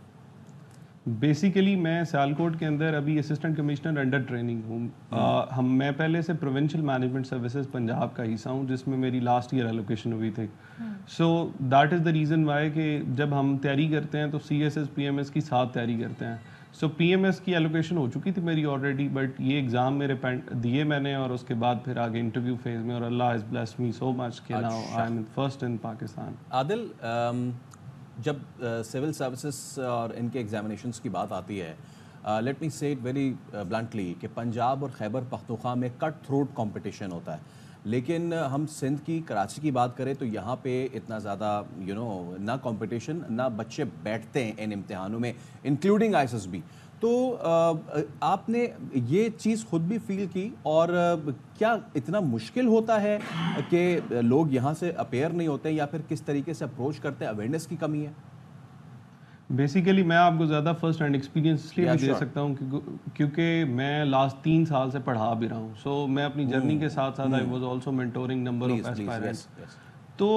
बेसिकली मैं सियालकोट के अंदर अभी असिस्टेंट कमिश्नर अंडर ट्रेनिंग हूँ। मैं पहले से प्रोविंशियल मैनेजमेंट सर्विसेज पंजाब का हिस्सा हूँ, जिसमें मेरी लास्ट ईयर एलोकेशन हुई थी। So that is the reason why कि जब हम तैयारी करते हैं तो CSS PMS की साथ तैयारी करते हैं। सो PMS की एलोकेशन हो चुकी थी मेरी ऑलरेडी, बट ये एग्ज़ाम मेरे दिए मैंने, और उसके बाद फिर आगे इंटरव्यू फेज़ में, और अल्लाह has blessed me so much कि now I am first in Pakistan. Adil, जब सिविल सर्विसेज और इनके एग्जामिनेशंस की बात आती है, लेट मी से इट वेरी ब्लंटली कि पंजाब और खैबर पख्तूनख्वा में कट थ्रोट कंपटीशन होता है। लेकिन हम सिंध की, कराची की बात करें तो यहाँ पे इतना ज़्यादा ना कंपटीशन, ना बच्चे बैठते हैं इन इम्तिहानों में, इंक्लूडिंग ISS भी। तो आपने ये चीज़ खुद भी फील की, और क्या इतना मुश्किल होता है कि लोग यहाँ से अपेयर नहीं होते, या फिर किस तरीके से अप्रोच करते हैं, अवेयरनेस की कमी है? बेसिकली मैं आपको ज़्यादा फर्स्ट हैंड एक्सपीरियंस इसलिए भी दे सकता हूँ क्योंकि मैं लास्ट 3 साल से पढ़ा भी रहा हूँ। सो मैं अपनी जर्नी के साथ साथ I was also mentoring number of aspirants. तो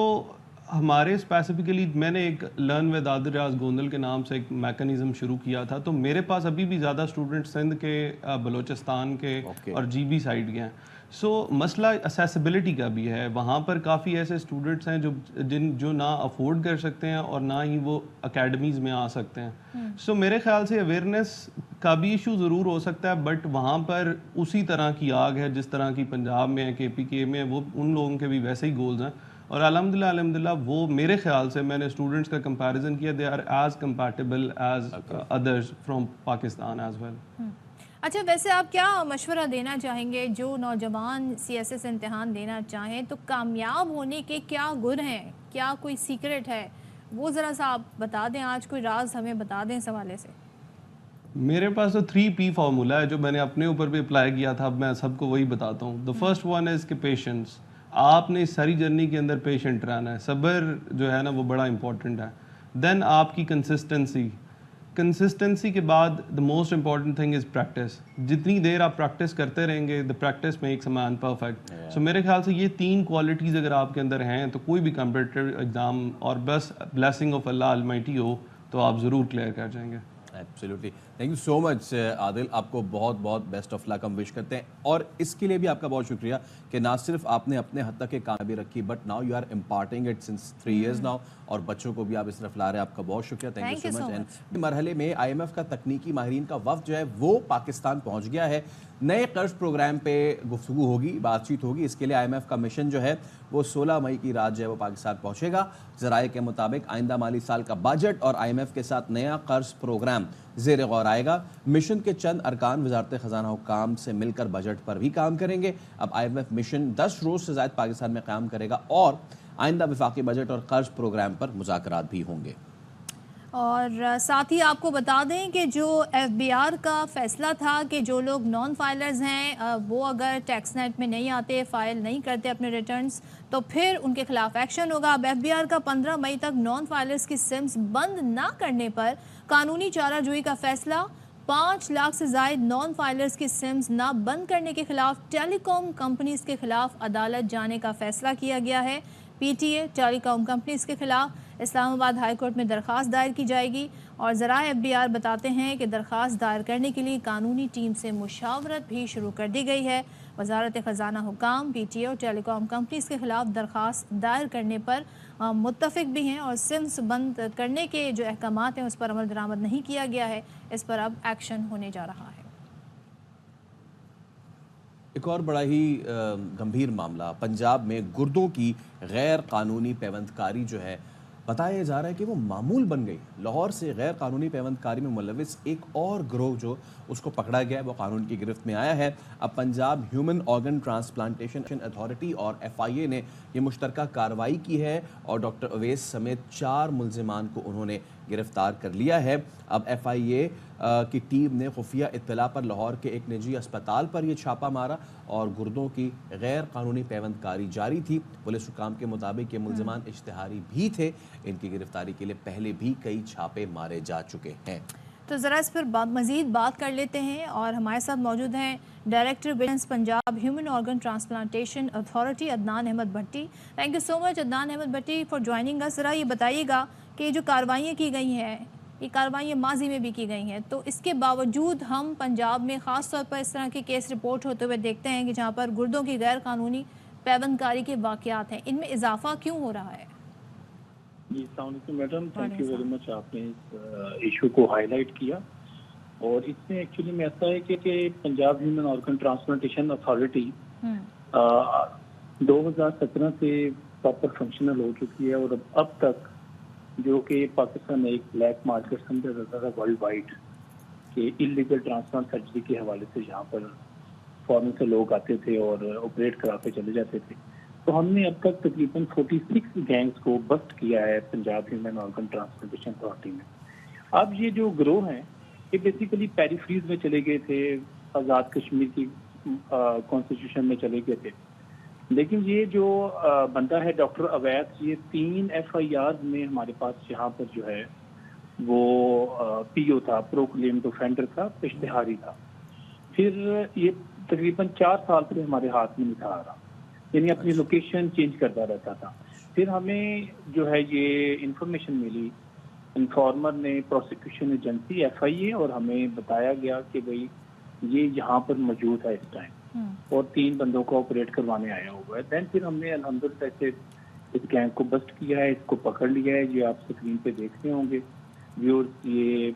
ہمارے اسپیسیفکلی میں نے ایک لرن ود عادل ریاض گوندل کے نام سے ایک میکانزم شروع کیا تھا. تو میرے پاس ابھی بھی زیادہ اسٹوڈنٹ سندھ کے, بلوچستان کے اور جی بی سائڈ کے ہیں. سو مسئلہ اسیسیبلٹی کا بھی ہے. وہاں پر کافی ایسے اسٹوڈنٹس ہیں جو نہ افورڈ کر سکتے ہیں اور نہ ہی وہ اکیڈمیز میں آ سکتے ہیں. سو میرے خیال سے اویئرنیس کا بھی ایشو ضرور ہو سکتا ہے, بٹ وہاں پر اسی طرح کی آگ ہے جس طرح کی پنجاب میں ہے, کے پی کے میں, وہ ان لوگوں کے بھی ویسے ہی گولز ہیں. اور الحمدللہ وہ میرے خیال سے, میں نے اسٹوڈنٹس کا کمپیریزن کیا, they are as compatible as others from Pakistan as well. اچھا, ویسے آپ کیا مشورہ دینا چاہیں گے جو نوجوان سی ایس ایس امتحان دینا چاہیں, تو کامیاب ہونے کے کیا گر ہیں, کیا کوئی سیکرٹ ہے, وہ ذرا سا آپ بتا دیں, آج کوئی راز ہمیں بتا دیں اس حوالے سے. میرے پاس تو 3P فارمولا ہے جو میں نے اپنے اوپر بھی اپلائی کیا تھا, اب میں سب کو وہی بتاتا ہوں. دا فرسٹ ون از کہ پیشنس. آپ نے اس ساری جرنی کے اندر پیشنٹ رہنا ہے, صبر جو ہے نا وہ بڑا امپورٹنٹ ہے. دین آپ کی کنسسٹنسی کے بعد the most important thing is practice. جتنی دیر آپ پریکٹس کرتے رہیں گے, the practice makes a man perfect. So میرے خیال سے یہ 3 کوالٹیز اگر آپ کے اندر ہیں تو کوئی بھی کمپٹیٹیو ایگزام, اور بس بلیسنگ آف اللہ المائٹی ہو, تو آپ ضرور کلیئر کر جائیں گے. ایبسلیوٹلی. تھینک یو سو مچ عادل, آپ کو بہت بہت بیسٹ آف لک ہم وش کرتے ہیں, اور اس کے لیے بھی آپ کا بہت شکریہ کہ نہ صرف آپ نے اپنے حد تک ایک کامیابی رکھی, but now you are imparting it since 3 years now, اور بچوں کو بھی آپ اس طرف لا رہے ہیں. آپ کا بہت شکریہ, تھینک یو سو مچ. مرحلے میں آئی ایم ایف کا تکنیکی ماہرین کا وفد جو ہے وہ پاکستان پہنچ گیا ہے. نئے قرض پروگرام پہ گفتگو ہوگی, بات چیت ہوگی. اس کے لیے آئی ایم ایف کا مشن جو ہے وہ 16 مئی کی رات جو ہے وہ پاکستان پہنچے گا. ذرائع کے مطابق آئندہ مالی سال کا بجٹ اور آئی ایم ایف کے ساتھ نیا قرض پروگرام زیر غور آئے گا. مشن کے چند ارکان وزارت خزانہ حکام سے مل کر بجٹ پر بھی کام کریں گے. اب آئی ایم ایف مشن 10 روز سے زائد پاکستان میں قیام کرے گا, اور آئندہ وفاقی بجٹ اور قرض پروگرام پر مذاکرات بھی ہوں گے. اور ساتھ ہی آپ کو بتا دیں کہ جو ایف بی آر کا فیصلہ تھا کہ جو لوگ نان فائلرز ہیں وہ اگر ٹیکس نیٹ میں نہیں آتے, فائل نہیں کرتے اپنے ریٹرنز, تو پھر ان کے خلاف ایکشن ہوگا. اب ایف بی آر کا 15 مئی تک نان فائلرز کی سمز بند نہ کرنے پر قانونی چارہ جوئی کا فیصلہ. 5 لاکھ سے زائد نان فائلرز کی سمز نہ بند کرنے کے خلاف ٹیلی کام کمپنیز کے خلاف عدالت جانے کا فیصلہ کیا گیا ہے. P T A tele com companies کے خلاف اسلام آباد ہائی کورٹ میں درخواست دائر کی جائے گی, اور ذرائع ایف بی آر بتاتے ہیں کہ درخواست دائر کرنے کے لیے قانونی ٹیم سے مشاورت بھی شروع کر دی گئی ہے. وزارت خزانہ حکام پی ٹی اے اور ٹیلی کام کمپنیز کے خلاف درخواست دائر کرنے پر متفق بھی ہیں, اور سمز بند کرنے کے جو احکامات ہیں اس پر عمل درآمد نہیں کیا گیا ہے. اس پر اب ایکشن ہونے جا رہا ہے. ایک اور بڑا ہی گمبھیر معاملہ, پنجاب میں گردوں کی غیر قانونی پیوند کاری جو ہے بتایا جا رہا ہے کہ وہ معمول بن گئی. لاہور سے غیر قانونی پیوند کاری میں ملوث ایک اور گروہ جو اس کو پکڑا گیا ہے وہ قانون کی گرفت میں آیا ہے. اب Punjab human organ transplantation authority اور ایف آئی اے نے یہ مشترکہ کارروائی کی ہے, اور ڈاکٹر اویس سمیت 4 ملزمان کو انہوں نے گرفتار کر لیا ہے. اب ایف آئی اے کی ٹیم نے خفیہ اطلاع پر لاہور کے ایک نجی اسپتال پر یہ چھاپہ مارا, اور گردوں کی غیر قانونی پیوند کاری جاری تھی. پولیس حکام کے مطابق یہ ملزمان اشتہاری بھی تھے. ان کی گرفتاری کے لیے پہلے بھی کئی چھاپے مارے جا چکے ہیں. تو ذرا اس پر مزید بات کر لیتے ہیں, اور ہمارے ساتھ موجود ہیں director vigilance Punjab human organ transplantation authority Adnan Ahmed Bhatti. Thank you so much Adnan Ahmed Bhatti for joining us. ذرا یہ بتائیے گا کہ جو کاروائیاں کی گئی ہیں, یہ کاروائیاں ماضی میں بھی کی گئی ہیں, تو اس کے باوجود ہم پنجاب میں خاص طور پر اس طرح کے کیس رپورٹ ہوتے ہوئے دیکھتے ہیں کہ جہاں پر گردوں کی غیر قانونی پیوند کاری کے واقعات ہیں, ان میں اضافہ کیوں ہو رہا ہے؟ جی السلام علیکم madam, thank you very much, آپ نے اس ایشو کو ہائی لائٹ کیا. اور اس میں ایکچولی میں ایسا ہے کہ Punjab human organ transplantation authority 2017 سے پراپر فنکشنل ہو چکی ہے, اور اب تک جو کہ پاکستان میں ایک بلیک مارکیٹ سمجھا جاتا تھا ورلڈ وائڈ کہ انلیگل ٹرانسپلانٹ سرجری کے حوالے سے یہاں پر فارن سے لوگ آتے تھے اور آپریٹ کرا کے چلے جاتے تھے. تو ہم نے اب تک تقریباً 46 گینگز کو بسٹ کیا ہے Punjab human organ transplantation authority میں. اب یہ جو گروہ ہیں یہ بیسیکلی پیریفریز میں چلے گئے تھے, آزاد کشمیر کی کانسٹیٹیوشن میں چلے گئے تھے, لیکن یہ جو بندہ ہے ڈاکٹر اویس, یہ 3 ایف آئی آر میں ہمارے پاس یہاں پر جو ہے وہ پی او تھا, پروکلیمڈ اوفینڈر تھا, اشتہاری تھا. پھر یہ تقریباً 4 سال سے ہمارے ہاتھ میں نہیں تھا آ رہا, یعنی اپنی لوکیشن چینج کرتا رہتا تھا. پھر ہمیں جو ہے یہ انفارمیشن ملی، انفارمر نے پروسیکیوشن ایجنسی FIA، اور ہمیں بتایا گیا کہ بھئی یہ یہاں پر موجود ہے اس ٹائم، اور 3 بندوں کو آپریٹ کروانے آیا ہوا ہے۔ دین پھر ہم نے الحمدللہ سے اس گینگ کو بسٹ کیا ہے، اس کو پکڑ لیا ہے۔ یہ آپ اسکرین پہ دیکھتے ہوں گے ویورز، یہ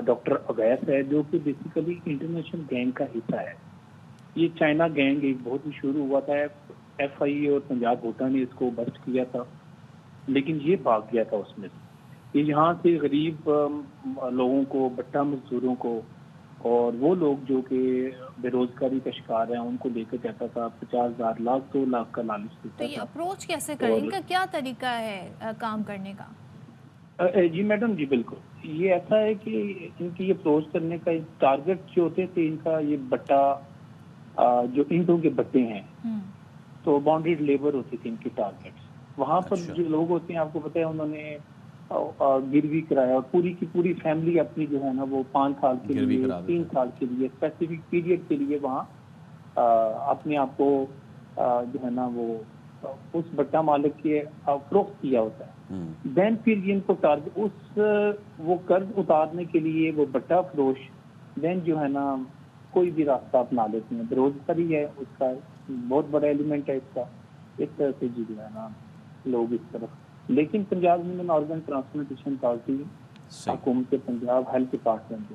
ڈاکٹر اویس ہے جو کہ بیسیکلی انٹرنیشنل گینگ کا حصہ ہے۔ یہ چائنا گینگ ایک بہت مشہور ہوا تھا، FIA اور پنجاب ہوٹا نے اس کو بسٹ کیا تھا، لیکن یہ بھاگ گیا تھا اس میں سے۔ یہ یہاں سے غریب لوگوں کو، بٹا مزدوروں کو، اور وہ لوگ جو کہ بے روزگاری کا شکار ہیں ان کو لے کے جاتا تھا، 50,000 لاکھ 2 لاکھ کا لالچ دیتا تو تھا۔ یہ اپروچ کیسے کریں، ان کا کیا طریقہ ہے کام کرنے کا؟ جی میڈم، جی بالکل، یہ ایسا ہے کہ ان کی یہ اپروچ کرنے کا ٹارگٹ جو ہوتے تھے ان کا، یہ بٹا جو اینٹوں کے بٹے ہیں، تو باؤنڈریڈ لیبر ہوتی تھی ان کی ٹارگٹس۔ وہاں پر جو لوگ ہوتے ہیں آپ کو پتہ ہے انہوں نے گروی کرایا، اور پوری کی پوری فیملی اپنی جو ہے نا وہ 5 سال کے لیے، 3 سال کے لیے، اسپیسیفک پیریڈ کے لیے وہاں اپنے آپ کو جو ہے نا وہ اس بٹا مالک کے فروخت کیا ہوتا ہے۔ دین پھر ان کو ٹارگٹ اس وہ قرض اتارنے کے لیے وہ بٹا فروش دین جو ہے نا کوئی بھی راستہ اپنا لیتے ہیں۔ بے روزگاری ہے اس کا بہت بڑا ایلیمنٹ ہے اس کا، اس طرح سے جی جو ہے نا لوگ اس طرف۔ لیکن Punjab human organ transplantation party, حکومت پنجاب، ہیلتھ ڈپارٹمنٹ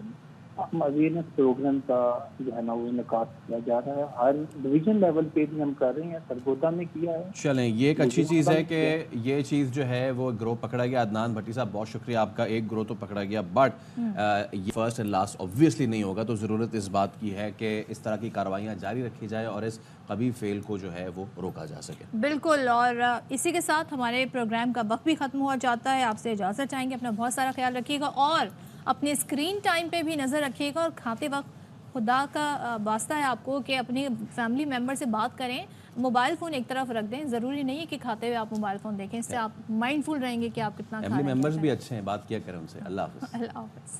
ہم اویئرنیس پروگرام کا جو ہے نا وہ انعقاد کیا جا رہا ہے، ہر ڈویژن لیول پہ بھی ہم کر رہے ہیں، سرگودا میں کیا ہے۔ چلیں، یہ ایک اچھی چیز ہے کہ یہ چیز جو ہے وہ گروہ پکڑا گیا۔ عدنان بھٹی صاحب بہت شکریہ آپ کا، ایک گروہ تو پکڑا گیا، بٹ یہ فرسٹ اینڈ لاسٹ اوبویسلی نہیں ہوگا، تو ضرورت اس بات کی ہے کہ اس طرح کی کارروائیاں جاری رکھی جائے اور اس قبیح فعل کو جو ہے وہ روکا جا سکے۔ بالکل، اور اسی کے ساتھ ہمارے پروگرام کا وقت بھی ختم ہوا جاتا ہے۔ آپ سے اجازت چاہیں گے، اپنا بہت سارا خیال رکھیے گا اور اپنے اسکرین ٹائم پہ بھی نظر رکھیے گا، اور کھاتے وقت خدا کا واسطہ ہے آپ کو کہ اپنے فیملی ممبر سے بات کریں، موبائل فون ایک طرف رکھ دیں۔ ضروری نہیں ہے کہ کھاتے ہوئے آپ موبائل فون دیکھیں، اس سے آپ مائنڈ فل رہیں گے کہ آپ کتنا کھا رہے ہیں۔ فیملی ممبرز بھی اچھے ہیں، بات کیا کریں ان سے۔ اللہ حافظ۔ اللہ حافظ۔